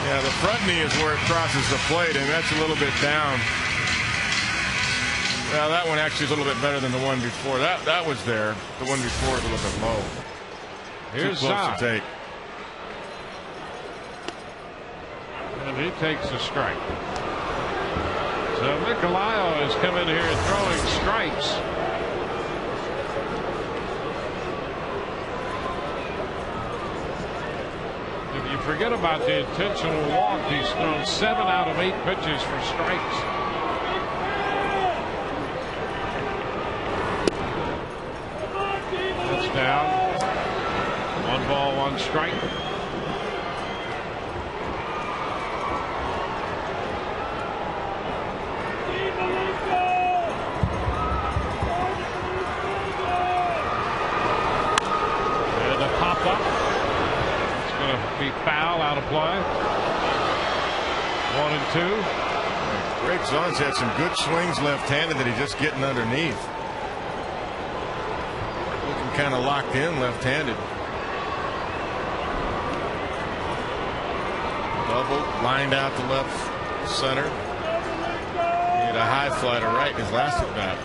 Yeah, the front knee is where it crosses the plate, and that's a little bit down. Well, that one actually is a little bit better than the one before. That was there. The one before is a little bit low. Here's Too close Zod. to take. And he takes a strike. So Micolayo has come in here throwing strikes. If you forget about the intentional walk, he's thrown 7 out of 8 pitches for strikes. That's down. 1 ball, 1 strike. And a pop up. It's going to be foul, out of play. 1-2. Greg Zaun's had some good swings left-handed that he's just getting underneath. Looking kind of locked in left-handed. Double lined out to left center. He had a high fly to right in his last at bat.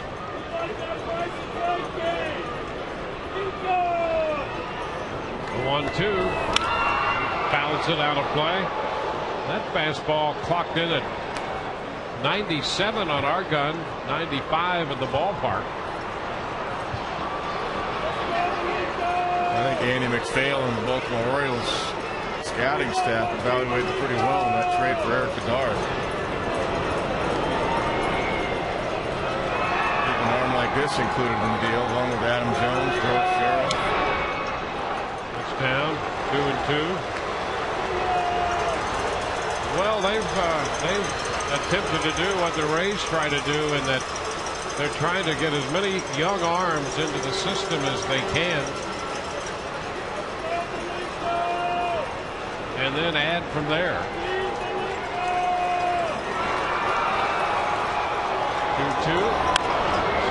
1-2. Fouls it out of play. That fastball clocked in at 97 on our gun, 95 in the ballpark. I think Andy McPhail and the Baltimore Orioles scouting staff evaluated pretty well in that trade for Eric Bedard. Keep an arm like this included in the deal, along with Adam Jones, George Sherrill. It's down 2-2. Well, they've attempted to do what the Rays try to do, in that they're trying to get as many young arms into the system as they can, and then add from there. 2-2.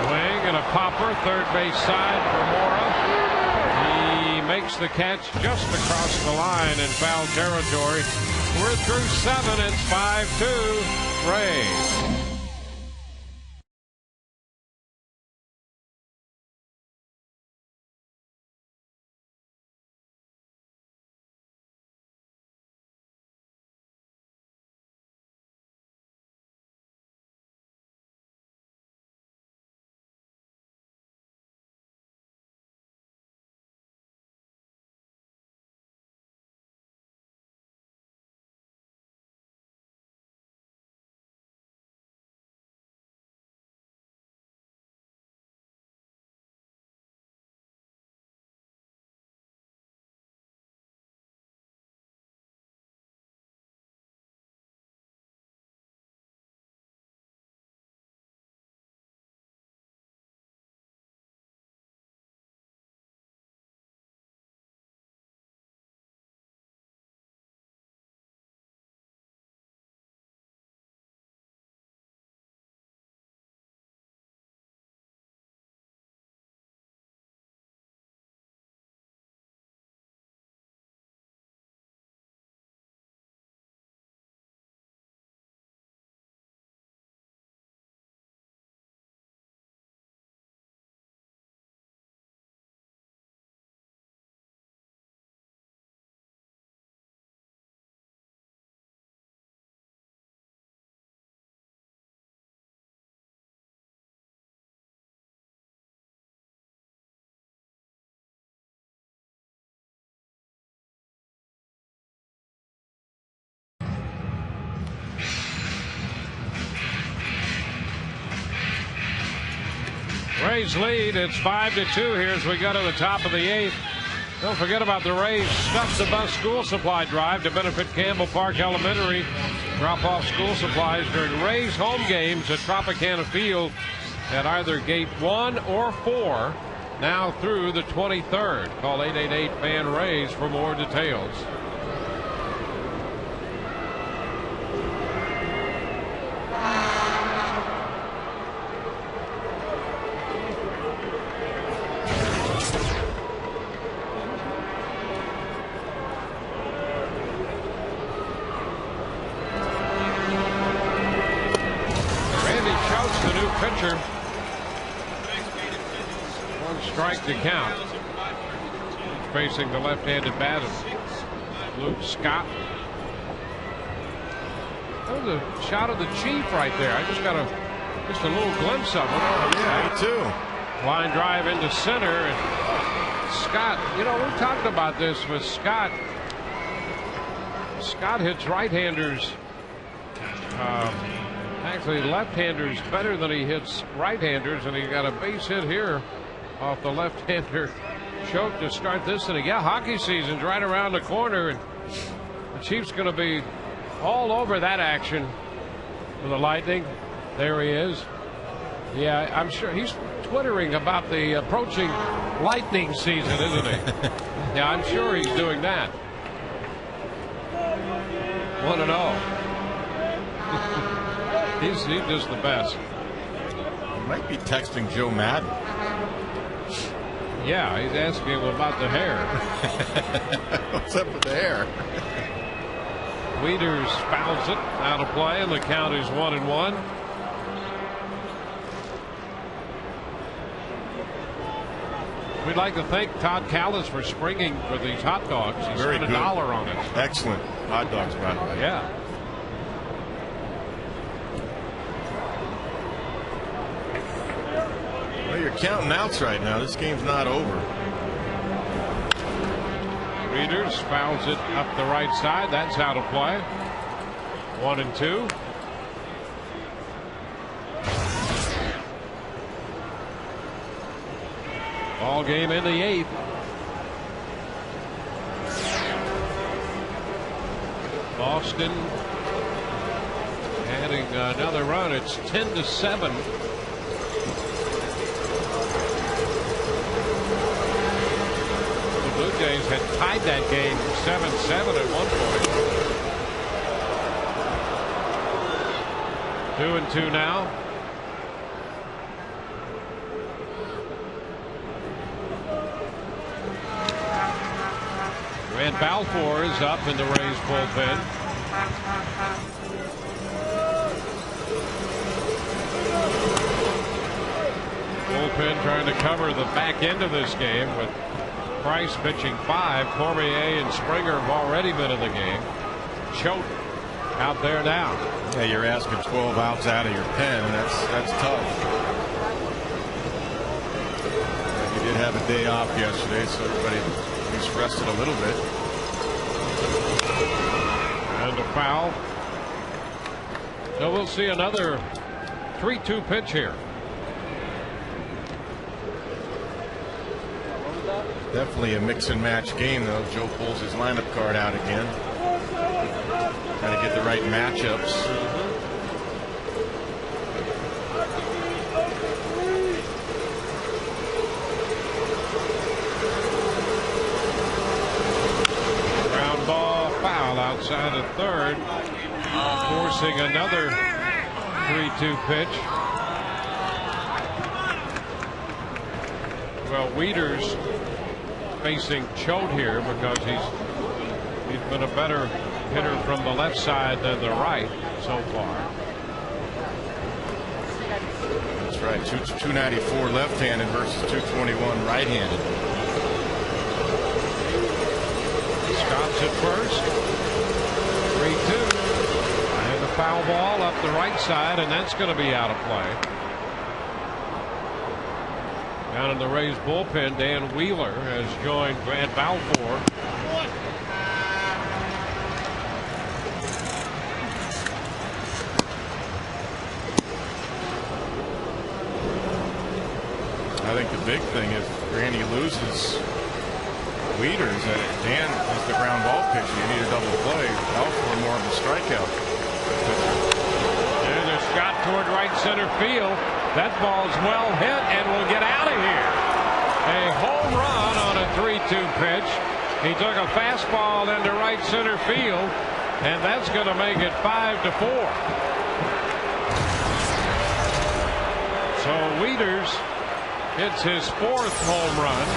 Swing and a popper, third base side for Mora. He makes the catch just across the line in foul territory. We're through 7. It's 5-2 Rays. Rays lead. It's 5-2 here as we go to the top of the 8th. Don't forget about the Rays Stuff the Bus school supply drive to benefit Campbell Park Elementary. Drop off school supplies during Rays home games at Tropicana Field at either gate 1 or 4 now through the 23rd. Call 888-FAN-RAYS for more details. Pitcher. 1 strike to count. Facing the left-handed bat of Luke Scott. That was a shot of the Chief right there. I just got a little glimpse of it. Yeah, me too. Line drive into center, and Scott. You know, we talked about this with Scott. Scott hits right-handers. Actually, left-handers better than he hits right-handers, and he got a base hit here off the left-hander choke to start this inning. Yeah, hockey season's right around the corner, and the Chiefs going to be all over that action for the Lightning. There he is. Yeah, I'm sure he's twittering about the approaching Lightning season, isn't he? Yeah, I'm sure he's doing that. 1-0. He's just the best. He might be texting Joe Madden. Yeah, he's asking him about the hair. What's up with the hair? Wieters fouls it out of play, and the count is 1-1. We'd like to thank Todd Callis for springing for these hot dogs. He Very spent good. $1 on it. Excellent hot dogs, by the way. Yeah. Well, you're counting outs right now. This game's not over. Reeders fouls it up the right side. That's out of play. 1-2. Ball game in the 8th. Boston adding another run. It's 10-7. The Blue Jays had tied that game 7-7 at one point. 2-2 now. And Balfour is up in the Rays bullpen. Bullpen trying to cover the back end of this game with Price pitching 5. Cormier and Springer have already been in the game. Choate out there now. Yeah, you're asking 12 outs out of your pen, and that's tough. You did have a day off yesterday, so everybody just rested a little bit. And a foul. So we'll see another 3-2 pitch here. Definitely a mix and match game, though. Joe pulls his lineup card out again. Trying to get the right matchups. Ground ball, foul outside of third, forcing another 3-2 pitch. Well, Wieters facing Choate here because he's been a better hitter from the left side than the right so far. That's right. 294 left-handed versus 221 right-handed. Stops at first. 3-2. And the foul ball up the right side, and that's going to be out of play. Down in the Rays bullpen, Dan Wheeler has joined Grant Balfour. I think the big thing is Randy loses Wieters. Dan is the ground ball pitcher. You need a double play. Balfour more of a strikeout. There's a shot toward right center field. That ball's well hit and will get out of here. A home run on a 3-2 pitch. He took a fastball into right center field, and that's going to make it 5-4. So Wieters hits his 4th home run,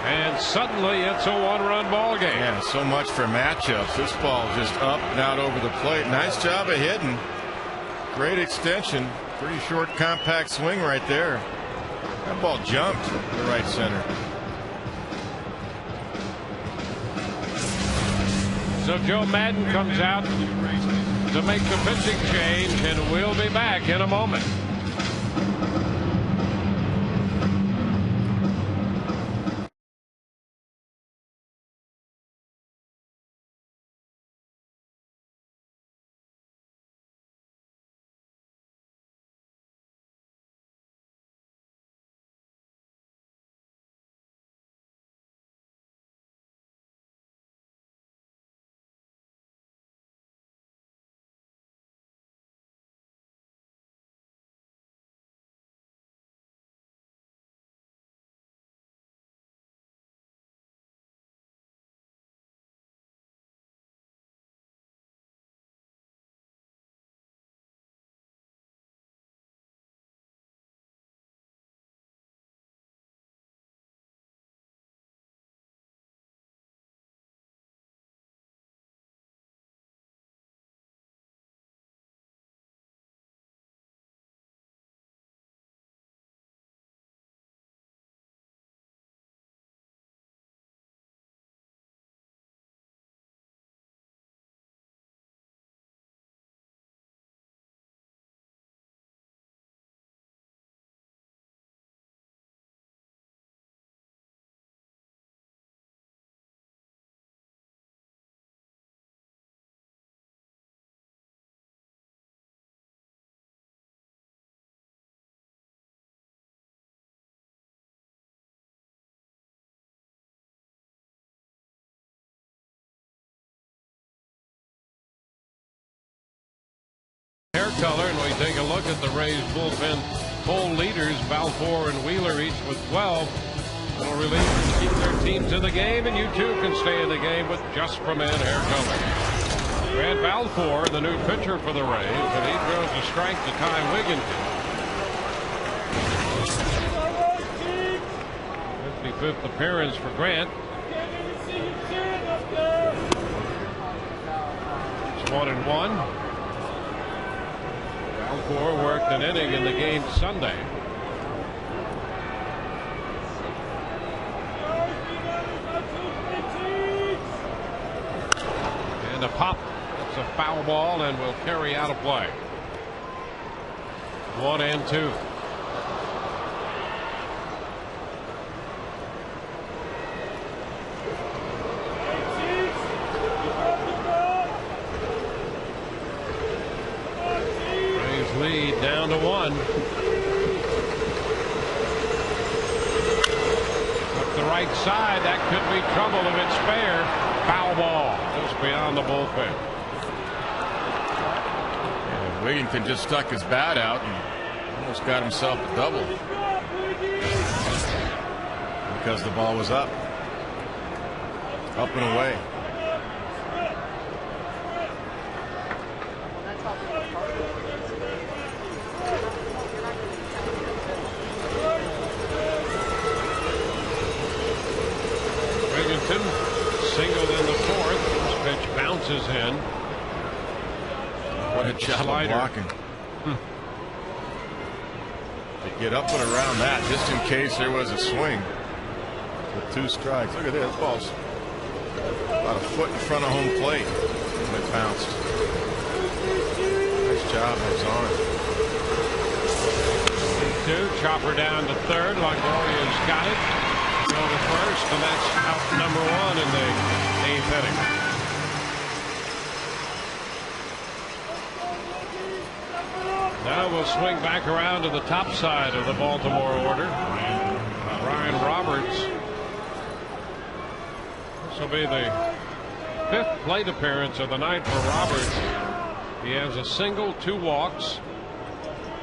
and suddenly it's a 1-run ball game. Yeah, so much for matchups. This ball just up and out over the plate. Nice job of hitting. Great extension. Pretty short, compact swing right there. That ball jumped to right center. So Joe Madden comes out to make the pitching change, and we'll be back in a moment. take a look at the Rays bullpen poll leaders, Balfour and Wheeler each with 12. Will relievers keep their teams in the game, and you too can stay in the game with Just for Men Hair Color. Brad Balfour, the new pitcher for the Rays, and he throws a strike to Ty Wigginton. 55th appearance for Grant. It's 1-1. Balfour worked an inning in the game Sunday. And a pop. It's a foul ball and will carry out of play. 1-2. Lead down to 1. Up the right side, that could be trouble if it's fair. Foul ball just beyond the bullpen. And Wigginton just stuck his bat out and almost got himself a double because the ball was up and away. Singled in the 4th. This pitch bounces in. What a job of blocking. To get up and around that just in case there was a swing with 2 strikes. Look at this. Ball's about a foot in front of home plate when it bounced. Nice job, Hazan. 2. Chopper down to 3rd. Longoria's got it. Go to first, and that's out number 1 in the 8th inning. Now we'll swing back around to the top side of the Baltimore order. Brian Roberts. This will be the 5th plate appearance of the night for Roberts. He has a single, 2 walks,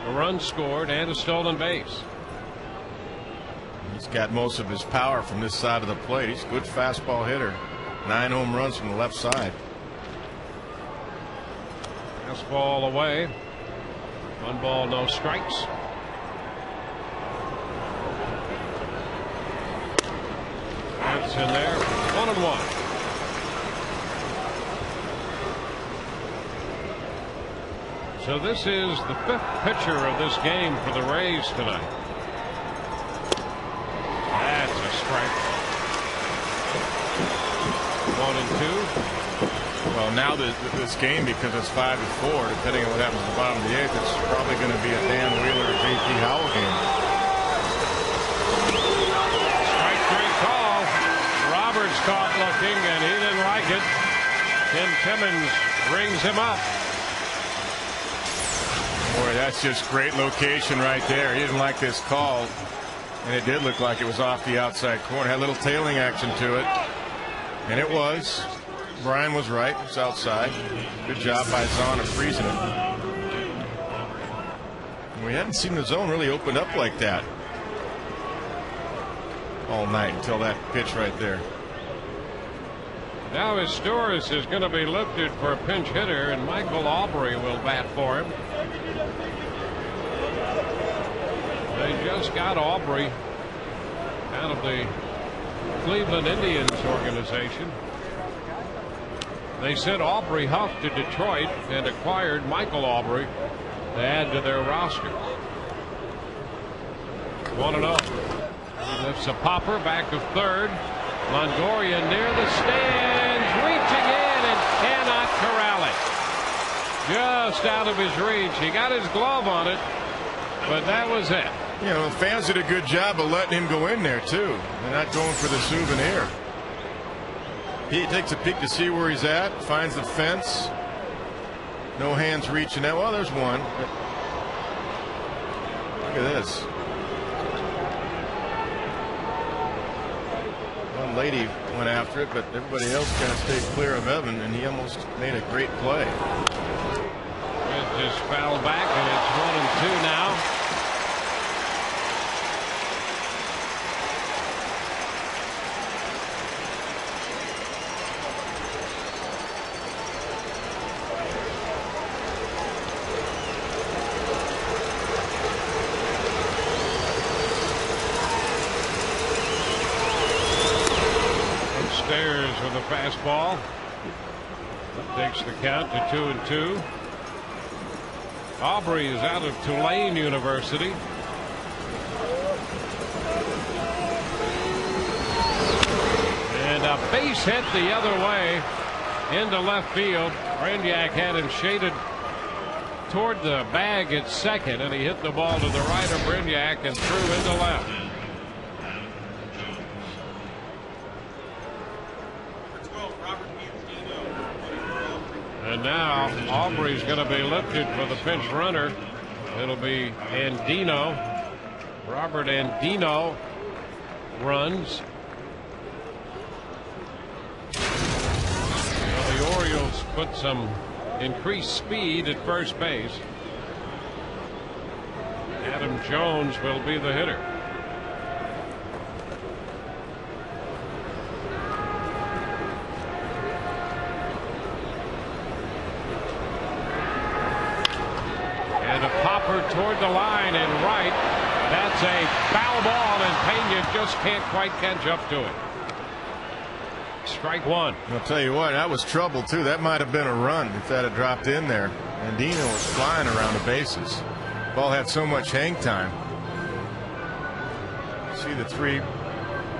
a run scored, and a stolen base. He's got most of his power from this side of the plate. He's a good fastball hitter. 9 home runs from the left side. Fastball away. 1 ball, no strikes. That's in there. 1-1. So this is the 5th pitcher of this game for the Rays tonight. That's a strike. 1-2. Well, now this game, because it's 5-4, depending on what happens at the bottom of the 8th, it's probably going to be a Dan Wheeler or J.P. Howell game. Strike 3 call. Roberts caught looking, and he didn't like it. Tim Timmons rings him up. Boy, that's just great location right there. He didn't like this call, and it did look like it was off the outside corner. Had a little tailing action to it, and it was. Brian was right. It's outside. Good job by Zahn of freezing it. We hadn't seen the zone really open up like that all night until that pitch right there. Now Astores is going to be lifted for a pinch hitter, and Michael Aubrey will bat for him. They just got Aubrey out of the Cleveland Indians organization. They sent Aubrey Huff to Detroit and acquired Michael Aubrey to add to their roster. 1-0. He lifts a popper back of 3rd. Longoria near the stands, reaching in and cannot corral it. Just out of his reach. He got his glove on it, but that was it. You know, the fans did a good job of letting him go in there, too. They're not going for the souvenir. He takes a peek to see where he's at, finds the fence. No hands reaching out. Well, there's one. Look at this. One lady went after it, but everybody else kind of stayed clear of Evan, and he almost made a great play. It just fouled back, and it's fastball. Takes the count to 2-2. Aubrey is out of Tulane University. And a base hit the other way into left field. Brignac had him shaded toward the bag at second, and he hit the ball to the right of Brignac and threw into left. And now Aubrey's going to be lifted for the pinch runner. It'll be Andino. Robert Andino runs. Well, the Orioles put some increased speed at first base. Adam Jones will be the hitter. Toward the line and right. That's a foul ball, and Pena just can't quite catch up to it. Strike one. I'll tell you what, that was trouble too. That might have been a run if that had dropped in there. Andino was flying around the bases. Ball had so much hang time. See the three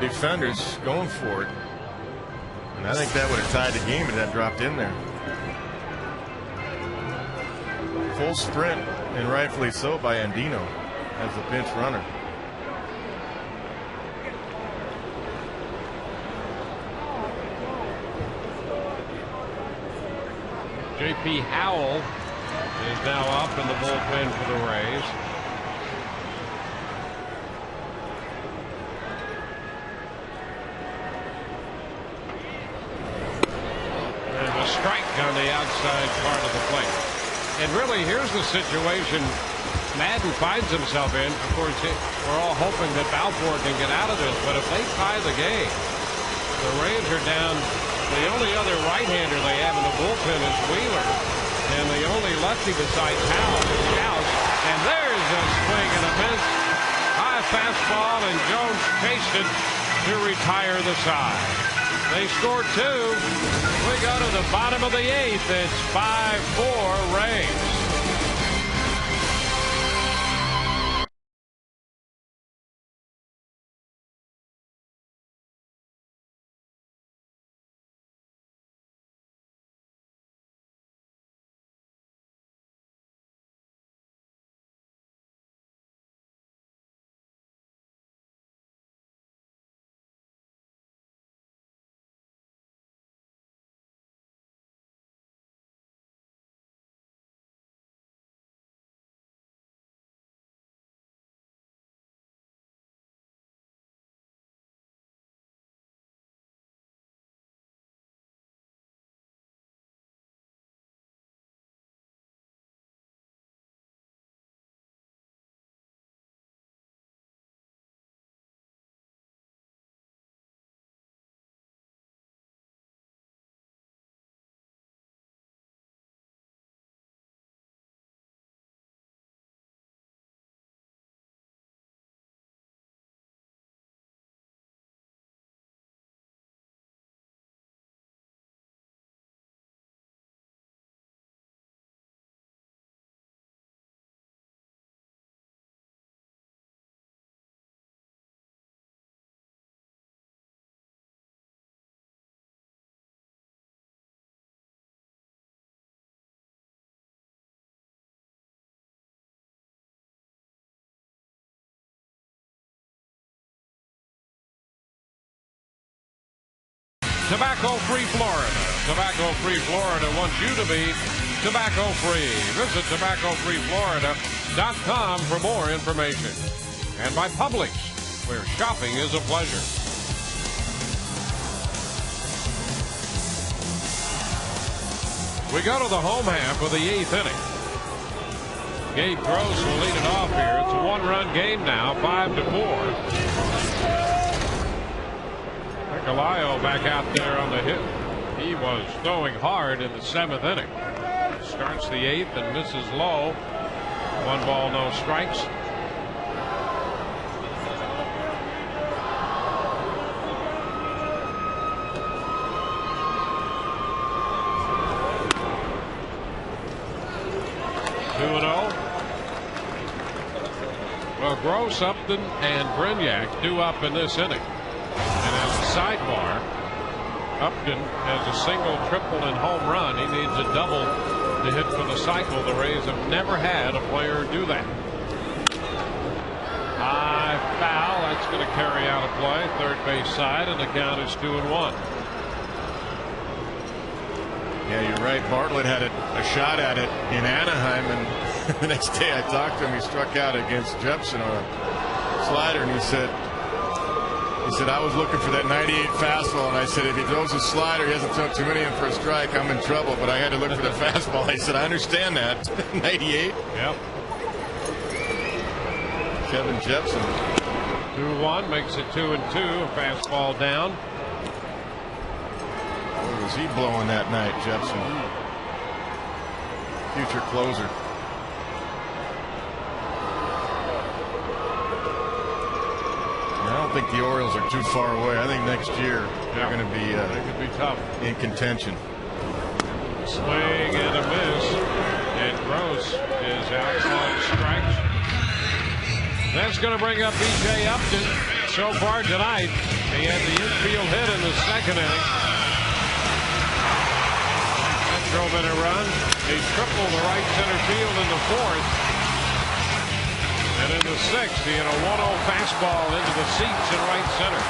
defenders going for it, and I think that would have tied the game if that dropped in there. Full sprint, and rightfully so, by Andino as the pinch runner. J.P. Howell is now up in the bullpen for the Rays. And a strike on the outside part of the plate. And really, here's the situation Madden finds himself in. Of course, we're all hoping that Balfour can get out of this, but if they tie the game, the Rays are down. The only other right-hander they have in the bullpen is Wheeler, and the only lefty besides Howell is Gauss. And there's a swing and a miss. High fastball, and Jones chased it to retire the side. They score two. We go to the bottom of the eighth. It's 5-4 Rays. Tobacco-free Florida. Tobacco-free Florida wants you to be tobacco-free. Visit tobaccofreeflorida.com for more information. And by Publix, where shopping is a pleasure. We go to the home half of the eighth inning. Gabe Gross will lead it off here. It's a one-run game now, 5-4. Calayo back out there on the hit. He was throwing hard in the seventh inning. Starts the eighth and misses low. 1 ball, no strikes. 2-0. Well, Gross, Upton, and Brignac due up in this inning. And as a sidebar, Upton has a single, triple, and home run. He needs a double to hit for the cycle. The Rays have never had a player do that. High foul. That's going to carry out a play. Third base side, and the count is 2-1. Yeah, you're right. Bartlett had a shot at it in Anaheim, and the next day I talked to him. He struck out against Jepson on a slider, and he said, I was looking for that 98 fastball, and I said, if he throws a slider, he hasn't thrown too many in for a strike, I'm in trouble, but I had to look for the fastball. I said, I understand that. 98? Yep. Kevin Jepson. 2-1 makes it 2-2. A fastball down. Boy, was he blowing that night, Jepson. Future closer. I don't think the Orioles are too far away. I think next year they're going to be they could be tough in contention. Swing and a miss, and Gross is out on strikes. That's going to bring up B.J. Upton. So far tonight, he had the infield hit in the second inning. That drove in a run. He tripled the right center field in the fourth. And in the sixth, he had a 1-0 fastball into the seats in right center.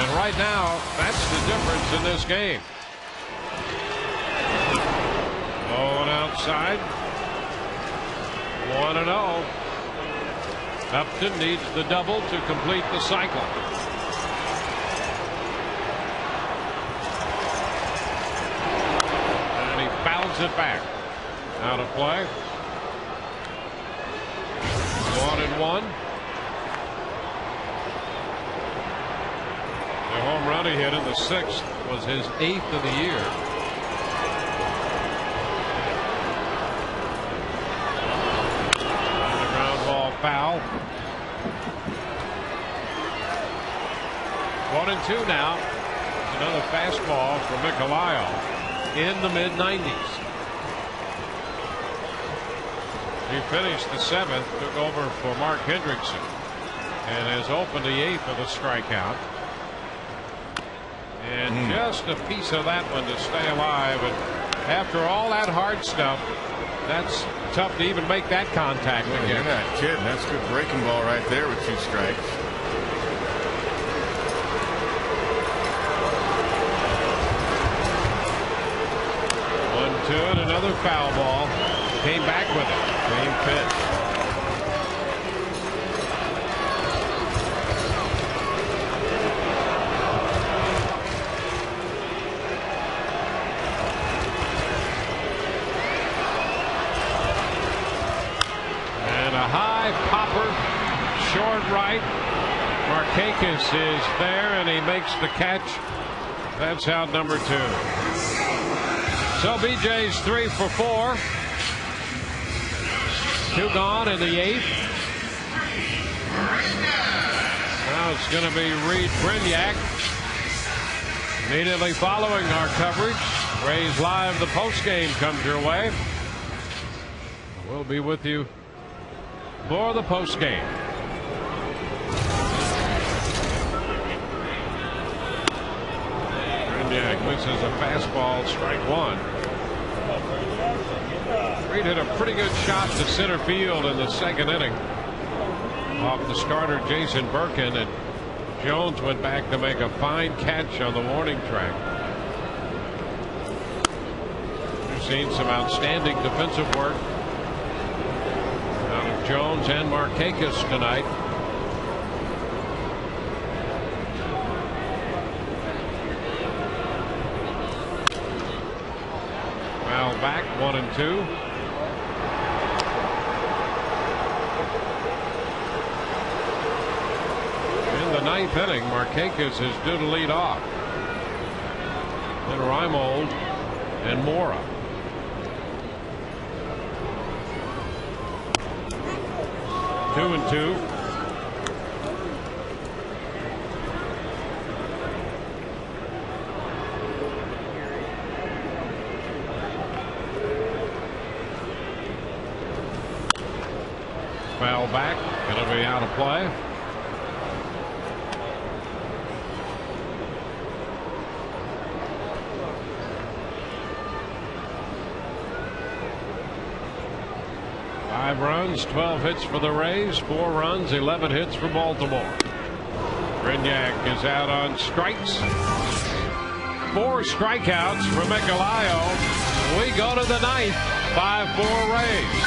And right now, that's the difference in this game. Going outside. 1-0. Upton needs the double to complete the cycle. And he fouls it back. Out of play. 1-1. The home run he hit in the sixth was his 8th of the year. And the ground ball foul. 1-2 now. Another fastball for Michelio in the mid-90s. He finished the seventh, took over for Mark Hendrickson, and has opened the eighth with a strikeout. And just a piece of that one to stay alive. And after all that hard stuff, that's tough to even make that contact again. You're not kidding. That's a good breaking ball right there with 2 strikes. And another foul ball. Came back with it. Same pitch. And a high popper, short right. Markakis is there, and he makes the catch. That's out number 2. So BJ's 3 for 4. 2 gone in the 8th. Now it's going to be Reed Brignac. Immediately following our coverage, Rays Live, the postgame comes your way. We'll be with you for the postgame. Brignac misses a fastball, strike 1. Reed hit a pretty good shot to center field in the second inning off the starter Jason Birkin, and Jones went back to make a fine catch on the warning track. We've seen some outstanding defensive work out of Jones and Markakis tonight. Foul back, 1-2. In the ninth inning, Markakis is due to lead off. Then Reimold and Mora. Two and two. foul back. Going to be out of play. Five runs, 12 hits for the Rays, 4 runs, 11 hits for Baltimore. Brignac is out on strikes. 4 strikeouts for Michelio. We go to the ninth. 5-4 Rays.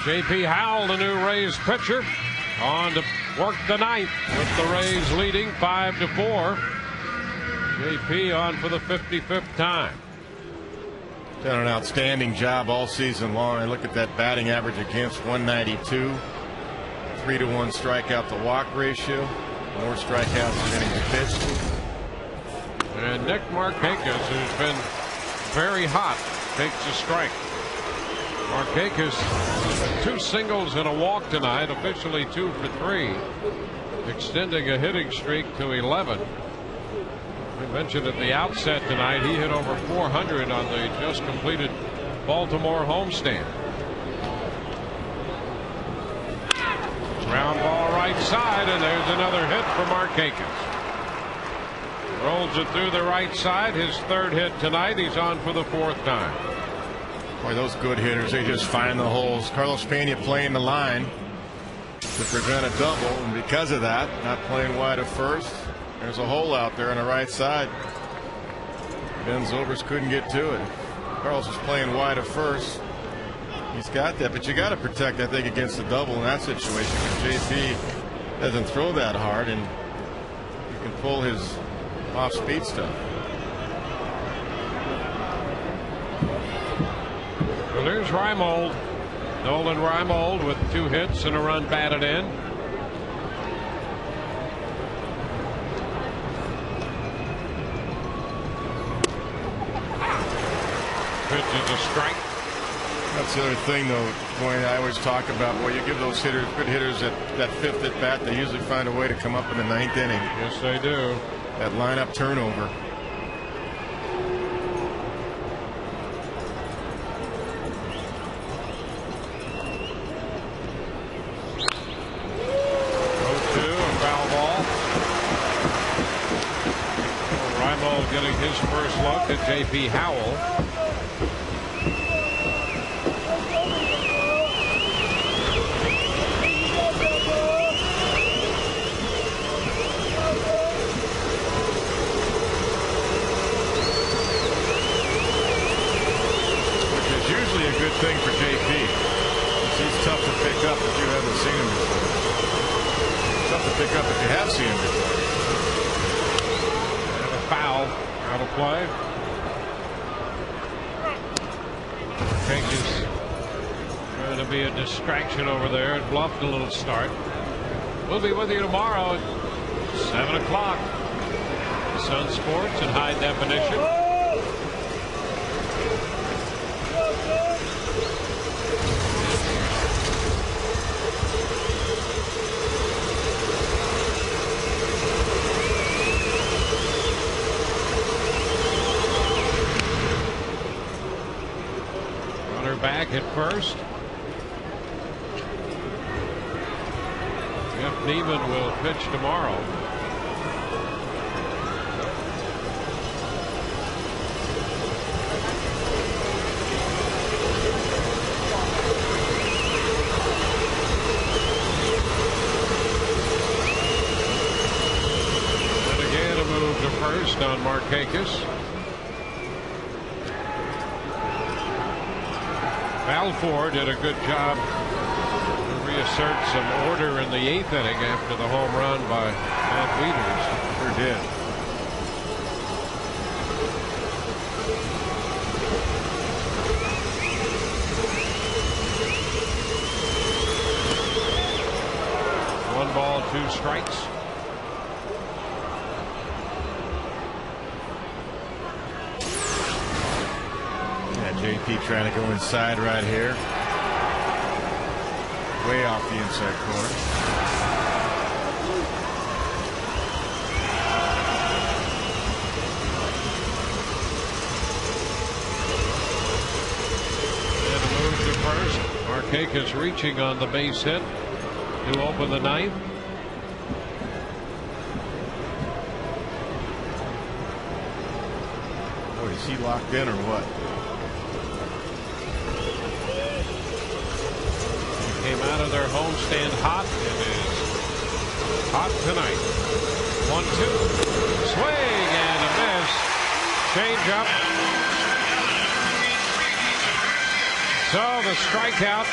J.P. Howell, the new Rays pitcher, on to work the ninth with the Rays leading 5-4. J.P. on for the 55th time. Done an outstanding job all season long. I look at that batting average against 192. 3-to-1 strikeout to walk ratio. More strikeouts than innings pitched. And Nick Markakis, who's been very hot, takes a strike. Markakis, 2 singles and a walk tonight, officially 2 for 3, extending a hitting streak to 11. We mentioned at the outset tonight he hit over 400 on the just completed Baltimore homestand. Ground ball right side, and there's another hit for Markakis. Rolls it through the right side, his 3rd hit tonight. He's on for the 4th time. Boy, those good hitters, they just find the holes. Carlos Pena playing the line to prevent a double, and because of that, not playing wide at first. There's a hole out there on the right side. Ben Zobrist couldn't get to it. Carlos is playing wide at first. He's got that, but you got to protect, I think, against the double in that situation, because JP doesn't throw that hard, and you can pull his off-speed stuff. Well, there's Reimold. Nolan Reimold with 2 hits and a run batted in. Pitch is a strike. That's the other thing, though, Dwayne, I always talk about. Well, you give those hitters, good hitters, that 5th at bat, they usually find a way to come up in the 9th inning. Yes, they do. That lineup turnover. Getting his first look at J.P. Howell. Which is usually a good thing for J.P. He's tough to pick up if you haven't seen him before. Tough to pick up if you have seen him before. Foul out of play. Takes to be a distraction over there. It bluffed a little start. We'll be with you tomorrow at 7 o'clock. Sun Sports in high definition. Runner back at first. Jeff Neiman will pitch tomorrow. First on Markakis. Balfour did a good job to reassert some order in the 8th inning after the home run by Matt Wieters. Sure did. One ball, 2 strikes. JP trying to go inside right here. Way off the inside corner. And a move to first. Markakis reaching on the base hit to open the 9th. Boy, is he locked in or what? Came out of their homestand hot and is hot tonight. 1-2. Swing and a miss. Change up. So the strikeout.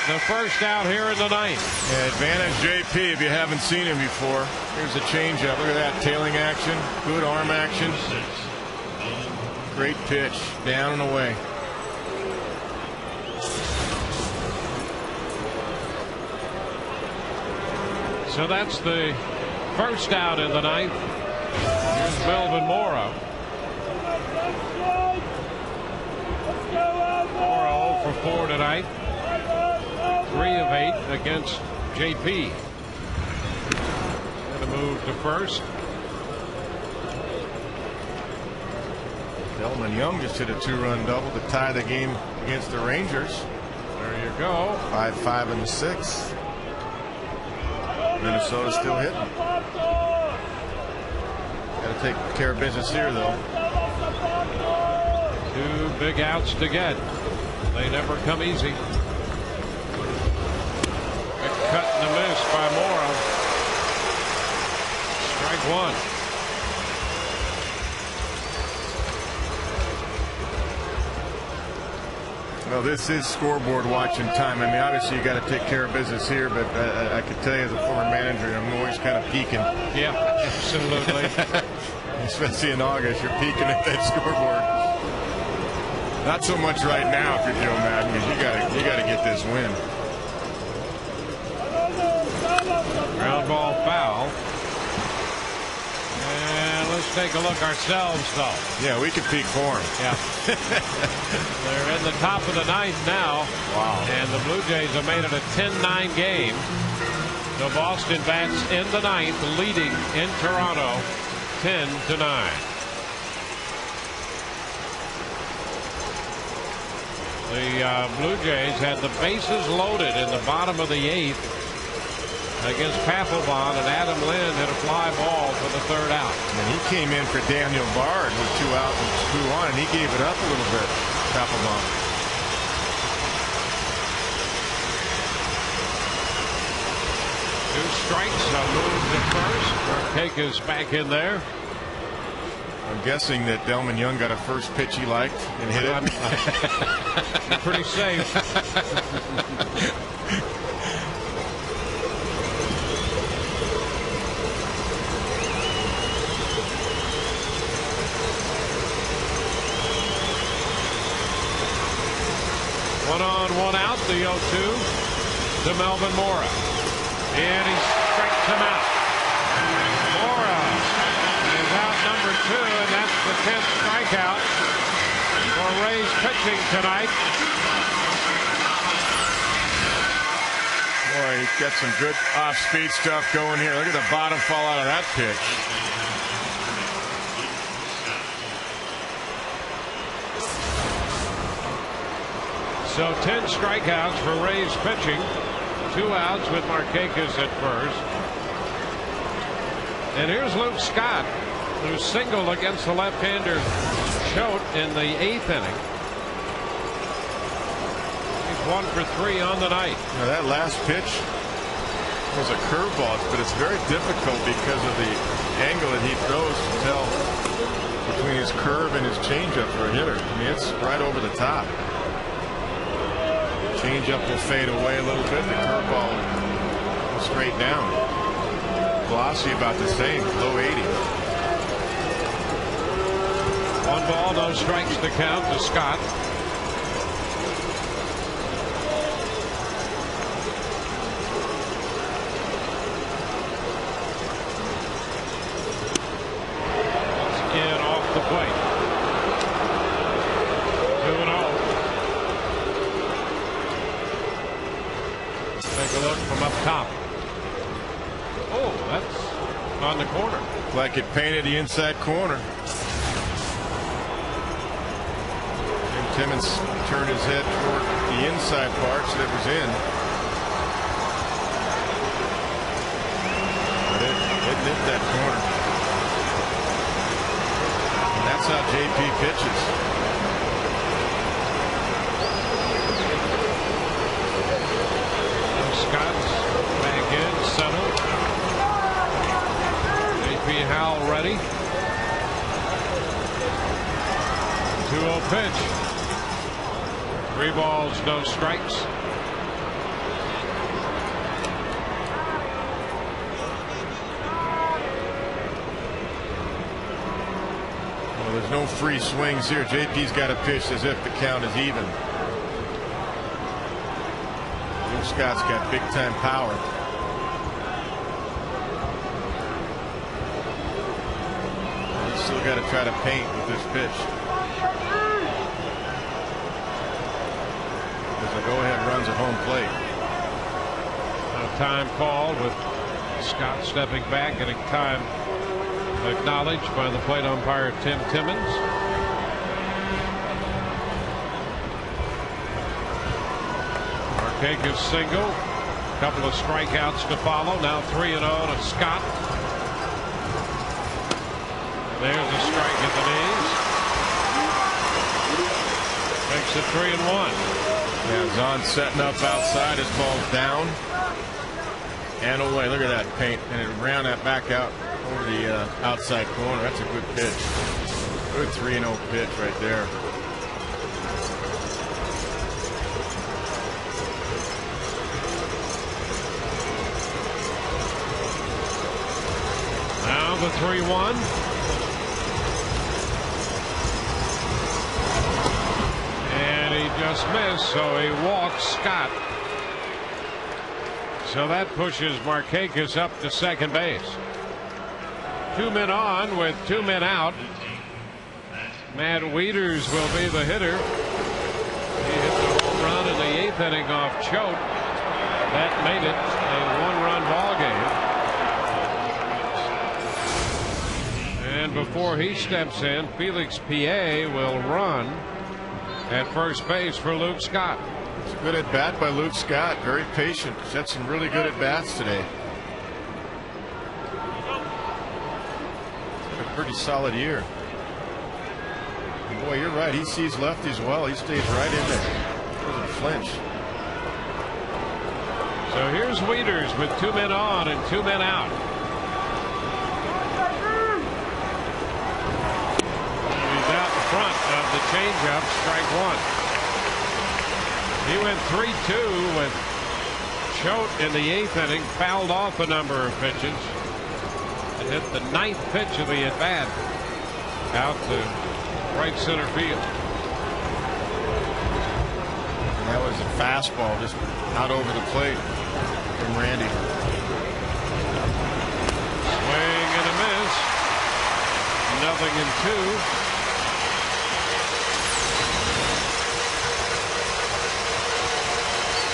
The first out here in the 9th. Yeah, advantage JP if you haven't seen him before. Here's a changeup. Look at that tailing action. Good arm action. Great pitch. Down and away. So that's the first out in the 9th. Here's Melvin Mora. Mora 0 for 4 tonight. 3 of 8 against JP. And a move to first. Delman Young just hit a 2-run double to tie the game against the Rangers. There you go. 5-5 in the 6th. Minnesota's still hitting. Got to take care of business here, though. 2 big outs to get. They never come easy. A cut and a miss by Mora. Strike 1. Well, this is scoreboard watching time. I mean, obviously you got to take care of business here, but I can tell you as a former manager, I'm always kind of peeking. Yeah, absolutely. Especially in August, you're peeking at that scoreboard. Not so much right now if you're Joe Madden, because you got to get this win. Ground ball foul. And let's take a look ourselves, though. Yeah, we can peek for him. Yeah. They're in the top of the 9th now. Wow. And the Blue Jays have made it a 10-9 game. The Boston bats in the 9th, leading in Toronto 10-9. The Blue Jays had the bases loaded in the bottom of the 8th against Papelbon, and Adam Lind hit a fly ball for the 3rd out. And he came in for Daniel Bard with 2 out and 2 on, and he gave it up a little bit. Papelbon. Two strikes, a move to first. Markakis back in there. I'm guessing that Delman Young got a first pitch he liked and hit it. Pretty safe. 1 on, 1 out. The 0-2 to Melvin Mora. And he strikes him out. Mora is out number 2, and that's the 10th strikeout for Rays pitching tonight. Boy, he's got some good off-speed stuff going here. Look at the bottom fall out of that pitch. So 10 strikeouts for Rays pitching. 2 outs with Markakis at first. And here's Luke Scott, who singled against the left-hander Choate in the 8th inning. He's 1 for 3 on the night. Now that last pitch was a curveball, but it's very difficult because of the angle that he throws to tell between his curve and his changeup for a hitter. I mean, it's right over the top. Changeup will fade away a little bit. The curveball will straight down. Velocity about the same, low 80. 1 ball, no strikes to count to Scott. In off the plate. 2-0. Take a look from up top. Oh, that's on the corner. Like it painted the inside corner. Jim Timmons turned his head toward the inside part, so it was in. But it nipped that corner. And that's how JP pitches. Scott's back in center. JP Howell ready. 2-0 pitch. 3 balls, no strikes. Well, there's no free swings here. JP's got to pitch as if the count is even. Scott's got big time power. He's still got to try to paint with this pitch. There's a go-ahead runs at home plate. A time called with Scott stepping back, getting time acknowledged by the plate umpire Tim Timmons. Markakis single, a couple of strikeouts to follow. Now 3-0 to Scott. There's a strike at the knees. Makes it 3-1. Yeah, Zahn setting up outside. His ball's down and away. Look at that paint, and it ran that back out over the outside corner. That's a good pitch. Good 3-0 pitch right there. Now the 3-1. And he just missed, so he walks Scott. So that pushes Markakis up to second base. 2 men on with 2 men out. Matt Wieters will be the hitter. He hit the home run in the 8th inning off Choate. That made it a 1-run ball game. And before he steps in, Felix Pie will run at first base for Luke Scott. It's a good at bat by Luke Scott. Very patient. He's had some really good at bats today. A pretty solid year. And boy, you're right. He sees lefties well. He stays right in there. Doesn't flinch. So here's Wieters with 2 men on and 2 men out. He's out in front of the changeup, strike 1. He went 3-2 with Choate in the 8th inning, fouled off a number of pitches. And hit the 9th pitch of the at-bat out to right center field. And that was fastball just out over the plate from Randy. Swing and a miss. 0-2.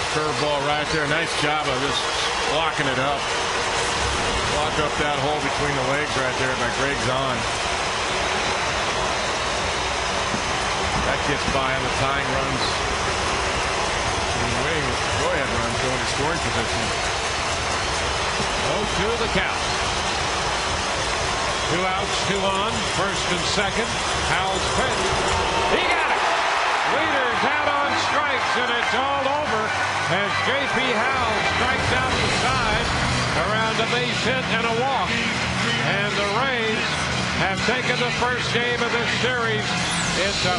Curveball right there. Nice job of just blocking it up. Block up that hole between the legs right there by Greg Zahn. That gets by on the tying runs. Go-ahead runs go into scoring position. 0-2 the count. 2 outs, 2 on. First and second. Howell's pitch. He got it. Leaders out on strikes, and it's all over as J.P. Howell strikes out the side around a base hit and a walk. And the Rays have taken the first game of this series into